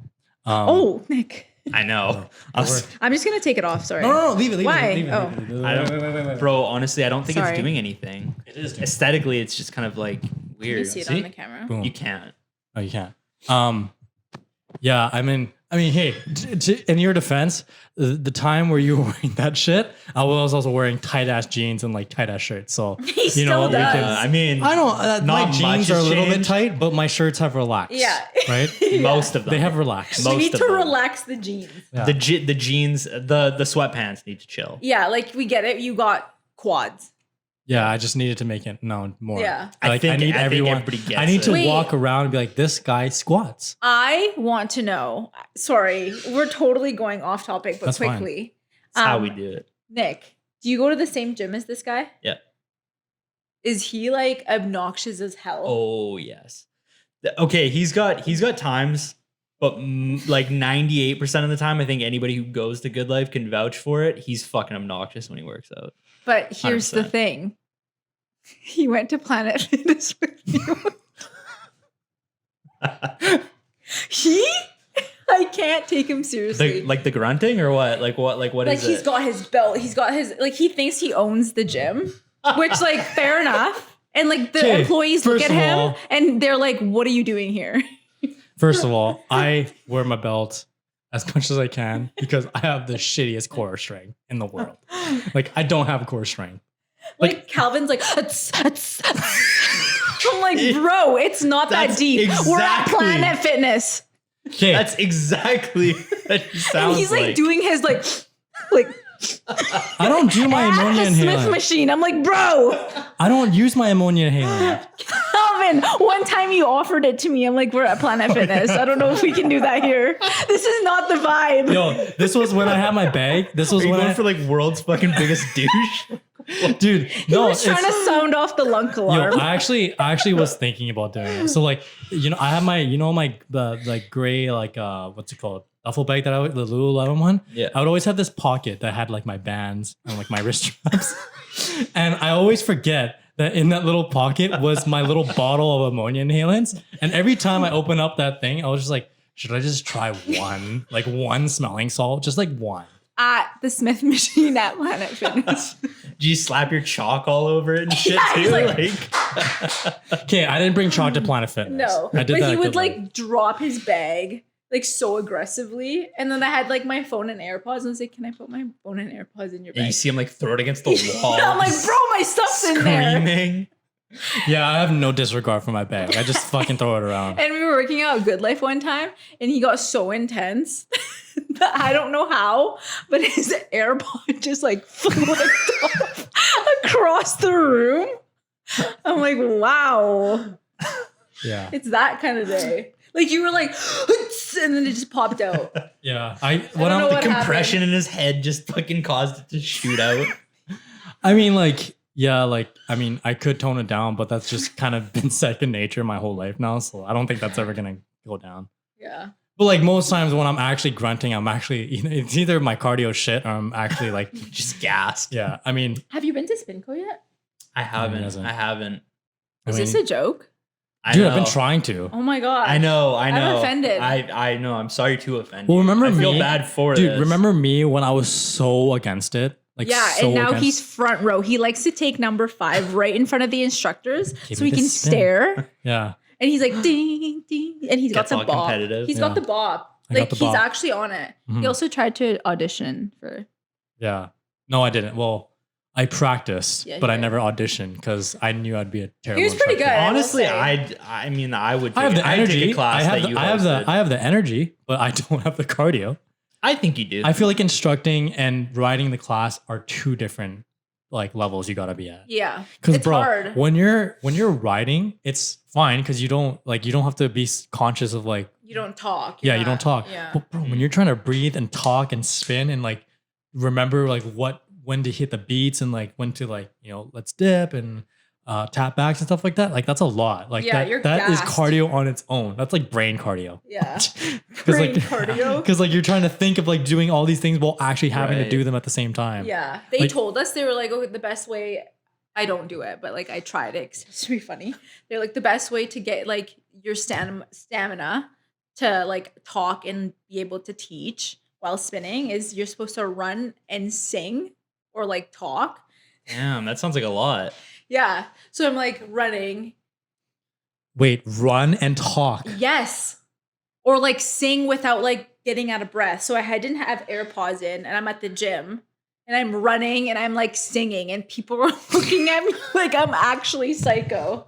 C: Oh
E: Nick.
D: I know. I was-
E: I'm just gonna take it off. Sorry.
C: no, leave it.
E: Why?
C: Leave it.
E: Oh.
C: Leave it.
D: I don't, bro. Honestly, I don't think
E: Sorry.
D: it's doing anything.
C: It is.
D: Aesthetically, it's just kind of like
E: Can
D: weird.
E: you see it
C: See?
E: on the camera?
C: Boom.
D: You can't.
C: Oh, you can't. Yeah, I mean, hey, in your defense, the time where you were wearing that shit, I was also wearing tight ass jeans and like tight ass shirts. So
E: He
C: you know,
E: still
C: we
E: does.
C: can-
D: I mean,
C: I don't.
D: Not
C: my
D: much
C: jeans are a
D: has
C: little bit
D: changed.
C: tight, but my shirts have relaxed.
E: Yeah.
C: Right.
D: most of them.
C: They have relaxed.
D: Most
E: We need
D: of
E: to
D: them.
E: relax the jeans.
C: Yeah.
D: The jeans, the sweatpants need to chill.
E: Yeah, like we get it. You got quads.
C: Yeah, I just needed to make it known more.
E: Yeah.
D: I think
C: everyone.
D: everybody gets
C: I need to
D: it.
E: Wait.
C: walk around and be like, this guy squats.
E: I want to know. Sorry, we're totally going off topic, but
C: That's fine.
E: quickly.
D: That's how we do it.
E: Nick, do you go to the same gym as this guy?
D: Yeah.
E: Is he like obnoxious as hell?
D: Oh yes. Okay, he's got times, but like 98% of the time, I think anybody who goes to Good Life can vouch for it. He's fucking obnoxious when he works out.
E: But here's the
D: 100%.
E: thing. He went to Planet Fitness with you. I can't take him seriously.
D: Like the grunting or what? Like what
E: Like
D: is
E: he's
D: it?
E: got his belt. He's got his like he thinks he owns the gym, which like fair enough. And like the
C: Okay,
E: employees look
C: first
E: at
C: of
E: him
C: all-
E: and they're like, "What are you doing here?"
C: First of all, I wear my belt as much as I can because I have the shittiest core strength in the world. Like I don't have core strength.
E: Like Calvin's like, "Ats, ats, ats." I'm like, bro, it's not that
D: That's
E: deep. We're at
D: exactly-
E: Planet Fitness.
C: Okay.
D: That's exactly what he sounds
E: And he's like doing his like
C: I don't do my ammonia
E: the Smith
C: inhalant.
E: machine. I'm like, bro,
C: I don't use my ammonia inhalant.
E: Calvin, one time you offered it to me. I'm like, we're at Planet Fitness. I don't know if we can do that here. This is not the vibe.
C: Yo, this was when I had my bag. This was
D: Are you
C: when
D: going
C: I
D: for like world's fucking biggest douche?
C: dude.
E: He
C: No,
E: was trying to sound off the lunk alarm.
C: Yo, I actually was thinking about doing it. So like, I have my, the like gray like what's it called? Duffel bag that the Lululemon one.
D: Yeah.
C: I would always have this pocket that had like my bands and like my wrist straps. And I always forget that in that little pocket was my little bottle of ammonia inhalants. And every time I open up that thing, I was just like, should I just try one? Like one smelling salt? Just like one.
E: At the Smith machine at Planet Fitness.
D: Do you slap your chalk all over it and shit
E: Yeah, he's
D: too?
E: like-
C: Okay, I didn't bring chalk to Planet Fitness.
E: No,
C: I did
E: but
C: that
E: he
C: at
E: would
C: Good
E: like
C: Life.
E: drop his bag like so aggressively, and then I had like my phone and AirPods, and I was like, "Can I put my phone and AirPods in your
D: And you
E: bag?"
D: see him like throw it against the wall.
E: I'm like, "Bro, my stuff's in there."
D: screaming.
C: Yeah, I have no disregard for my bag. I just fucking throw it around.
E: And we were working out at Good Life one time, and he got so intense that I don't know how, but his AirPod just like flipped off across the room. I'm like, wow,
C: Yeah.
E: it's that kind of day. Like you were like, and then it just popped out.
C: Yeah.
E: don't know what
D: Compression in his head just fucking caused it to shoot out.
C: I mean, like, yeah, like, I mean, I could tone it down, but that's just kind of been second nature my whole life now. So I don't think that's ever going to go down.
E: Yeah.
C: But like most times when I'm actually grunting, I'm actually, it's either my cardio shit or I'm actually like,
D: Just gassed.
C: yeah, I mean,
E: Have you been to Spinco yet?
D: I haven't.
C: hasn't.
D: I haven't.
E: Is
C: I
E: this
C: mean,
E: a joke?
D: I
C: dude,
D: know.
C: I've been trying to.
E: Oh my god.
D: I know. I know.
E: I'm offended.
D: I know. I'm sorry to offend
C: Well,
D: you.
C: remember
D: I feel
C: me?
D: bad for
C: Dude,
D: this.
C: remember me when I was so against it? Like,
E: Yeah,
C: so
E: and now
C: against-
E: he's front row. He likes to take number 5 right in front of the instructors
C: Give
E: so
C: me
E: he
C: the
E: can
C: spin.
E: stare.
C: Yeah.
E: And he's like ding ding, and he's
D: Gets
E: got
D: all
E: the bob.
D: competitive.
E: He's
C: Yeah.
E: got the bob.
C: I got
E: Like
C: the
E: he's
C: bob.
E: actually on it.
C: Mhm.
E: He also tried to audition for.
C: Yeah. No, I didn't. Well, I practiced,
E: Yeah,
C: but I
E: you
C: never auditioned because I knew I'd be a terrible
E: He was pretty
C: instructor.
E: good. I will
D: Honestly,
E: say.
D: I mean, I would.
C: I have the
D: I'd take
C: energy.
D: a class that you
C: I have
D: hosted.
C: the energy, but I don't have the cardio.
D: I think you do.
C: I feel like instructing and riding the class are two different like levels you gotta be at.
E: Yeah,
C: Because
E: it's
C: bro,
E: hard.
C: when you're riding, it's fine because you don't have to be conscious of like
E: You don't talk.
C: yeah,
E: You're
C: you don't
E: not-
C: talk.
E: Yeah.
C: But bro, when you're trying to breathe and talk and spin and like remember like when to hit the beats and like when to like let's dip and tap backs and stuff like that. Like that's a lot. Like
E: Yeah, you're
C: that is
E: gassed.
C: cardio on its own. That's like brain cardio.
E: Yeah.
C: Because
E: Brain
C: like
E: cardio.
C: because like you're trying to think of like doing all these things while actually having to
D: Right.
C: do them at the same time.
E: Yeah. They
C: Like-
E: told us, they were like, okay, the best way, I don't do it, but like I tried it 'cause it used to be funny. They're like, the best way to get like your stamina to like talk and be able to teach while spinning is you're supposed to run and sing or like talk.
D: Damn, that sounds like a lot.
E: Yeah. So I'm like running.
C: Wait, run and talk.
E: Yes. Or like sing without like getting out of breath. So didn't have AirPods in and I'm at the gym and I'm running and I'm like singing and people were looking at me like I'm actually psycho.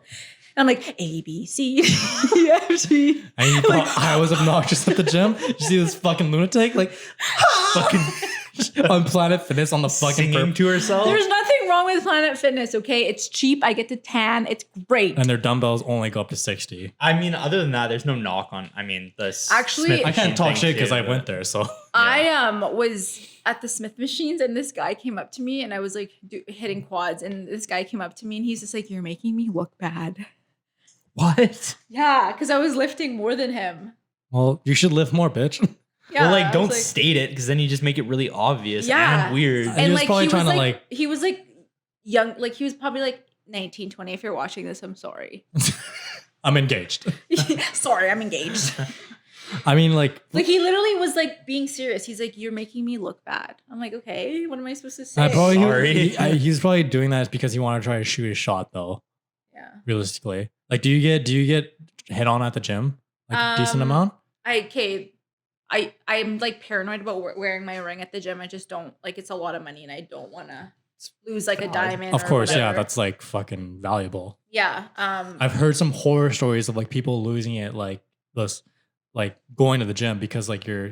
E: And I'm like, A, B, C, D, F, G.
C: And you thought I was obnoxious at the gym. You see this fucking lunatic like fucking on Planet Fitness on the fucking
D: Singing to herself.
E: There's nothing wrong with Planet Fitness, okay? It's cheap. I get to tan. It's great.
C: and their dumbbells only go up to 60.
D: I mean, other than that, there's no knock on. I mean,
E: Actually,
C: I can't talk
D: thing
C: shit because
D: too,
C: I
D: but-
C: went there. So
E: I was at the Smith machines and this guy came up to me and I was like hitting quads and this guy came up to me and he's just like, "You're making me look bad."
D: What?
E: Yeah, because I was lifting more than him.
C: well, you should lift more, bitch.
E: Yeah,
D: well,
E: I
D: like,
E: was
D: don't
E: like-
D: state it because then you just make it really obvious
E: Yeah.
D: and weird.
C: And he was probably trying to, like-
E: he was like young, like he was probably like 19, 20. If you're watching this, I'm sorry.
C: I'm engaged.
E: Sorry, I'm engaged.
C: I mean, like
E: Like he literally was like being serious. He's like, "You're making me look bad." I'm like, "Okay, what am I supposed to say?"
C: I probably
D: Sorry.
C: he's probably doing that because he wanted to try to shoot his shot though.
E: Yeah.
C: Realistically, like, do you get hit on at the gym like a decent
E: Um,
C: amount?
E: I'm like paranoid about wearing my ring at the gym. I just don't like, it's a lot of money and I don't want to lose like a diamond.
C: Of
E: or
C: course, yeah,
E: whatever.
C: that's like fucking valuable.
E: Yeah.
C: I've heard some horror stories of like people losing it, like this, like going to the gym because like you're,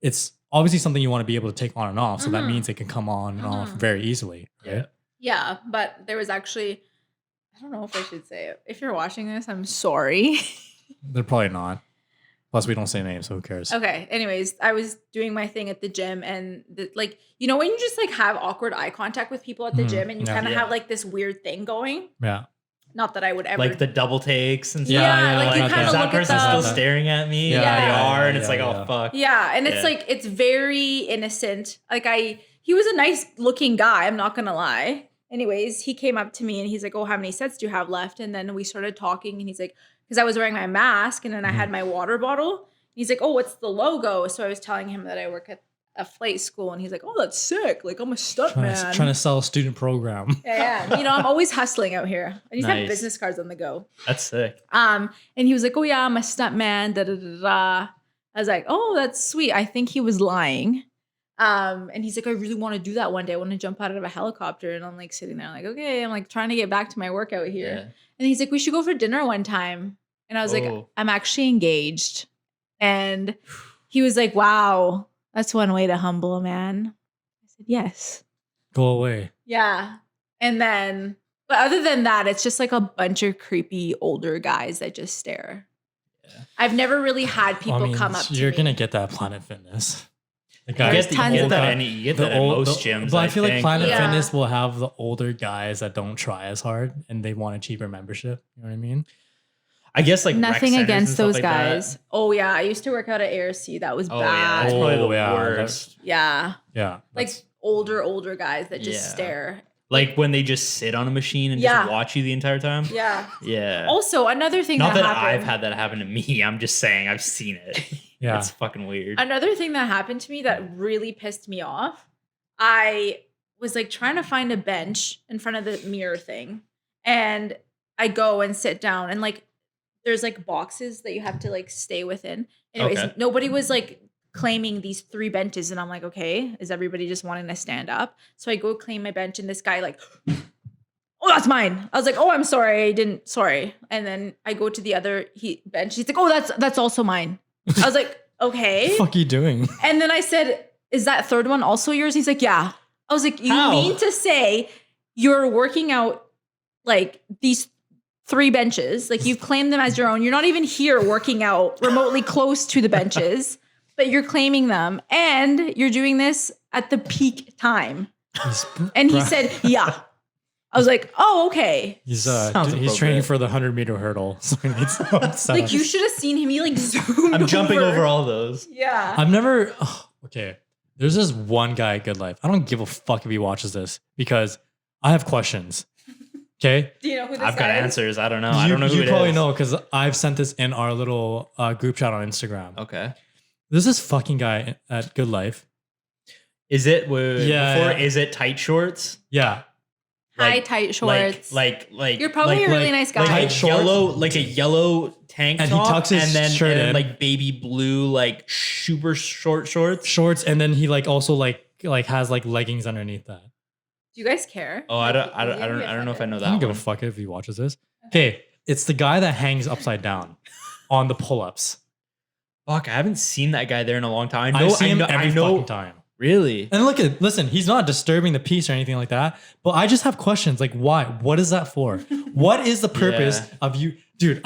C: it's obviously something you want to be able to take on and off. So that
E: Mhm.
C: means it can come on and off very easily. Right?
E: Yeah, but there was actually, I don't know if I should say it. If you're watching this, I'm sorry.
C: They're probably not. Plus, we don't say names, so who cares?
E: Okay. Anyways, I was doing my thing at the gym, and like, you know, when you just like have awkward eye contact with people at the
C: Mhm.
E: gym, and you
C: Yeah.
E: kind of
D: Yeah.
E: have like this weird thing going.
C: Yeah.
E: Not that I would ever
D: Like the double takes and stuff.
E: Yeah, like you
C: like
E: kinda
D: is that
E: look at
D: person
E: them.
D: still staring at me?
C: Yeah,
D: Yeah, they
E: yeah,
D: are, and
C: yeah,
D: it's like,
C: yeah.
D: oh fuck.
E: Yeah, and it's
D: Yeah.
E: like it's very innocent. Like he was a nice looking guy, I'm not gonna lie. Anyways, he came up to me and he's like, "Oh, how many sets do you have left?" And then we started talking, and he's like, because I was wearing my mask and then I had my water bottle. He's like, "Oh, what's the logo?" So I was telling him that I work at a flight school, and he's like, "Oh, that's sick! Like I'm a stunt man."
C: Trying to sell a student program.
E: Yeah, you know, I'm always hustling out here. I just have
D: Nice.
E: business cards on the go.
D: That's sick.
E: And he was like, "Oh yeah, I'm a stunt man." Da da da da. I was like, "Oh, that's sweet." I think he was lying. And he's like, "I really want to do that one day. I want to jump out of a helicopter." And I'm like sitting there, like, "Okay." I'm like trying to get back to my workout here.
D: Yeah.
E: And he's like, "We should go for dinner one time." And I was like,
D: Oh.
E: "I'm actually engaged." And he was like, "Wow, that's one way to humble a man." I said, "Yes."
C: Go away.
E: Yeah. And then, but other than that, it's just like a bunch of creepy older guys that just stare.
D: Yeah.
E: I've never really had people
C: I mean,
E: come up to
C: you're
E: me.
C: gonna get that Planet Fitness. The
D: You
C: guys,
E: There's
D: get,
E: tons
D: you get
E: of
D: that,
E: them.
D: you get that at most gyms.
C: But I feel like
D: think.
C: Planet
E: Yeah.
C: Fitness will have the older guys that don't try as hard and they want a cheaper membership. You know what I mean?
D: I guess like rec
E: Nothing
D: centers and
E: against
D: stuff
E: those
D: like that.
E: guys. Oh yeah, I used to work out at ARC. That was
D: Oh yeah,
E: bad.
D: that's probably the
C: Oh, yeah,
D: worst.
E: Yeah.
C: Yeah.
E: Like
C: that's-
E: older guys that just
D: Yeah.
E: stare.
D: Like when they just sit on a machine and
E: Yeah.
D: just watch you the entire time.
E: Yeah.
D: Yeah.
E: Also, another thing
D: Not
E: that
D: that
E: happened.
D: I've had that happen to me. I'm just saying I've seen it.
C: yeah.
D: It's fucking weird.
E: Another thing that happened to me that really pissed me off, I was like trying to find a bench in front of the mirror thing. And I go and sit down, and like there's like boxes that you have to like stay within. Anyways,
D: Okay.
E: nobody was like claiming these 3 benches. And I'm like, okay, is everybody just wanting to stand up? So I go claim my bench, and this guy like, "Oh, that's mine." I was like, "Oh, I'm sorry. I didn't, sorry." And then I go to the other bench. He's like, "Oh, that's also mine." I was like, "Okay."
C: What the fuck are you doing?
E: And then I said, "Is that third one also yours?" He's like, "Yeah." I was like, "You
D: How?
E: mean to say you're working out like these 3 benches, like you've claimed them as your own. You're not even here working out remotely close to the benches, but you're claiming them, and you're doing this at the peak time." And he said, "Yeah." I was like, "Oh, okay."
C: He's
D: Sounds
C: he's training
D: appropriate.
C: for the 100-meter hurdle. So he needs
E: Like you should have seen him. He like zoomed.
D: I'm jumping over all those.
E: Yeah.
C: I've never okay. There's this one guy at Good Life. I don't give a fuck if he watches this because I have questions. Okay?
E: Do you know who this
D: I've got
E: guy is?
D: answers. I don't know. I don't know who
C: You
D: it
C: probably
D: is.
C: know because I've sent this in our little group chat on Instagram.
D: Okay.
C: There's this fucking guy at Good Life.
D: Is it
C: Yeah,
D: before?
C: yeah.
D: Is it tight shorts?
C: Yeah.
E: High
D: Like-
E: tight shorts.
D: Like
E: You're probably a really nice guy.
D: Like
C: Tight shorts.
D: like a yellow tank
C: And he
D: top,
C: tucks his
D: and then,
C: shirt
D: and then
C: in.
D: like baby blue, like super short shorts.
C: Shorts, and then he like also like has like leggings underneath that.
E: Do you guys care?
D: Oh, I don't know if I know
C: I
D: that
C: don't give a
D: one.
C: fuck if he watches this. Okay, it's the guy that hangs upside down on the pull-ups.
D: Fuck, I haven't seen that guy there in a long time. I
C: I
D: know,
C: see him
D: I
C: every
D: know.
C: fucking time.
D: Really?
C: And listen, he's not disturbing the peace or anything like that. But I just have questions like, why? What is that for? What is the purpose
D: Yeah.
C: of you, dude?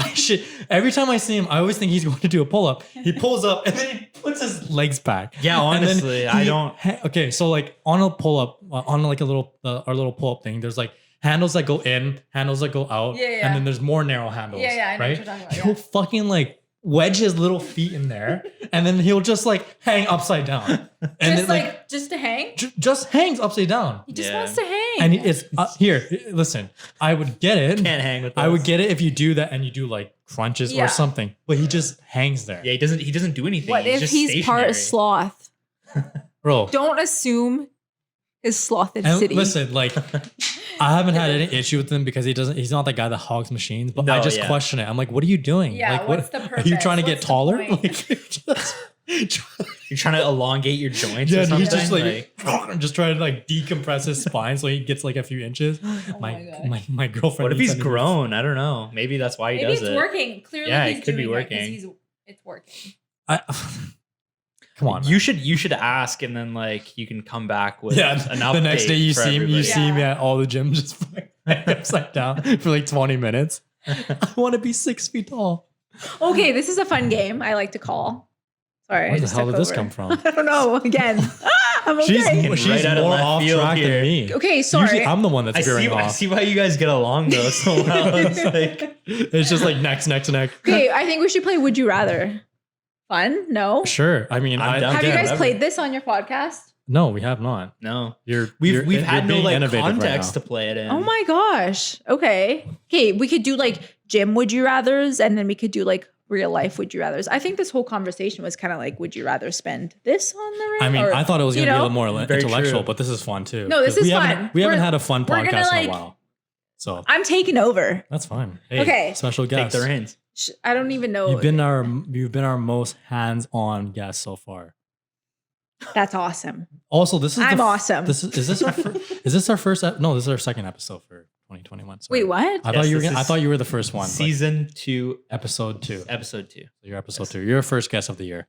C: Every time I see him, I always think he's going to do a pull up. He pulls up and then he puts his legs back.
D: Yeah,
C: And then
D: honestly, I don't.
C: Okay, so like on a pull up, on like a little our little pull up thing, there's like handles that go in, handles that go out,
E: Yeah, yeah.
C: and then there's more narrow handles.
E: Yeah, yeah, I know what
C: right?
E: you're talking about,
C: He'll
E: yeah.
C: fucking like wedge his little feet in there, and then he'll just like hang upside down, and
E: Just
C: it,
E: like just to hang?
C: just hangs upside down.
E: He just
D: Yeah.
E: wants to hang.
C: And it's here. Listen, I would get it.
D: Can't hang with.
C: I would
D: us.
C: get it if you do that and you do like crunches
E: Yeah.
C: or something. But he just hangs there,
D: Yeah, he doesn't do anything.
E: What if
D: just
E: he's part
D: stationary.
E: sloth?
C: bro.
E: Don't assume his sloth
C: And
E: city.
C: listen, like I haven't had any issue with him because he's not the guy that hogs machines. But I
D: No,
C: just
D: yeah.
C: question it. I'm like, what are you doing?
E: Yeah,
C: like,
E: what's the
C: are you
E: purpose?
C: trying to get
E: What's the
C: taller?
E: point?
C: Like,
D: You're trying to elongate your joints.
C: yeah,
D: or
C: and
D: something?
C: he's just like just trying to like decompress his spine so he gets like a few inches.
E: Oh my God.
C: my girlfriend.
D: What if
C: needs
D: he's
C: something-
D: grown? I don't know. Maybe that's why he
E: Maybe
D: does
E: it's
D: it.
E: working. Clearly,
D: Yeah, it
E: he's
D: could be
E: doing it 'cause
D: working.
E: it's working.
C: I, Come on.
D: You should ask, and then like you can come back with
C: Yeah,
D: an
C: the next
D: update
C: day you
D: for
C: see
D: everybody.
C: me at all the gyms just upside down for like 20 minutes. I want to be 6 feet tall.
E: Okay, this is a fun game I like to call. Sorry,
C: Where
E: I
C: the
E: just
C: hell
E: took
C: did this
E: over.
C: come from?
E: I don't know. Again, I'm okay.
C: She's
D: Right out of
C: more
D: left
C: off
D: field
C: track
D: here.
C: than me.
E: Okay, sorry.
C: Usually I'm the one that's
D: I
C: veering off.
D: see why you guys get along though so well. It's like
C: It's just like next.
E: Okay, I think we should play Would You Rather. Fun? No?
C: Sure. I mean,
D: I'm down.
E: Have you
C: again,
E: guys played this on your podcast?
C: No, we have not.
D: no.
C: You're
D: We've had no
C: being
D: like
C: innovative right
D: context
C: now.
D: to play it in.
E: Oh my gosh. Okay. Okay, we could do like gym Would You Rathers, and then we could do like real life Would You Rathers. I think this whole conversation was kind of like, would you rather spend this on the ring?
C: I mean,
E: or,
C: I thought it was going to be a little more
D: Very
C: intellectual,
D: true.
C: but this is fun too.
E: No, this
C: 'Cause
E: is
C: we haven't-
E: fun.
C: We haven't
E: We're-
C: had a fun
E: we're gonna,
C: podcast in
E: like-
C: a while. So
E: I'm taking over.
C: that's fine. Hey,
E: Okay.
C: special
D: Take
C: guest.
D: the reins.
E: I don't even know.
C: You've been our most hands-on guest so far.
E: That's awesome.
C: Also, this is
E: I'm awesome.
C: Is this our is this our first? No, this is our second episode for 2021. Sorry.
E: Wait, what?
C: I thought
D: Yes,
C: you were.
D: this
C: I
D: is
C: thought you were the first one. but
D: Season 2,
C: episode 2.
D: episode 2.
C: You're episode 2. You're our first guest of the year.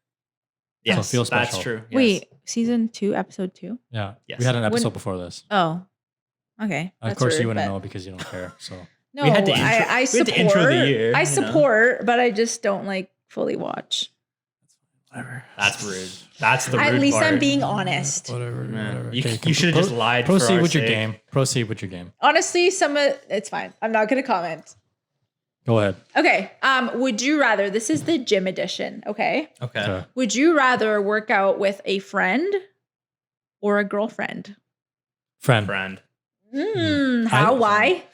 D: Yes,
C: feel
D: that's
C: special.
D: true. Yes.
E: Wait, season 2, episode 2?
C: Yeah.
D: Yes.
C: We had an episode
E: When-
C: before this.
E: Oh, okay.
C: Of
E: That's
C: course,
E: rude,
C: you wouldn't
E: but-
C: know because you don't care. So
E: No,
D: We had to intro-
E: I
D: we had
E: support.
D: to intro the year,
E: I
D: you know?
E: support, but I just don't like fully watch.
C: whatever.
D: That's rude. That's the rude
E: At least
D: part.
E: I'm being honest.
C: Whatever.
D: Man,
C: whatever.
D: you,
C: Okay,
D: you should have just lied. for
C: Proceed
D: our
C: with your
D: sake.
C: game. Proceed with your game.
E: Honestly, it's fine. I'm not going to comment.
C: Go ahead.
E: Okay. Would you rather? This is the gym edition. Okay.
D: Okay.
C: Okay.
E: Would you rather work out with a friend or a girlfriend?
C: Friend.
D: Friend.
E: How? Why?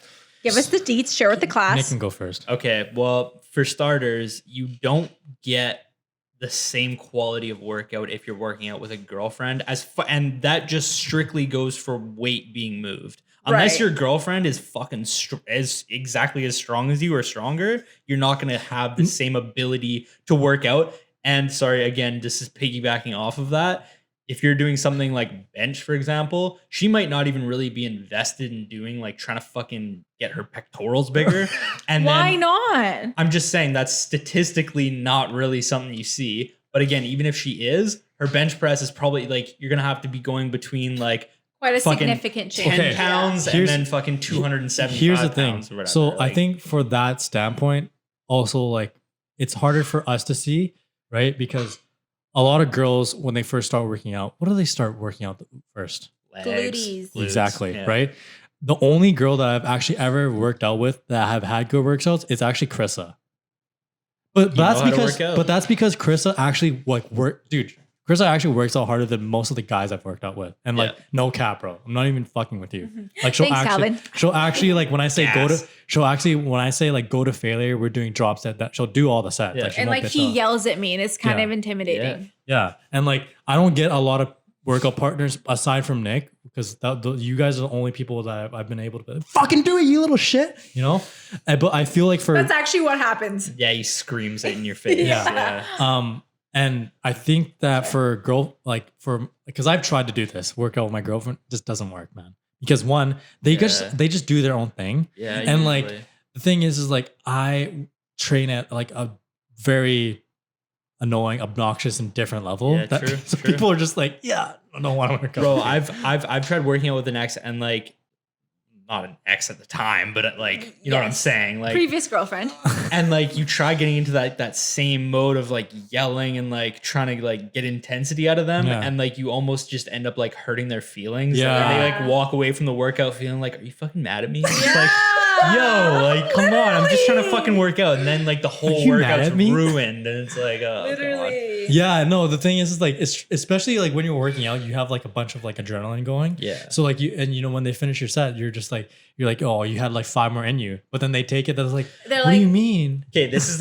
E: Give us the deets. Share with the
C: Nick
E: class.
C: can go first.
D: Okay. Well, for starters, you don't get the same quality of workout if you're working out with a girlfriend and that just strictly goes for weight being moved. Unless
E: Right.
D: your girlfriend is fucking exactly as strong as you or stronger, you're not going to have the same ability to work out. And sorry, again, this is piggybacking off of that. If you're doing something like bench, for example, she might not even really be invested in doing like trying to fucking get her pectorals bigger. And
E: Why
D: then,
E: not?
D: I'm just saying that's statistically not really something you see. But again, even if she is, her bench press is probably like you're gonna have to be going between like
E: Quite a
D: fucking
E: significant
D: 10
E: change.
C: Okay.
D: pounds and
C: Here's-
D: then fucking 275
C: Here's the
D: pounds
C: thing.
D: or whatever.
C: So I
D: Like,
C: think for that standpoint, also like it's harder for us to see, right? Because a lot of girls, when they first start working out, what do they start working out first?
D: legs,
E: Glutees.
D: glutes,
C: Exactly,
D: yeah.
C: right? The only girl that I've actually ever worked out with that have had good workouts is actually Chrissa. But
D: know
C: that's
D: how to
C: because
D: work out.
C: Chrissa actually dude. Chrissa actually works out harder than most of the guys I've worked out with. And like,
D: Yeah.
C: no cap, bro. I'm not even fucking with you.
E: Mm-hmm.
C: Like she'll
E: Thanks,
C: actually,
E: Calvin.
C: she'll actually like when I say
D: Gas.
C: when I say like go to failure, we're doing drop set that she'll do all the sets.
D: Yeah.
C: Like, she
E: And
C: won't
E: like
C: bitch
E: he
C: out.
E: yells at me and it's kind
C: Yeah.
E: of intimidating.
C: Yeah. And like, I don't get a lot of workout partners aside from Nick because you guys are the only people that I've been able to fucking do it, you little shit, you know? But I feel like for,
E: That's actually what happens.
D: Yeah, he screams it in your face.
C: Yeah. And I think that for a girl, like because I've tried to do this, work out with my girlfriend, just doesn't work, man. Because one, they just do their own thing.
D: Yeah.
C: And like
D: usually.
C: the thing is like I train at like a very annoying, obnoxious, and different level.
D: Yeah, true,
C: So
D: true.
C: people are just like, yeah, I don't want to work out.
D: Bro,
C: with you.
D: I've tried working out with an ex and like not an ex at the time, but like you know what I'm
E: Yes.
D: saying, like
E: Previous girlfriend.
D: and like you try getting into that same mode of like yelling and like trying to like get intensity out of them,
C: Yeah.
D: and like you almost just end up like hurting their feelings.
C: Yeah.
D: and they like walk away from the workout feeling like, are you fucking mad at me? It's like, yo, like come on, I'm just trying to fucking work out, and then like the whole
C: you mad
D: workout's
C: at me?
D: ruined, and it's like, oh,
E: Literally.
C: Yeah, no, the thing is like it's especially like when you're working out, you have like a bunch of like adrenaline going.
D: Yeah.
C: So like you know when they finish your set, you're like, oh, you had like 5 more in you. But then they take it that's like,
E: They're
C: what do you
E: like-
C: mean?
D: Okay, this is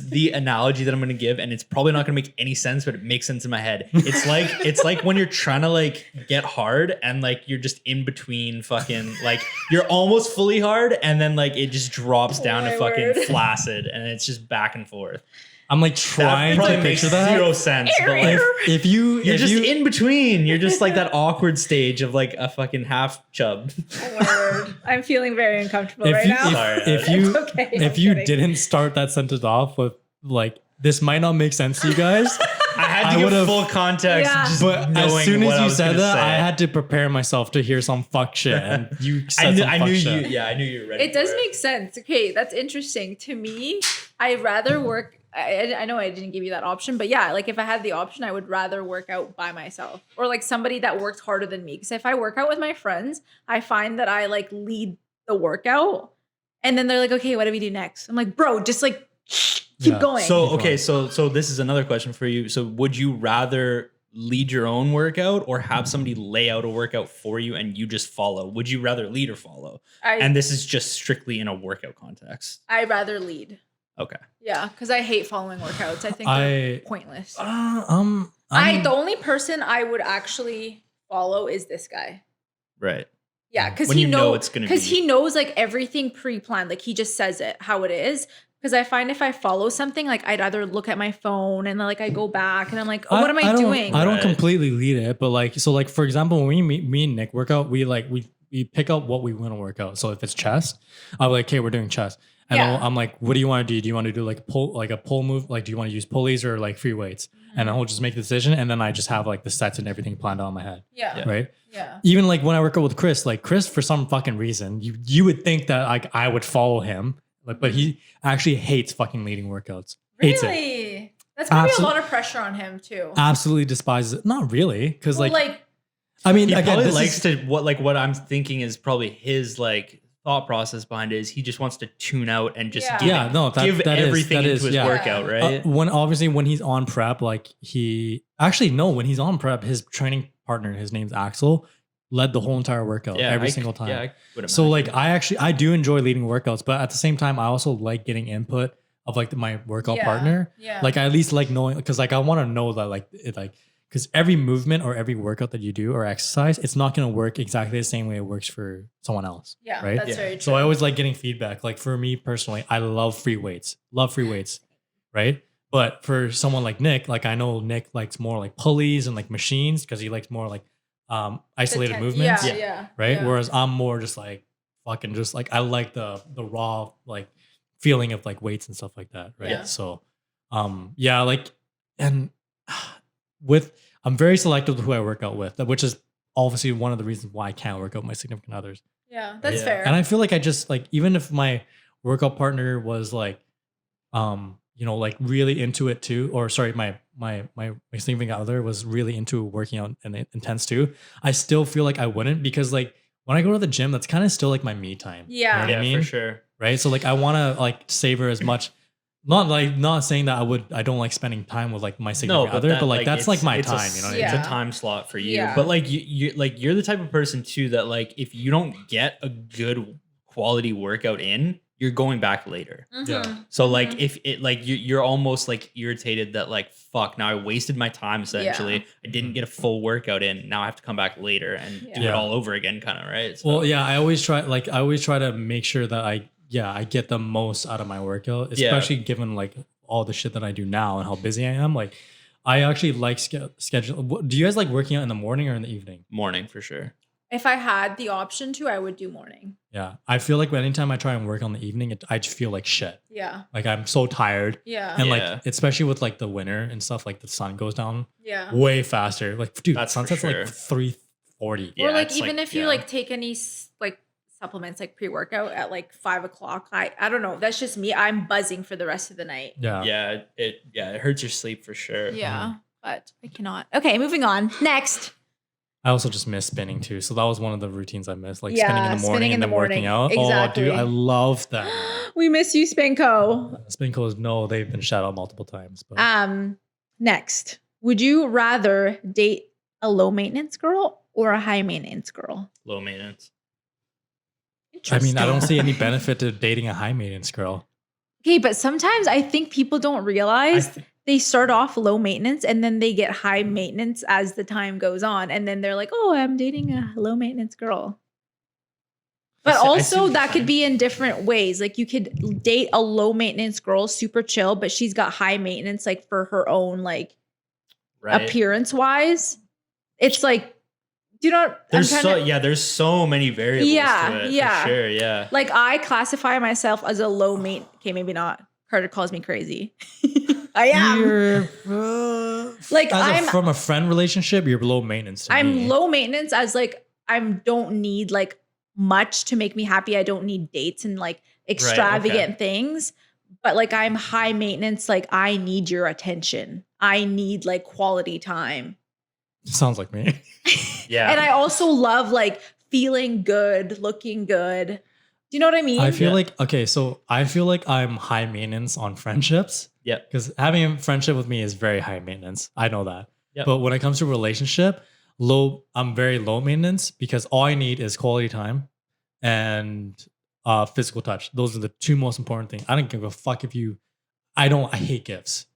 D: the analogy that I'm gonna give, and it's probably not gonna make any sense, but it makes sense in my head. It's like when you're trying to like get hard and like you're just in between fucking like you're almost fully hard and then like it just drops down to
E: my
D: fucking
E: word.
D: flaccid and it's just back and forth.
C: I'm like
D: That
C: trying
D: probably
C: to
D: makes
C: picture that.
D: zero sense. But like
C: If you
D: you're
C: if
D: just
C: you,
D: in between. You're just like that awkward stage of like a fucking half chub.
E: Word. I'm feeling very uncomfortable
C: if
E: right
C: you
E: now.
D: Sorry.
C: if you
E: It's okay,
C: if
E: I'm
C: you
E: kidding.
C: didn't start that sentence off with like this might not make sense to you guys.
D: I had to give
C: would've-
D: full context.
E: Yeah.
D: Just
C: But
D: knowing
C: as soon
D: what
C: as
D: I
C: you
D: was
C: said
D: gonna
C: that,
D: say.
C: I had to prepare myself to hear some fuck shit. And you said some
D: I
C: fuck
D: knew
C: shit.
D: you. Yeah, I knew you were ready.
E: It does
D: for
E: make sense. Okay, that's interesting. To me, I'd rather work. I know I didn't give you that option, but yeah, like if I had the option, I would rather work out by myself or like somebody that works harder than me. Because if I work out with my friends, I find that I like lead the workout, and then they're like, "Okay, what do we do next?" I'm like, "Bro, just like keep
C: Yeah.
E: going."
D: So okay, so this is another question for you. So would you rather lead your own workout or have somebody lay out a workout for you and you just follow? Would you rather lead or follow? And this is just strictly in a workout context.
E: I'd rather lead.
D: Okay.
E: Yeah, because I hate following workouts. I think
C: I-
E: they're pointless.
C: I'm
E: The only person I would actually follow is this guy.
D: Right.
E: Yeah, because
D: When
E: he
D: you know
E: knows
D: it's gonna
E: because
D: be-
E: he knows like everything pre-planned. Like he just says it how it is. Because I find if I follow something, like I'd either look at my phone and then like I go back and I'm like, oh, what am I
C: don't-
E: doing?
C: I don't
D: Right.
C: completely lead it, but like, so like, for example, when me and Nick work out, we pick out what we want to work out. So if it's chest, I'm like, okay, we're doing chest. And
E: Yeah.
C: I'm like, what do you want to do? Do you want to do like a pull move? Like, do you want to use pulleys or like free weights? And I'll just make the decision. And then I just have like the sets and everything planned out in my head.
E: Yeah.
C: Right.
E: Yeah.
C: Even like when I work out with Chris, like Chris, for some fucking reason, you would think that like I would follow him, like, but he actually hates fucking leading workouts. Hates it.
E: Really? That's probably
C: Absolute-
E: a lot of pressure on him too.
C: Absolutely despises it. Not really, because
E: Well,
C: like I mean,
D: He
C: again,
D: probably
C: this
D: likes
C: is,
D: to what I'm thinking is probably his like thought process behind it is he just wants to tune out and just
E: Yeah.
D: give,
C: Yeah, no, that-
D: give
C: that is-
D: everything
C: that
D: into
C: is,
D: his
C: yeah.
D: workout, right?
C: when he's on prep, like when he's on prep, his training partner, his name's Axel, led the whole entire workout every single time.
D: Yeah, I would
C: So
D: imagine.
C: like I do enjoy leading workouts, but at the same time, I also like getting input of like my workout
E: Yeah,
C: partner.
E: yeah.
C: Like I at least like knowing, because like I want to know that like it like, because every movement or every workout that you do or exercise, it's not going to work exactly the same way it works for someone else.
E: Yeah,
C: right?
E: that's
D: Yeah.
E: very true.
C: So I always like getting feedback. Like for me personally, I love free weights. Right? But for someone like Nick, like I know Nick likes more like pulleys and like machines because he likes more like isolated movements.
E: Yeah, yeah.
C: Right?
E: yeah.
C: Whereas I'm more just like fucking just like I like the raw like feeling of like weights and stuff like that. Right.
E: Yeah.
C: So yeah, like and I'm very selective with who I work out with, which is obviously one of the reasons why I can't work out with my significant others.
E: Yeah, that's
D: Yeah.
E: fair.
C: And I feel like I just like, even if my workout partner was like, like really into it too, or sorry, my significant other was really into working out and intense too, I still feel like I wouldn't, because like when I go to the gym, that's kind of still like my me time.
E: Yeah.
C: You know what
D: yeah,
C: I mean?
D: for sure.
C: Right. So like I want to like savor as much. Not saying that I don't like spending time with like my significant other, but like that's like my
D: it's
C: time, you know what I
E: Yeah.
C: mean?
D: It's a time slot for you.
E: Yeah.
D: But like you're the type of person too that like if you don't get a good quality workout in, you're going back later.
E: Mhm.
C: Yeah.
D: So like if it like you're almost like irritated that like fuck, now I wasted my time essentially.
E: Yeah.
D: I didn't get a full workout in. Now I have to come back later and do it
C: Yeah.
D: all over again, kind of, right? So,
C: Well, yeah, I always try to make sure that I get the most out of my workout, especially given like all the shit that I do now and how busy I am. Like I actually like schedule. Do you guys like working out in the morning or in the evening?
D: morning for sure.
E: If I had the option to, I would do morning.
C: Yeah, I feel like anytime I try and work on the evening, I just feel like shit.
E: Yeah.
C: Like I'm so tired,
E: Yeah.
C: and
D: Yeah.
C: like especially with like the winter and stuff, like the sun goes down
E: yeah.
C: way faster. Like dude,
D: That's for
C: sunset's
D: sure.
C: like 3:40.
D: Yeah,
E: or like
D: it's
E: even
D: like-
E: if you
D: yeah.
E: like take any like supplements like pre-workout at like 5 o'clock, I don't know, that's just me, I'm buzzing for the rest of the night.
C: Yeah.
D: It hurts your sleep for sure.
E: Yeah, but I cannot. Okay, moving on. Next.
C: I also just miss spinning too. So that was one of the routines I missed, like
E: Yeah,
C: spinning in the morning
E: spinning in
C: and
E: the
C: then working out.
E: morning. Exactly.
C: Oh, dude, I love that.
E: We miss you, Spinko.
C: Spinkos, no, they've been shout out multiple times. But
E: Next. Would you rather date a low maintenance girl or a high maintenance girl?
D: Low maintenance.
C: I mean, I don't
E: Interesting.
C: see any benefit to dating a high maintenance girl.
E: Okay, but sometimes I think people don't realize they start off low maintenance and then they get high maintenance as the time goes on. And then they're like, oh, I'm dating a low maintenance girl. But
D: I see
E: also,
D: what you're
E: that could
D: saying.
E: be in different ways. Like, you could date a low maintenance girl, super chill, but she's got high maintenance, like for her own, like
D: Right.
E: appearance wise. It's like, do you know?
D: There's
E: I'm trying to-
D: there's so many variables
E: Yeah,
D: to it.
E: yeah.
D: For sure. Yeah.
E: like I classify myself as a low main. Okay, maybe not. Carter calls me crazy. I am.
C: You're,
E: Like,
C: from a friend relationship, you're low maintenance. To
E: I'm
C: me.
E: low maintenance as like I don't need like much to make me happy. I don't need dates and like extravagant things. But like I'm high maintenance. Like I need your attention. I need like quality time.
C: Sounds like me.
D: Yeah.
E: And I also love like feeling good, looking good. Do you know what I mean?
C: I feel like I feel like I'm high maintenance on friendships.
D: Yeah.
C: Because having a friendship with me is very high maintenance. I know that.
D: Yep.
C: But when it comes to a relationship, I'm very low maintenance because all I need is quality time and physical touch. Those are the two most important things. I don't give a fuck if you. I hate gifts.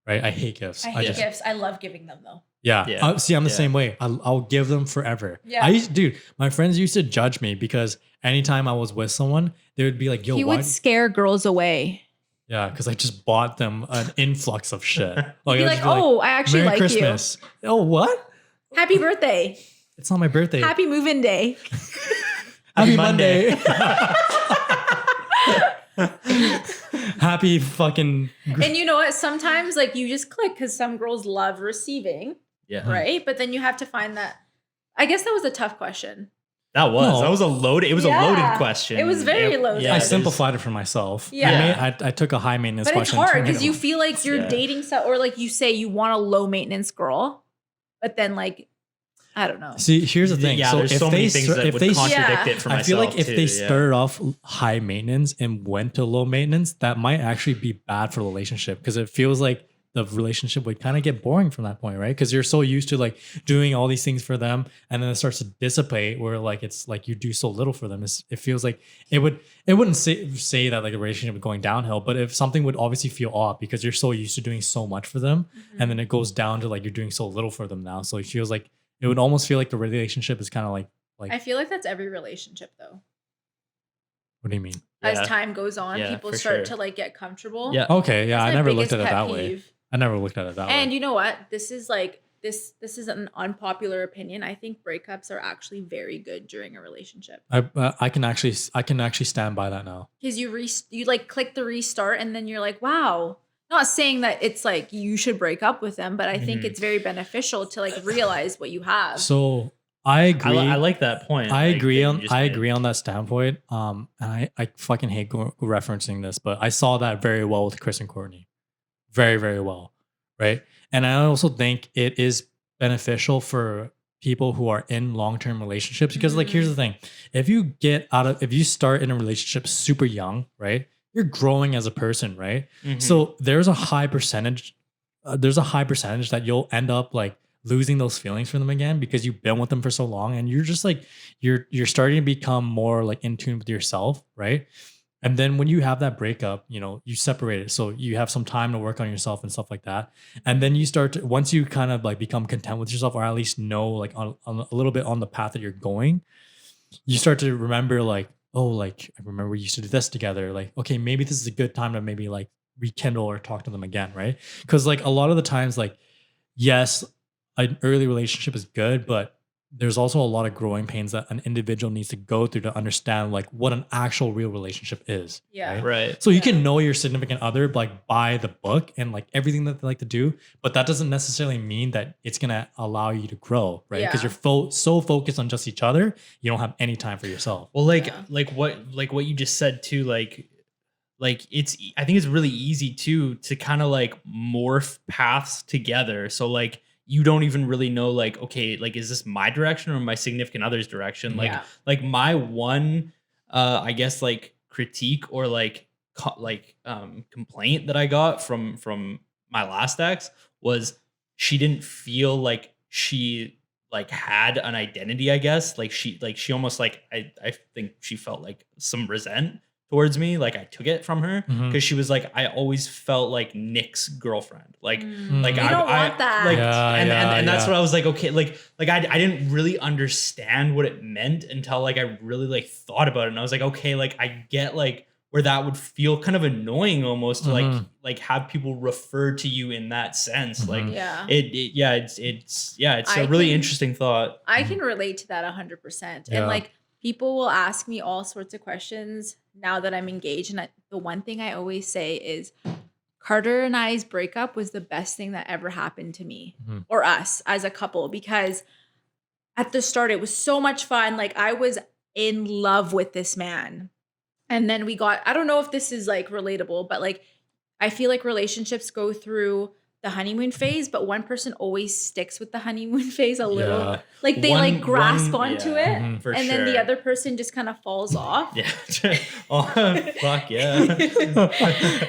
C: Right? I hate gifts.
E: I hate gifts. I love giving them though.
C: Yeah.
D: Yeah.
C: See, I'm the
D: Yeah.
C: same way. I'll give them forever.
E: Yeah.
C: Dude, my friends used to judge me because anytime I was with someone, they would be like, yo,
E: He
C: why?
E: would scare girls away.
C: Yeah, because I just bought them an influx of shit.
E: He'd be
C: I'd
E: like,
C: just
E: oh, I actually
C: Merry
E: like
C: Christmas. Oh, what?
E: you. Happy birthday.
C: It's not my birthday.
E: Happy move-in day.
C: Happy
D: Monday.
C: Monday. Happy fucking.
E: And you know what? Sometimes like you just click because some girls love receiving,
D: Yeah.
E: right? But then you have to find that. I guess that was a tough question.
D: That was.
C: No.
D: That was a loaded. It was a
E: Yeah.
D: loaded question.
E: It was very loaded.
C: I
D: there's-
C: simplified it for myself.
E: Yeah.
C: I took a high maintenance
E: But it's
C: question.
E: hard
C: turned it
E: because you
C: around.
E: feel like you're
D: Yeah.
E: dating or like you say you want a low maintenance girl, but then like I don't know.
C: See, here's the thing.
D: Yeah,
C: so
D: there's
C: if
D: so many
C: they
D: things
C: start-
D: that
C: if
D: would
C: they
D: contradict
E: Yeah.
D: it for
C: I
D: myself.
C: feel like if
D: too,
C: they
D: yeah.
C: started off high maintenance and went to low maintenance, that might actually be bad for the relationship because it feels like the relationship would kind of get boring from that point, right? Because you're so used to like doing all these things for them, and then it starts to dissipate where like it's like you do so little for them. It feels like it wouldn't say that like a relationship is going downhill, but if something would obviously feel off because you're so used to doing so much for them, and then it goes down to like you're doing so little for them now. So it feels like it would almost feel like the relationship is kind of like
E: I feel like that's every relationship though.
C: what do you mean?
E: As
D: Yeah.
E: time goes on,
D: Yeah,
E: people
D: for
E: start
D: sure.
E: to like get comfortable.
D: Yeah.
C: Okay, yeah,
E: That's
C: I
E: my
C: never looked
E: biggest
C: at it
E: pet
C: that way.
E: peeve.
C: I never looked at it that
E: And
C: way.
E: you know what? This is like this is an unpopular opinion. I think breakups are actually very good during a relationship
C: I can actually stand by that now.
E: because you like click the restart and then you're like, wow. Not saying that it's like you should break up with them, but I think
D: Mhm.
E: it's very beneficial to like realize what you have.
C: So I agree.
D: I like that point.
C: I
D: like,
C: agree
D: that you
C: on
D: just
C: I
D: made.
C: agree on that standpoint. And I fucking hate referencing this, but I saw that very well with Chris and Courtney, very very well, right? And I also think it is beneficial for people who are in long-term relationships because like here's the thing: if you start in a relationship super young, right? You're growing as a person, right?
D: Mhm.
C: So there's a high percentage that you'll end up like losing those feelings for them again because you've been with them for so long and you're just like you're starting to become more like in tune with yourself, right? And then when you have that breakup, you know, you separate it. So you have some time to work on yourself and stuff like that. And then you start to, once you kind of like become content with yourself or at least know like on a little bit on the path that you're going, you start to remember like, oh, like I remember we used to do this together. Like, okay, maybe this is a good time to maybe like rekindle or talk to them again, right? Because like a lot of the times, like, yes, an early relationship is good, but there's also a lot of growing pains that an individual needs to go through to understand like what an actual real relationship is.
E: Yeah.
C: Right.
D: Right.
C: So you can know your significant other like by the book and like everything that they like to do, but that doesn't necessarily mean that it's gonna allow you to grow, right? Because
E: Yeah.
C: you're so focused on just each other, you don't have any time for yourself.
D: Well, like
E: Yeah.
D: like what you just said too, like I think it's really easy too to kind of like morph paths together. So like you don't even really know like, okay, like is this my direction or my significant other's direction? Like
E: Yeah.
D: like my one I guess like critique or like complaint that I got from my last ex was she didn't feel like she like had an identity, I guess. Like she almost like I think she felt like some resent towards me. Like I took it from her
C: Mhm.
D: because she was like, I always felt like Nick's girlfriend. Like
C: Like,
E: you
C: I-
E: don't want that.
D: Like,
C: Yeah,
D: and that's
C: yeah.
D: what I was like, okay, like I didn't really understand what it meant until like I really like thought about it. And I was like, okay, like I get like where that would feel kind of annoying almost to
C: Mhm.
D: like have people refer to you in that sense. Like
C: Mhm.
E: yeah.
D: it's
E: I
D: a really
E: can-
D: interesting thought.
E: I can relate to that 100%.
C: Yeah.
E: And like people will ask me all sorts of questions now that I'm engaged. And the one thing I always say is Carter and I's breakup was the best thing that ever happened to me
C: Mhm.
E: or us as a couple, because at the start it was so much fun. Like I was in love with this man. And then I don't know if this is like relatable, but like I feel like relationships go through the honeymoon phase, but one person always sticks with the honeymoon phase a little.
C: Yeah.
E: Like they like grasp onto it,
C: Mhm.
D: For
E: and then the other person just kind of falls off.
D: Yeah. Oh, fuck yeah.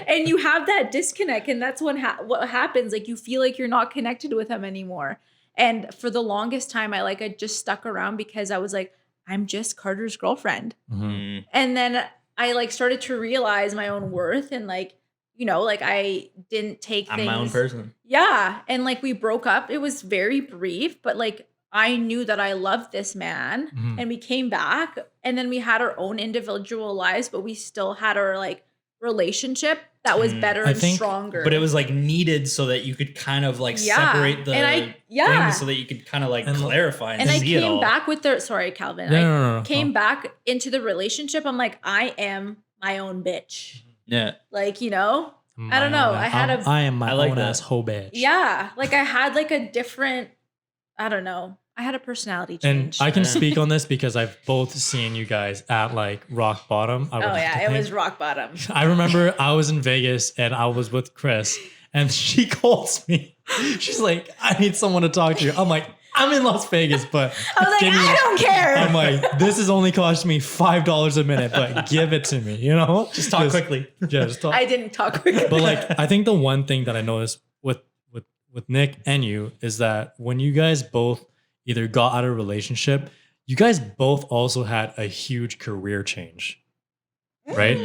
E: And you have that disconnect, and that's what happens. Like you feel like you're not connected with him anymore. And for the longest time, I just stuck around because I was like, I'm just Carter's girlfriend.
C: Mhm.
E: And then I like started to realize my own worth, and like, like I didn't take
D: I'm
E: things.
D: my own person.
E: Yeah. And like we broke up. It was very brief, but like I knew that I loved this man,
C: Mhm.
E: and we came back, and then we had our own individual lives, but we still had our like relationship that was better
C: I
E: and
C: think-
E: stronger.
D: But it was like needed so that you could kind of like
E: Yeah.
D: separate the
E: And
D: things so that you could kind of like
C: And-
D: clarify and,
E: and I
D: see it
E: came
D: all.
E: back with sorry, Calvin.
C: Yeah,
E: I
C: no.
E: came back into the relationship. I'm like, I am my own bitch.
D: Yeah.
E: Like, I don't know.
C: I am my
D: I like
C: own
D: that.
C: ass hoe bitch.
E: Yeah. Like I had like a different, I don't know. I had a personality
C: And
E: change.
C: I can speak on this because I've both seen you guys at like rock bottom. I would
E: Oh
C: have
E: yeah,
C: to
E: it
C: think.
E: was rock bottom.
C: I remember I was in Vegas and I was with Chris, and she calls me. She's like, I need someone to talk to you. I'm like, I'm in Las Vegas, but
E: I was like,
C: give me-
E: I don't care.
C: I'm like, this is only costing me $5 a minute, but give it to me,
D: Just talk quickly.
C: Yeah, just talk.
E: I didn't talk quickly.
C: But like, I think the one thing that I noticed with Nick and you is that when you guys both either got out of a relationship, you guys both also had a huge career change, right?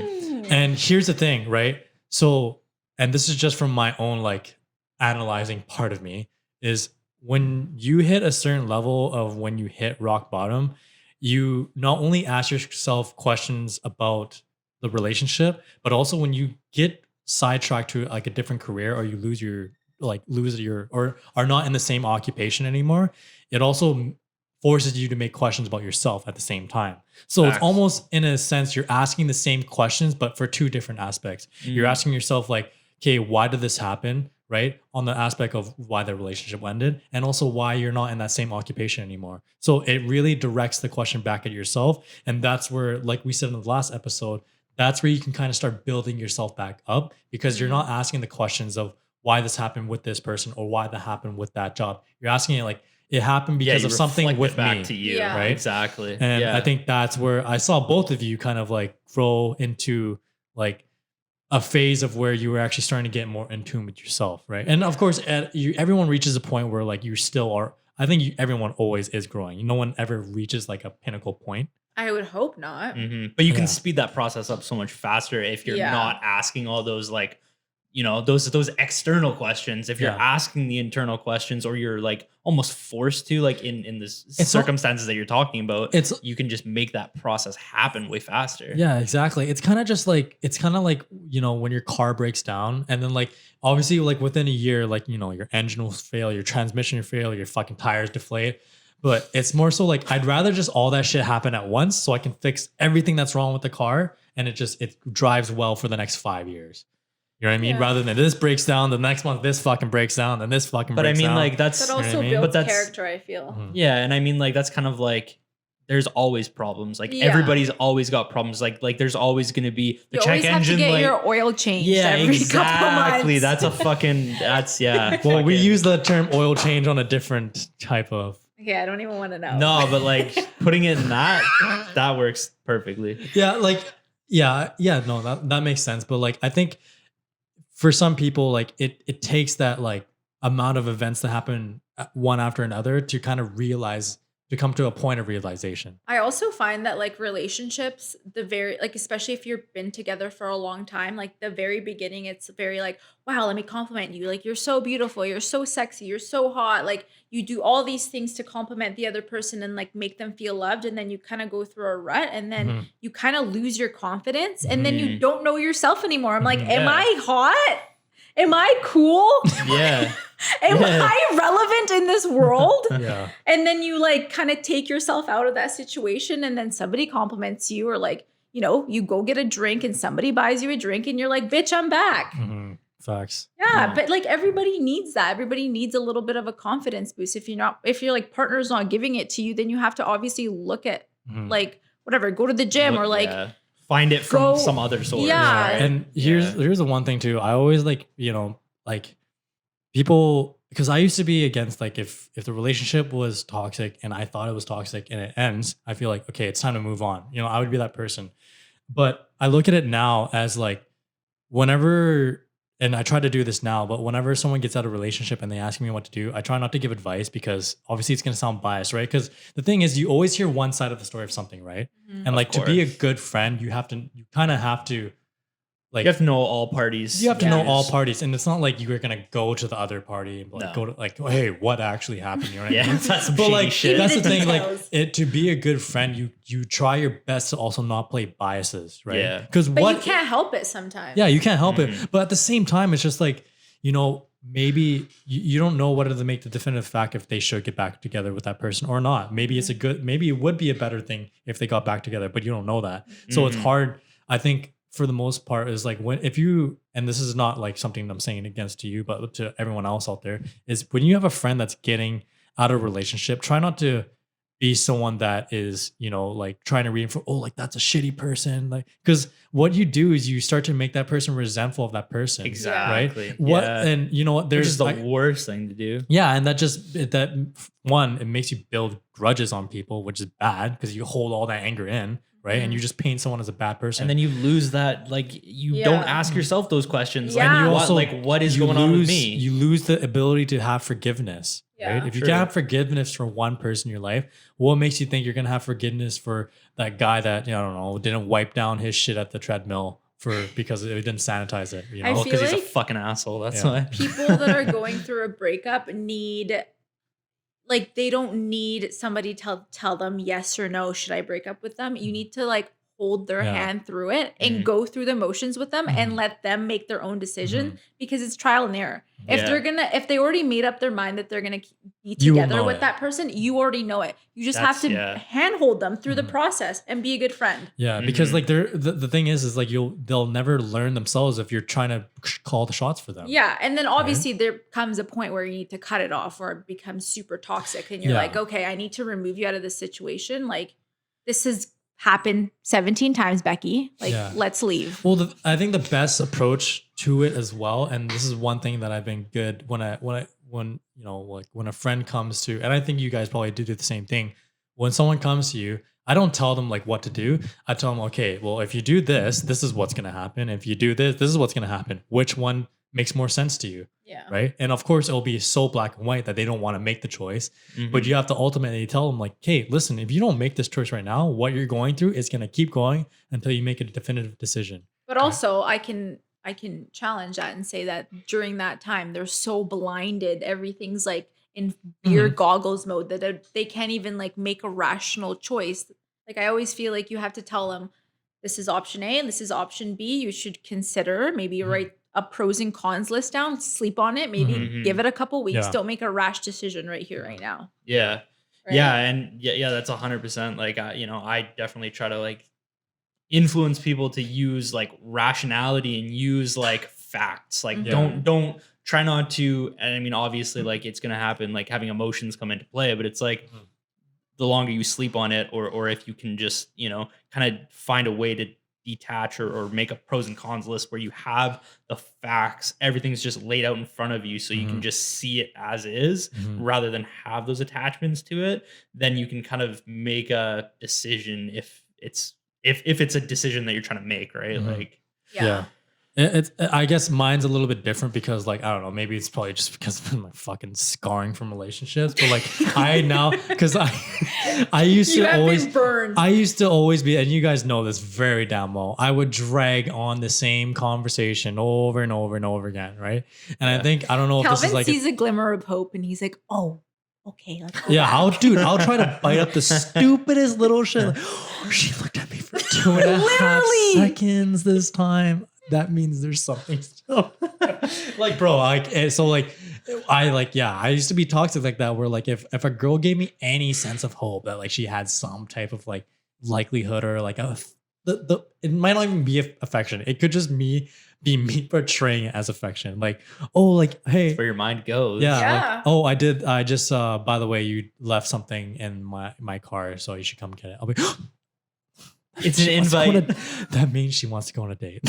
C: And here's the thing, right? So, and this is just from my own like analyzing part of me, is when you hit a certain level of when you hit rock bottom, you not only ask yourself questions about the relationship, but also when you get sidetracked to like a different career, or you lose your or are not in the same occupation anymore, it also forces you to make questions about yourself at the same time. So
D: Facts.
C: it's almost in a sense you're asking the same questions, but for two different aspects. You're asking yourself like, okay, why did this happen? Right? On the aspect of why the relationship ended, and also why you're not in that same occupation anymore. So it really directs the question back at yourself. And that's where, like we said in the last episode, that's where you can kind of start building yourself back up, because you're not asking the questions of why this happened with this person or why that happened with that job. You're asking it like, it happened because
D: you
C: of something
D: reflect
C: with
D: it back
C: me.
D: to you.
E: Yeah.
C: Right?
D: Exactly.
C: And
D: yeah.
C: I think that's where I saw both of you kind of like grow into like a phase of where you were actually starting to get more in tune with yourself, right? And of course, everyone reaches a point where like you still are. I think everyone always is growing. No one ever reaches like a pinnacle point.
E: I would hope not.
D: But you can
C: Yeah.
D: speed that process up so much faster if you're
E: Yeah.
D: not asking all those like, those external questions. If you're
C: Yeah.
D: asking the internal questions, or you're like almost forced to, like in this
C: It's
D: circumstances that you're talking about,
C: It's
D: you can just make that process happen way faster.
C: Yeah, exactly. It's kind of like, when your car breaks down, and then like obviously like within a year, like, your engine will fail, your transmission will fail, your fucking tires deflate. But it's more so like, I'd rather just all that shit happen at once so I can fix everything that's wrong with the car, and it drives well for the next 5 years. You know what I mean?
E: Yeah.
C: Rather than this breaks down, the next month this fucking breaks down, then this fucking
D: But I
C: breaks
D: mean,
C: down.
D: like that's
E: That
C: know what I
E: also
C: mean?
E: builds
D: But that's-
E: character, I feel.
C: Mhm.
D: yeah, and I mean, like that's kind of like there's always problems. Like
E: Yeah.
D: everybody's always got problems. Like there's always going to be the
E: You
D: check
E: always have
D: engine.
E: to get
D: like
E: your oil changed
D: yeah,
E: every couple
D: exactly.
E: months.
D: That's a fucking. That's yeah.
C: Well, we
D: fucking-
C: use the term oil change on a different type of.
E: Okay, I don't even want to know.
D: No, but like putting it in that works perfectly.
C: Yeah, like no, that makes sense. But like I think for some people, like it takes that like amount of events that happen one after another to kind of to come to a point of realization.
E: I also find that like relationships, especially if you've been together for a long time, like the very beginning, it's very like, wow, let me compliment you. Like, you're so beautiful. You're so sexy. You're so hot. Like, you do all these things to compliment the other person and like make them feel loved. And then you kind of go through a rut, and then
C: Mhm.
E: you kind of lose your confidence, and then you
D: Mhm.
E: don't know yourself anymore. I'm like,
C: Mhm.
E: am
D: Yeah.
E: I hot? Am I cool?
D: Yeah.
E: Am
D: Yeah.
E: I relevant in this world?
C: Yeah.
E: And then you like kind of take yourself out of that situation, and then somebody compliments you, or like, you go get a drink and somebody buys you a drink, and you're like, bitch, I'm back.
C: Mhm. Facts.
E: Yeah, but like everybody needs that. Everybody needs a little bit of a confidence boost. If your like partner's not giving it to you, then you have to obviously look at like whatever, go to the gym or like
D: find it from
E: go-
D: some other source.
E: Yeah.
D: right?
C: And here's the one thing too. I always like, like people, because I used to be against like if the relationship was toxic and I thought it was toxic and it ends, I feel like, okay, it's time to move on. I would be that person. But I look at it now as like whenever, and I try to do this now, but whenever someone gets out of a relationship and they ask me what to do, I try not to give advice because obviously it's going to sound biased, right? Because the thing is, you always hear one side of the story of something, right? And like to be a good friend, you kind of have to, like,
D: you have to know all parties.
C: you have to know all parties, and it's not like you're gonna go to the other party and like
D: No.
C: go to like, oh, hey, what actually happened? You know what I
D: Yeah,
C: mean?
D: that's some
C: But
D: shady
C: like
D: shit.
C: that's the
E: The
C: thing,
E: details.
C: like to be a good friend, you try your best to also not play biases, right?
D: Yeah.
C: Because
E: but
C: what
E: you can't help it sometimes.
C: yeah, you can't help
D: Mhm.
C: it. But at the same time, it's just like, maybe you don't know whether to make the definitive fact if they should get back together with that person or not. Maybe it's maybe it would be a better thing if they got back together, but you don't know that. So it's
D: Mhm.
C: hard, I think, for the most part, is like and this is not like something I'm saying against to you, but to everyone else out there, is when you have a friend that's getting out of a relationship, try not to be someone that is, like trying to reinforce, oh, like that's a shitty person. Like, because what you do is you start to make that person resentful of that person.
D: Exactly.
C: Right. What,
D: Yeah.
C: and
D: Which
C: there's
D: is the worst thing to do.
C: yeah. And it makes you build grudges on people, which is bad because you hold all that anger in. Right. And you just paint someone as a bad person.
D: And then you lose that, like, you
E: Yeah.
D: don't ask yourself those questions.
E: Yeah.
D: Like,
E: And you
D: what is going on with me?
C: You lose the ability to have forgiveness.
E: Yeah.
C: Right. If you
D: True.
C: can't have forgiveness for one person in your life, what makes you think you're going to have forgiveness for that guy that, I don't know, didn't wipe down his shit at the treadmill because it didn't sanitize it,
E: I
D: Well,
E: feel
D: because he's a
E: like
D: fucking asshole. That's
C: Yeah.
D: why.
E: people that are going through a breakup they don't need somebody to tell them yes or no, should I break up with them? You need to like hold their
C: Yeah.
E: hand through it and
D: Mhm.
E: go through the motions with them and
C: Mhm.
E: let them make their own decision because it's trial and error.
D: Yeah.
E: If they already made up their mind that they're gonna be
C: You will
E: together
C: know
E: with
C: it.
E: that person, you already know it. You just have to
D: That's- yeah.
E: handhold them through the
C: Mhm.
E: process and be a good friend.
C: Yeah, because
D: Mhm.
C: like the thing is like they'll never learn themselves if you're trying to call the shots for them.
E: Yeah, and then obviously there comes a point where you need to cut it off or it becomes super toxic and you're
C: Yeah.
E: like, okay, I need to remove you out of this situation. Like this has happened 17 times, Becky. Like
C: Yeah.
E: let's leave.
C: Well, I think the best approach to it as well, and this is one thing that I've been good when like when a friend comes to, and I think you guys probably do the same thing. When someone comes to you, I don't tell them like what to do. I tell them, okay, well, if you do this, this is what's going to happen. If you do this, this is what's going to happen. Which one makes more sense to you?
E: Yeah.
C: Right. And of course, it'll be so black and white that they don't want to make the choice. But
D: Mhm.
C: you have to ultimately tell them, like, hey, listen, if you don't make this choice right now, what you're going through is going to keep going until you make a definitive decision.
E: But also I can challenge that and say that during that time they're so blinded, everything's like in beer goggles mode that they can't even like make a rational choice. Like I always feel like you have to tell them this is option A and this is option B. You should consider, maybe write a pros and cons list down, sleep on it, maybe
D: Mhm.
E: give it a couple weeks.
C: Yeah.
E: Don't make a rash decision right here, right now.
D: Yeah.
E: Right?
D: Yeah. And yeah, that's 100%. Like, I definitely try to like influence people to use like rationality and use like facts. Like, don't try not to. And I mean, obviously, like it's going to happen, like having emotions come into play, but it's like the longer you sleep on it, or if you can just, kind of find a way to detach or make a pros and cons list where you have the facts, everything's just laid out in front of you so you can just see it as is rather than have those attachments to it, then you can kind of make a decision if it's a decision that you're trying to make, right? Like
C: Yeah. It's I guess mine's a little bit different because like, I don't know, maybe it's probably just because of my fucking scarring from relationships, but like I now, because I used
E: You
C: to
E: have
C: always
E: been burned.
C: I used to always be, and you guys know this very damn well, I would drag on the same conversation over and over and over again, right? And I think, I don't know if this
E: Calvin
C: is like
E: sees a glimmer of hope and he's like, oh, okay, let's go
C: yeah,
E: back.
C: I'll try to bite up the stupidest little shit. Like, oh, she looked at me for 2.5 seconds this time. That means there's something still. Like, bro, I used to be toxic like that, where like if a girl gave me any sense of hope that like she had some type of like likelihood or like a it might not even be affection. It could just be me portraying it as affection. Like, oh, like, hey,
D: Where your mind goes.
C: yeah,
E: Yeah.
C: like, oh, I just by the way, you left something in my car, so you should come get it. I'll be
D: It's an
C: she wants to go on
D: invite.
C: that means she wants to go on a date.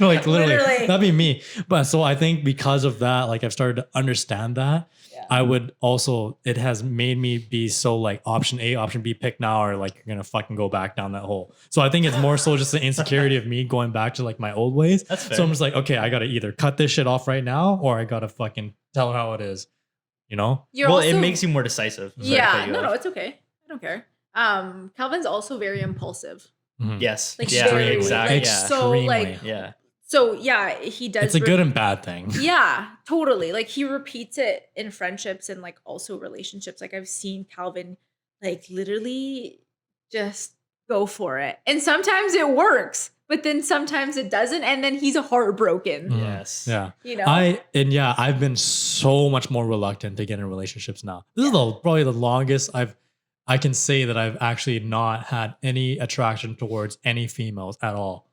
C: Like literally,
E: Literally.
C: that'd be me. But so I think because of that, like I've started to understand that.
E: Yeah.
C: I would also, it has made me be so like option A, option B, pick now, or like you're gonna fucking go back down that hole. So I think it's more so just the insecurity of me going back to like my old ways.
D: That's fair.
C: So I'm just like, okay, I gotta either cut this shit off right now, or I gotta fucking tell her how it is. You know?
E: You're
D: Well,
E: also,
D: it makes you more decisive. Sorry to
E: yeah,
D: cut you
E: no,
D: off.
E: it's okay. I don't care. Calvin's also very impulsive.
C: Mhm.
D: Yes.
E: Like
D: yeah.
E: very,
D: Exactly.
E: like,
D: yeah.
E: so like
C: Extremely.
E: so yeah, he does.
C: It's a good and bad thing.
E: Yeah, totally. Like he repeats it in friendships and like also relationships. Like I've seen Calvin like literally just go for it. And sometimes it works, but then sometimes it doesn't and then he's heartbroken.
C: Mhm.
D: Yes.
C: Yeah.
E: You know?
C: I've been so much more reluctant to get in relationships now. This is probably the longest I can say that I've actually not had any attraction towards any females at all.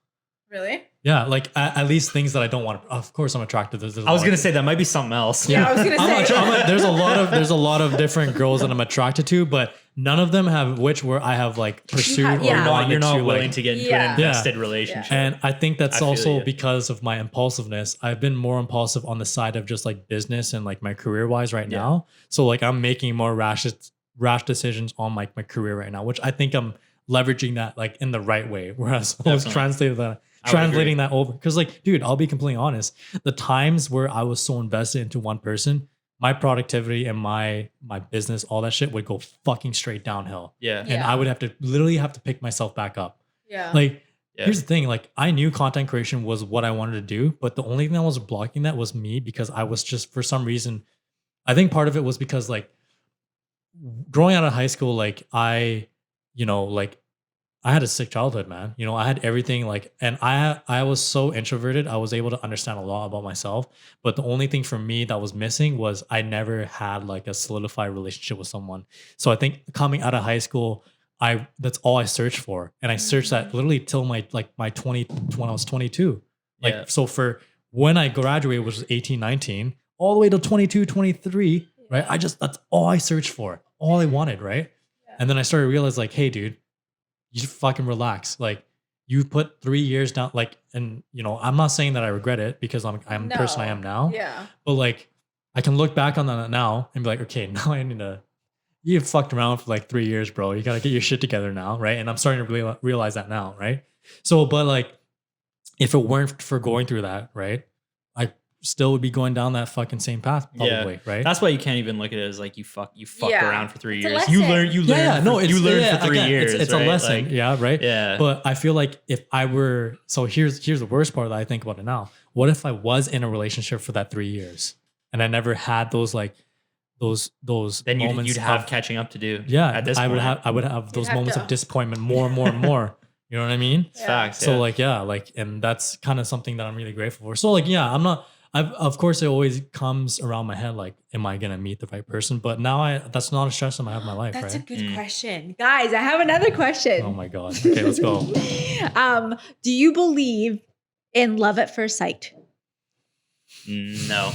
E: Really?
C: Yeah, like at least things that I don't want. Of course, I'm attracted to.
D: I was gonna say that might be something else.
E: Yeah, I was gonna say.
C: There's a lot of different girls that I'm attracted to, but none of them have where I have like pursued
E: yeah.
C: or wanted
D: You're not
C: to,
D: willing
C: like,
D: to get into
E: Yeah.
D: an invested relationship.
C: and I think that's
D: I feel
C: also
D: you.
C: because of my impulsiveness. I've been more impulsive on the side of just like business and like my career wise right
D: Yeah.
C: now. So like I'm making more rash decisions on like my career right now, which I think I'm leveraging that like in the right way. Whereas I was
D: Definitely.
C: translating that over. Because like, dude, I'll be completely honest. The times where I was so invested into one person, my productivity and my business, all that shit would go fucking straight downhill.
D: Yeah.
C: And
E: Yeah.
C: I would have to literally pick myself back up.
E: Yeah.
C: Like,
D: Yeah.
C: here's the thing, like I knew content creation was what I wanted to do, but the only thing that was blocking that was me because I was just for some reason, I think part of it was because like growing out of high school, like I had a sick childhood, man. You know, I had everything like, and I was so introverted. I was able to understand a lot about myself, but the only thing for me that was missing was I never had like a solidified relationship with someone. So I think coming out of high school, that's all I searched for, and I searched that literally till my 20 when I was 22. Like
D: Yeah.
C: so for when I graduated, which was 18, 19, all the way to 22, 23, right? That's all I searched for, all I wanted, right?
E: Yeah.
C: And then I started to realize like, hey, dude, you just fucking relax. Like you put 3 years down, like, and you know, I'm not saying that I regret it because I'm the person I am now.
E: Yeah.
C: But like, I can look back on that now and be like, okay, now I need to. You fucked around for like 3 years, bro. You gotta get your shit together now, right? And I'm starting to really realize that now, right? So, but like, if it weren't for going through that, right, I still would be going down that fucking same path, probably, right?
D: That's why you can't even look at it as like you fucked
E: Yeah.
D: around for 3
E: It's a
D: years.
E: lesson.
D: You learn for 3
C: again,
D: years.
C: It's
D: right?
C: a lesson,
D: Like,
C: yeah, right.
D: yeah.
C: But I feel like if I were, so here's the worst part that I think about it now. What if I was in a relationship for that 3 years and I never had those like those
D: then
C: moments
D: you'd have
C: of,
D: catching up to do.
C: yeah,
D: At this
C: I would
D: point.
C: have those
E: have
C: moments
E: to-
C: of disappointment more and more and more. You know what I mean?
D: It's facts.
C: So
D: yeah.
C: like, yeah, like, and that's kind of something that I'm really grateful for. So like, yeah, of course it always comes around my head, like, am I going to meet the right person? But now that's not a stress I have in my life,
E: That's a
C: right?
E: good question. Guys, I have another question.
C: Oh my God. Okay, let's go.
E: Do you believe in love at first sight?
D: No.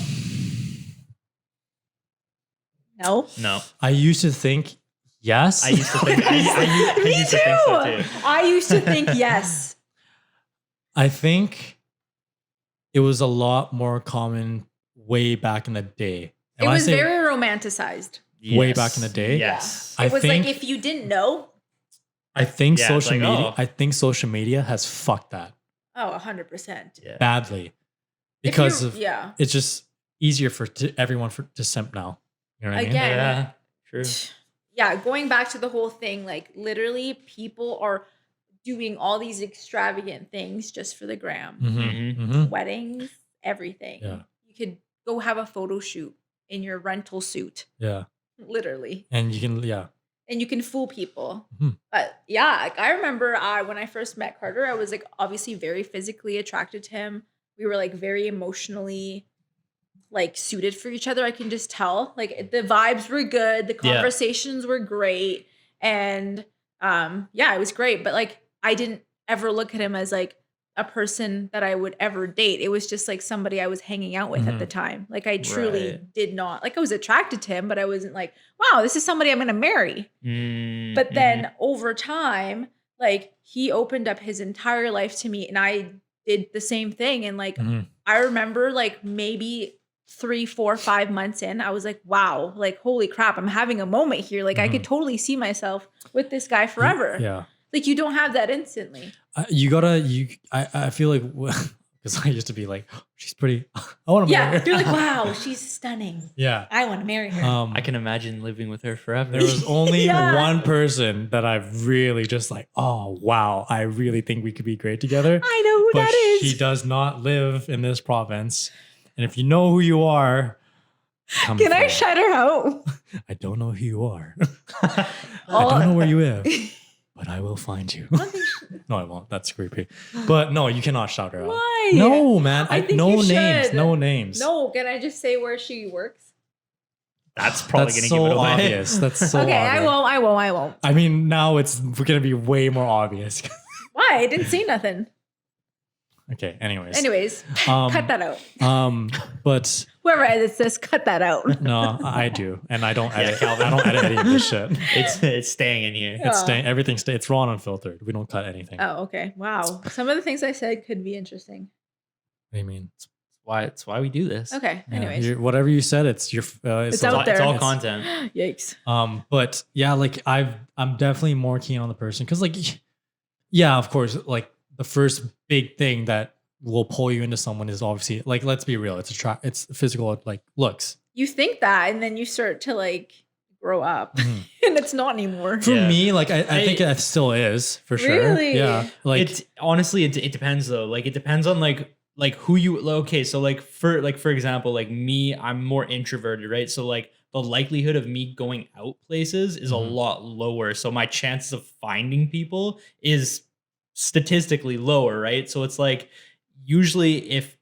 E: No.
C: I used to think yes.
D: I used to think I
E: Me
D: used to think so too.
E: I used to think yes.
C: I think it was a lot more common way back in the day. And
E: It
C: when I
E: was
C: say
E: very romanticized.
C: way
D: Yes.
C: back in the day.
D: Yes.
C: I
E: It was
C: think
E: like if you didn't know,
C: I think
D: Yeah, it's
C: social
D: like,
C: media.
D: oh.
C: I think social media has fucked that
E: oh, 100%.
D: Yeah.
C: badly
E: If
C: because
E: you-
C: of
E: yeah.
C: it's just easier for everyone to simp now. You know what I mean?
E: Again,
D: Yeah. True.
E: yeah, going back to the whole thing, like literally people are doing all these extravagant things just for the gram.
C: Mhm, mhm.
E: Weddings, everything.
C: Yeah.
E: You could go have a photo shoot in your rental suit,
C: Yeah,
E: literally.
C: and you can
E: And you can fool people.
C: Mhm.
E: But yeah, like, I remember when I first met Carter, I was like obviously very physically attracted to him. We were like very emotionally like suited for each other. I can just tell. Like the vibes were good, the conversations were great, and yeah, it was great. But like I didn't ever look at him as like a person that I would ever date. It was just like somebody I was hanging out with at the time. Like I truly
D: Right.
E: did not, like I was attracted to him, but I wasn't like, wow, this is somebody I'm going to marry.
D: Mm,
E: But then over time, like he opened up his entire life to me and I did the same thing. And like, I remember like maybe 3, 4, 5 months in, I was like, wow, like, holy crap, I'm having a moment here. Like I could totally see myself with this guy forever.
C: Yeah.
E: Like you don't have that instantly.
C: I feel like, because I used to be like, oh, she's pretty. I want to marry
E: Yeah.
C: her.
E: You're like, wow, she's stunning.
C: Yeah.
E: I want to marry her.
D: I can imagine living with her forever.
C: There was only
E: Yeah.
C: one person that I've really just like, oh, wow, I really think we could be great together.
E: I know who
C: But
E: that is.
C: she does not live in this province. And if you know who you are, come
E: Can I
C: forward.
E: shout her out?
C: I don't know who you are. I don't know where you live, but I will find you. No, I won't. That's creepy. But no, you cannot shout her out.
E: Why?
C: No, man.
E: I think
C: no
E: you
C: names.
E: should.
C: No names.
E: No, can I just say where she works?
D: That's probably
C: That's
D: going to
C: so
D: give it away.
C: obvious. That's so
E: Okay,
C: obvious.
E: I won't.
C: I mean, now it's going to be way more obvious.
E: Why? I didn't say nothing.
C: Okay. Anyways.
E: Anyways,
C: Um,
E: cut that out.
C: But
E: Whoever edits this, cut that out.
C: no, I do, and I don't edit.
D: Calvin.
C: I don't edit any of this shit.
D: It's staying in here.
C: It's
E: Oh.
C: staying. Everything stay. It's raw and unfiltered. We don't cut anything. What
E: Oh, okay. Wow. Some of the things I said could be interesting.
C: do you mean?
D: It's why we do this.
E: Okay.
C: Yeah,
E: Anyways.
C: whatever you said, it's your.
E: It's
D: It's
E: out there.
D: all
E: It's-
D: content.
E: Yikes.
C: But yeah, like I'm definitely more keen on the person because, like, yeah, of course, like the first big thing that will pull you into someone is obviously like, let's be real, it's physical, like looks.
E: You think that, and then you start to like grow up,
C: Mhm.
E: and it's not anymore.
C: For
D: Yeah.
C: me, like I think it still is for sure.
E: Really?
C: Yeah, like
D: It's honestly it depends though. Like it depends on like who you okay, so like for example, like me, I'm more introverted, right? So like the likelihood of me going out places is a
C: Mhm.
D: lot lower. So my chances of finding people is statistically lower, right? So it's like usually if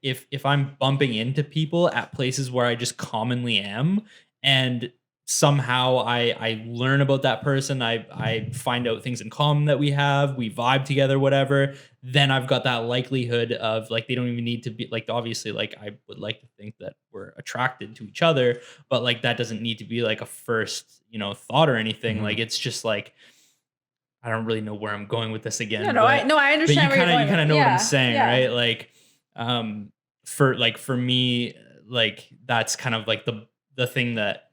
D: I'm bumping into people at places where I just commonly am and somehow I learn about that person, I find out things in common that we have, we vibe together, whatever, then I've got that likelihood of like they don't even need to be like obviously like I would like to think that we're attracted to each other, but like that doesn't need to be like a first, thought or anything.
C: Mhm.
D: Like it's just like I don't really know where I'm going with this again.
E: Yeah, I
D: but you
E: understand where you're going.
D: kind of know what
E: Yeah,
D: I'm saying,
E: yeah.
D: right? Like for me, like that's kind of like the thing that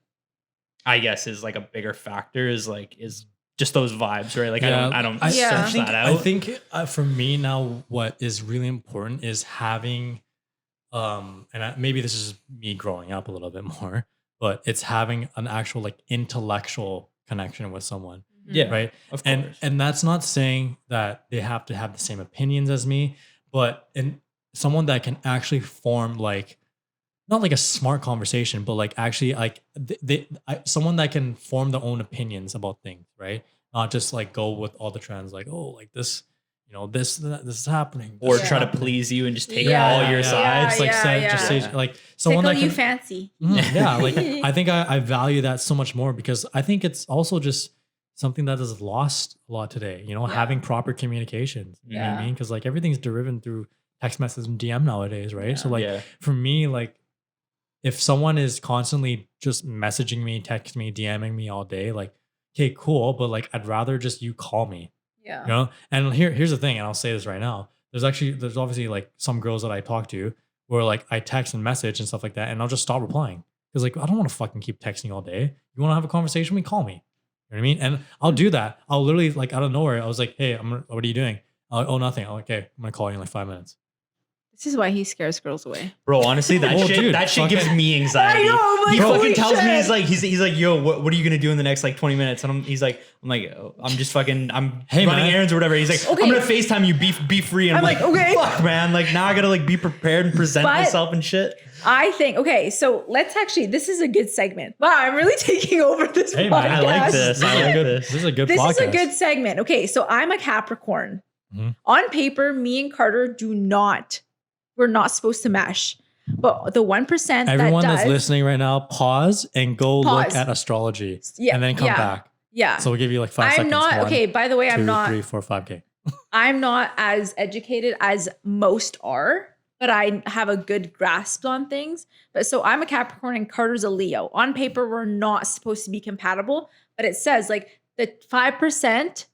D: I guess is like a bigger factor is just those vibes, right? Like I don't
E: Yeah.
D: search that out.
C: I think for me now, what is really important is having, maybe this is me growing up a little bit more, but it's having an actual like intellectual connection with someone,
D: yeah,
C: right?
D: of course.
C: And that's not saying that they have to have the same opinions as me, but someone that can actually form like not like a smart conversation, but like actually like someone that can form their own opinions about things, right? Not just like go with all the trends, like oh, like this, this is happening,
D: or
C: this is
D: try to
C: happening.
D: please you and just take
E: Yeah,
D: all your
E: yeah,
D: sides.
C: It's like
E: yeah,
C: just
E: yeah.
C: say like someone
E: Tickle
C: that
E: you
C: can,
E: fancy.
C: Yeah, like I think I value that so much more because I think it's also just something that is lost a lot today. Having proper communications. You know what I
E: Yeah.
C: mean? Because like everything's driven through text message and DM nowadays, right?
E: Yeah.
C: So like
D: Yeah.
C: for me, like if someone is constantly just messaging me, texting me, DMing me all day, like okay, cool, but like I'd rather just you call me.
E: Yeah.
C: And here's the thing, and I'll say this right now. There's obviously like some girls that I talk to where like I text and message and stuff like that, and I'll just stop replying because like I don't want to fucking keep texting all day. You want to have a conversation? We call me. You know what I mean? And I'll do that. I'll literally like out of nowhere, I was like, hey, what are you doing? Oh, nothing. I'm like, okay, I'm gonna call you in like 5 minutes.
E: This is why he scares girls away.
D: Bro, honestly, that
C: Oh,
D: shit
C: dude,
D: that shit gives
C: fucking-
D: me anxiety.
E: I know, I'm like,
D: he fucking
E: holy
D: tells me
E: shit.
D: he's like, yo, what are you gonna do in the next like 20 minutes? And I'm like, oh, I'm just fucking
C: Hey,
D: running
C: man.
D: errands or whatever. He's like,
E: Okay.
D: I'm gonna FaceTime you, be free. And I'm
E: I'm
D: like,
E: like, okay.
D: fuck, man. Like now I gotta like be prepared and present
E: But-
D: myself and shit.
E: I think, okay, so this is a good segment. Wow, I'm really taking over this
C: Hey,
E: podcast.
C: man,
D: I like this. I like this.
C: This is a good
E: This
C: podcast.
E: is a good segment. Okay, so I'm a Capricorn.
C: Mhm.
E: On paper, me and Carter we're not supposed to mesh. But the 1%
C: Everyone
E: that does,
C: that's listening right now, pause and go look
E: Pause.
C: at astrology,
E: Yeah,
C: and then come
E: yeah.
C: back.
E: Yeah.
C: So we'll give you like 5 seconds.
E: I'm not,
C: 1,
E: okay, by the way,
C: 2,
E: I'm not,
C: 3, 4, 5. Okay.
E: I'm not as educated as most are, but I have a good grasp on things. But so I'm a Capricorn and Carter's a Leo. On paper, we're not supposed to be compatible, but it says like the 5%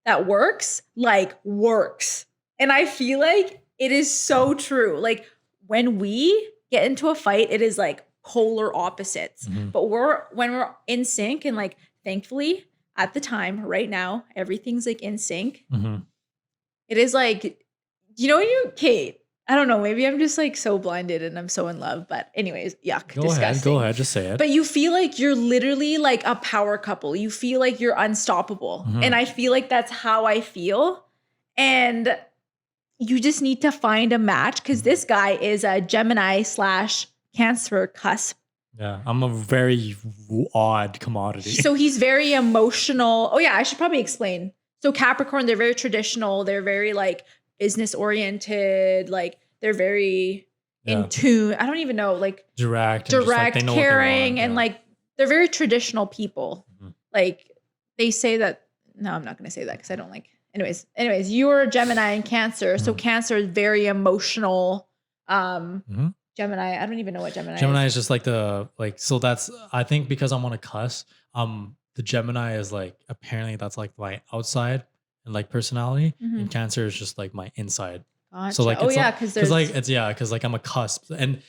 E: that works, like works. And I feel like it is so true. Like when we get into a fight, it is like polar opposites. But when we're in sync and like thankfully at the time right now, everything's like in sync. It is like, you know, Kate, I don't know, maybe I'm just like so blinded and I'm so in love, but anyways, yuck.
C: Go ahead, just say it.
E: But you feel like you're literally like a power couple. You feel like you're unstoppable. And I feel like that's how I feel. And you just need to find a match because this guy is a Gemini / Cancer cusp.
C: Yeah, I'm a very odd commodity.
E: So he's very emotional. Oh yeah, I should probably explain. So Capricorn, they're very traditional. They're very like business oriented. Like they're very in tune. I don't even know, like
C: direct,
E: like,
C: they know
E: caring,
C: what they want,
E: and like they're very traditional people. Like they say that. No, I'm not going to say that because I don't like. Anyways, you're Gemini and Cancer. So Cancer is very emotional. Gemini, I don't even know what Gemini
C: is just like so that's, I think because I'm on a cusp, the Gemini is like, apparently that's like my outside and like personality, and Cancer is just like my inside.
E: Gotcha.
C: So like, because I'm a cusp, and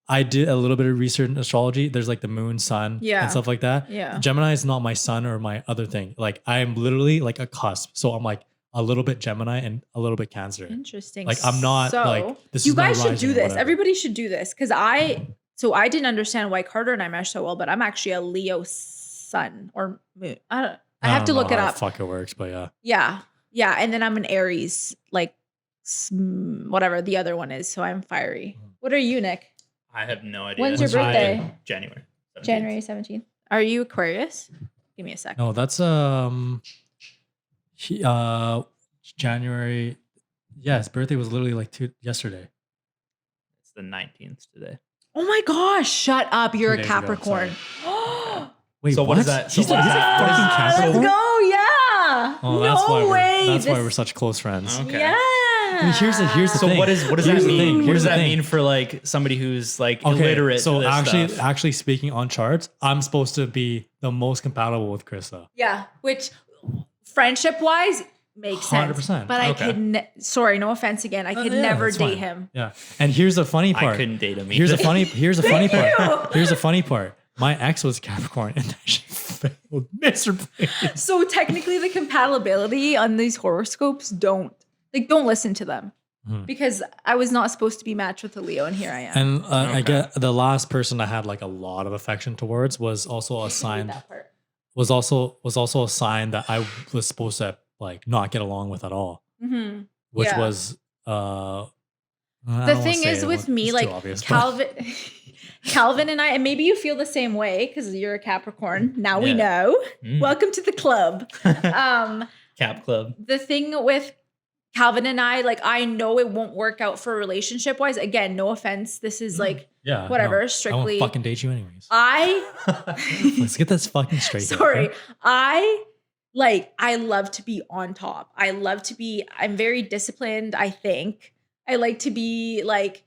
C: I did a little bit of research in astrology. There's like the moon, sun, and stuff like that.
E: Yeah.
C: Gemini is not my sun or my other thing. Like I am literally like a cusp. So I'm like a little bit Gemini and a little bit Cancer.
E: Interesting.
C: Like I'm not like this.
E: You
C: is my
E: guys should
C: rising
E: do
C: or
E: this.
C: whatever.
E: Everybody should do this because I didn't understand why Carter and I mesh so well, but I'm actually a Leo sun or moon. I have to look it up.
C: Fuck it works, but
E: Yeah, and then I'm an Aries, like whatever the other one is. So I'm fiery. What are you, Nick?
D: I have no idea.
E: When's your birthday?
D: January 17th.
E: January 17th. Are you Aquarius? Give me a sec.
C: No, that's January. Yeah, his birthday was literally like yesterday.
D: It's the 19th today.
E: Oh my gosh! Shut up! You're
C: 2
E: a
C: days ago,
E: Capricorn.
C: Wait,
D: So what is that?
C: He's
D: So what is that?
C: fucking
E: Let's
C: Capricorn.
E: go! Yeah.
C: Oh, that's
E: no
C: why
E: way.
C: That's why we're such close friends.
D: Okay.
E: Yeah.
C: I mean, here's the
D: So
C: thing.
D: what does
C: Here's
D: that
C: the
D: mean?
C: thing.
D: What
C: Here's
D: does
C: the
D: that
C: thing.
D: mean for like somebody who's like illiterate?
C: So
D: to this stuff?
C: actually speaking on charts, I'm supposed to be the most compatible with Chrissa.
E: Yeah. Which, friendship wise, makes sense.
C: 100%.
E: But I
D: Okay.
E: could. Sorry, no offense again. I could
C: Yeah,
E: never
C: that's
E: date
C: fine.
E: him.
C: Yeah. And here's the funny part.
D: I couldn't date him.
C: Here's the
D: either.
C: funny part.
E: you.
C: Here's the funny part. My ex was Capricorn and she failed miserably.
E: So technically, the compatibility on these horoscopes don't listen to them because I was not supposed to be matched with a Leo, and here I am.
C: And I get the last person I had like a lot of affection towards was also a sign.
E: That part.
C: Was also a sign that I was supposed to like not get along with at all.
E: Mm-hmm.
C: Which
E: Yeah.
C: was
E: The thing is with me, like Calvin and I, and maybe you feel the same way because you're a Capricorn. Now we
D: Yeah.
E: know.
D: Mm.
E: Welcome to the club.
D: Cap Club.
E: The thing with Calvin and I, like, I know it won't work out for relationship wise. Again, no offense. This is like
C: yeah,
E: whatever,
C: no,
E: strictly-
C: I won't fucking date you anyways.
E: I
C: Let's get this fucking straight. here,
E: sorry.
C: okay?
E: I love to be on top. I'm very disciplined, I think. I like to be like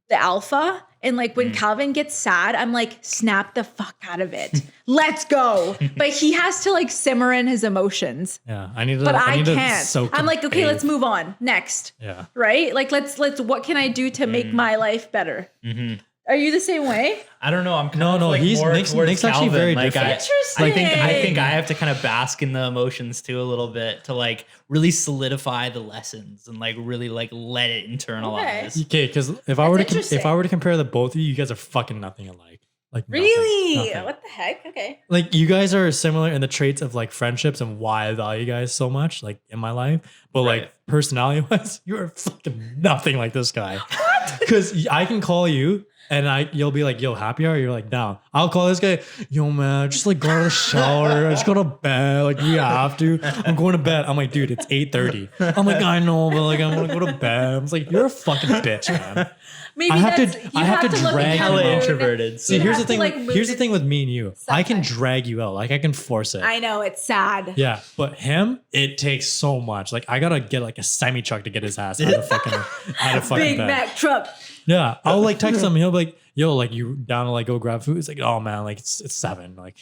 E: the alpha. And like when Calvin gets sad, I'm like, snap the fuck out of it. Let's go. But he has to like simmer in his emotions.
C: Yeah, I need to.
E: But I
C: need to
E: can't.
C: soak
E: I'm
C: and
E: like, okay, let's
C: bathe.
E: move on. Next.
C: Yeah.
E: Right? Like let's what can I do to make my life better?
D: Mm-hmm.
E: Are you the same way?
D: I don't know. I'm kind
C: No,
D: of
C: no,
D: like
C: he's-
D: more
C: Nick's
D: towards
C: actually
D: Calvin.
C: very
D: like,
C: different.
D: I think
E: Interesting.
D: I have to kind of bask in the emotions too a little bit to like really solidify the lessons and like really like let it internalize.
C: Okay, because if I were to compare the both of you, you guys are fucking nothing alike. Like nothing,
E: Really?
C: nothing.
E: What the heck? Okay.
C: Like you guys are similar in the traits of like friendships and why I value you guys so much, like in my life. But
D: Right.
C: like personality wise, you are fucking nothing like this guy. What? Because I can call you and you'll be like, yo, happy hour? You're like, down. I'll call this guy, yo man, just like go to the shower. I just go to bed. Like we have to. I'm going to bed. I'm like, dude, it's 8:30. I'm like, I know, but like I want to go to bed. I was like, you're a fucking bitch, man.
E: Maybe
C: I have
E: that's,
C: to-
E: you
C: I have to
E: look
C: drag
E: at
D: hella
E: your mood.
D: introverted.
C: See,
E: You
C: here's
E: have
C: the
E: to,
C: thing.
E: like,
C: Here's the
E: mood
C: thing with me and you. I can
E: sometimes.
C: drag you out. Like I can force it.
E: I know, it's sad.
C: Yeah, but him, it takes so much. Like I gotta get like a semi truck to get his ass out of fucking
E: Big
C: bed.
E: Mac truck.
C: Yeah, I'll like text him. And he'll be like, "Yo, like you down to like go grab food?" It's like, "Oh man, like it's 7." Like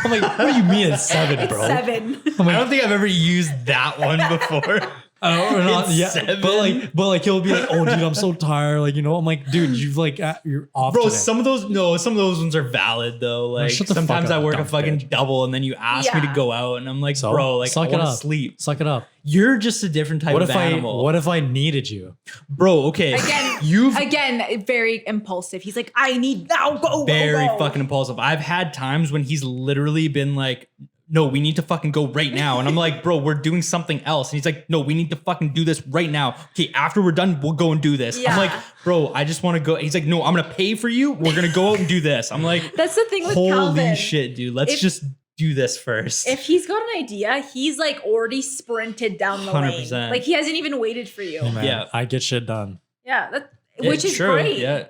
C: I'm like, "What do you mean it's 7,
E: It's
C: bro?"
E: 7.
C: I'm
D: I
C: like,
D: don't think I've ever used that one before.
C: or not,
D: It's
C: yeah,
D: 7.
C: but like he'll be like, "Oh, dude, I'm so tired." Like I'm like, "Dude, you've like you're off."
D: Bro,
C: today.
D: some of those ones are valid though. Like
C: shut the fuck
D: sometimes
C: up,
D: I work a
C: dumb
D: fucking
C: bitch.
D: double and then you ask me to
E: Yeah.
D: go out and I'm like,
C: So,
D: bro, like I
C: suck it
D: want to
C: up.
D: sleep.
C: Suck it up.
D: You're just a different type
C: What
D: of
C: if
D: animal.
C: what if I needed you?
D: Bro, okay.
E: Again, very impulsive. He's like, I need now, go,
D: very
E: go.
D: fucking impulsive. I've had times when he's literally been like, no, we need to fucking go right now. And I'm like, bro, we're doing something else. And he's like, no, we need to fucking do this right now. Okay, after we're done, we'll go and do this.
E: Yeah.
D: I'm like, bro, I just want to go. He's like, no, I'm going to pay for you. We're going to go out and do this. I'm like,
E: That's the thing with
D: holy
E: Calvin.
D: shit, dude. Let's
E: If-
D: just do this first.
E: If he's got an idea, he's like already sprinted down the lane.
D: 100%.
E: Like he hasn't even waited for you.
C: Hey, man,
D: Yeah.
C: I get shit done.
E: Yeah, which
D: It's
E: is
D: true,
E: great.
D: Yeah.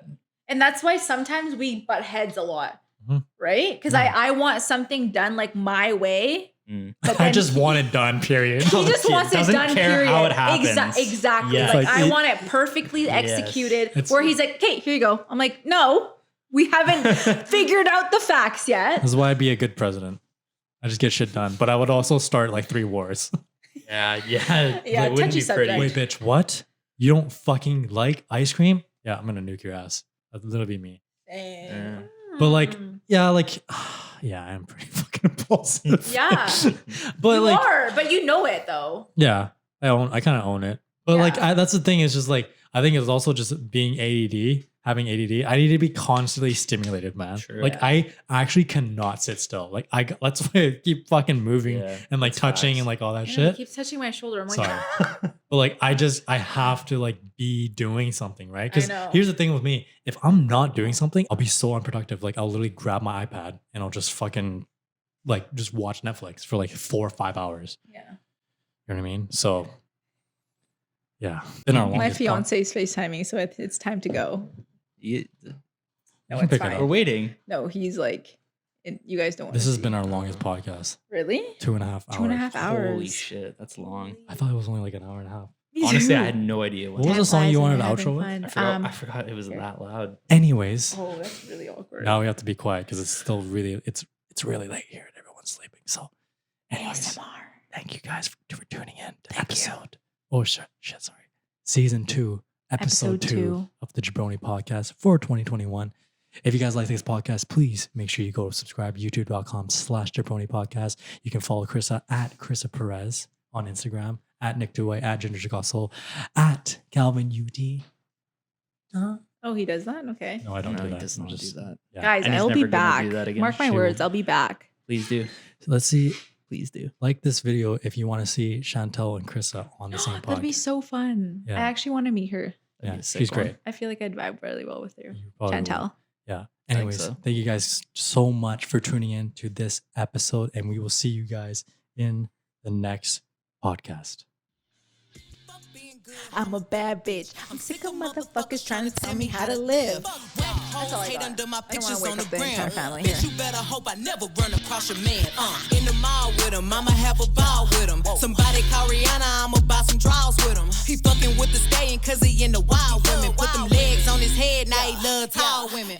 E: And that's why sometimes we butt heads a lot,
C: Mhm.
E: right? Because I want something done like my way.
D: Mm.
E: But
C: I
E: then
C: just want it done. Period.
E: He just
D: He
E: wants it
D: doesn't
E: done.
D: care
E: Period.
D: how it happens.
E: Exactly.
D: Yes.
E: Like,
C: Like,
E: I
C: it-
E: want it perfectly
D: Yes.
E: executed.
C: It's-
E: Where he's like, "Okay, here you go." I'm like, "No, we haven't figured out the facts yet."
C: This is why I'd be a good president. I just get shit done. But I would also start like 3 wars.
D: Yeah.
E: Yeah,
D: It wouldn't
E: touchy
D: be pretty.
E: subject.
C: Wait, bitch, what? You don't fucking like ice cream? Yeah, I'm gonna nuke your ass. That's literally me.
E: Damn.
C: But like, yeah, like, yeah, I'm pretty fucking impulsive.
E: Yeah.
C: but
E: you
C: like,
E: are, but you know it though.
C: yeah, I kind of own it. But like,
E: Yeah.
C: that's the thing is just like, I think it's also just being having ADD. I need to be constantly stimulated, man.
D: Sure.
C: Like, I actually cannot sit still. Like, that's why I keep fucking moving
D: Yeah,
C: and like
D: that's
C: touching
D: facts.
C: and like all that
E: He
C: shit.
E: keeps touching my shoulder. I'm like,
C: Sorry. But like, I have to like be doing something, right? Because
E: know.
C: here's the thing with me: if I'm not doing something, I'll be so unproductive. Like, I'll literally grab my iPad and I'll just fucking like just watch Netflix for like 4 or 5 hours.
E: yeah.
C: You know what I mean? So, yeah, been our
E: My
C: longest
E: fiance's FaceTiming, so it's time to go.
D: You-
E: No,
C: can
E: it's
C: pick it
E: fine.
C: up.
D: We're waiting.
E: No, he's like, you guys don't want
C: This
E: to
C: has
E: see.
C: been our longest podcast.
E: Really?
C: 2.5 hours.
E: 2.5 hours.
D: Holy shit, that's long.
C: I thought it was only like an hour and a half.
D: Honestly, I had no idea
C: What was the song you wanted to outro with?
D: I forgot it was that loud.
C: Anyways,
E: Oh, that's really awkward.
C: now we have to be quiet because it's still really it's really late here and everyone's sleeping. So, anyways,
E: ASMR.
C: thank you guys for tuning in to episode. Oh shit, sorry. Season 2, episode
E: Episode
C: 2
E: 2
C: of the Jabroni podcast for 2021. If you guys like this podcast, please make sure you go subscribe youtube.com/Jabroni podcast. You can follow Chrissa at Chrissa Perez on Instagram, at Nick Dewey, at Ginger Gossel, at Calvin UD.
E: Oh, he does that? Okay.
C: No, I don't
D: No,
C: do
D: he
C: that.
D: does
C: I'm
D: not
C: just-
D: do that.
C: yeah.
E: Guys,
D: And he's
E: I'll be
D: never gonna do
E: back.
D: that again.
E: Mark my
C: She
E: words,
C: will.
E: I'll be back.
D: Please do.
C: So let's see.
D: Please do.
C: Like this video if you want to see Chantel and Chrissa on the same
E: That'd be
C: podcast.
E: so fun.
C: Yeah.
E: I actually want to meet her.
C: Yeah,
D: That'd be a sick
C: she's
D: one.
C: great.
E: I feel like I'd vibe really well with her.
C: You probably will.
E: Chantel.
C: Yeah.
D: think
C: Anyways,
D: so.
C: thank you guys so much for tuning in to this episode, and we will see you guys in the next podcast.
B: I'm a bad bitch. I'm sick of motherfuckers trying to tell me how to live.
E: That's all I got.
B: Under my
E: I don't
B: pictures
E: wanna
B: on
E: wake
B: the
E: up the entire
B: gram.
E: family
B: Bitch,
E: here.
B: you better hope I never run across your man. In the mall with him, I'ma have a ball with him. Somebody call Rihanna, I'ma buy some draws with him. He fucking with the stallion cause he in the wild women. Put them legs on his head, now he love tall women.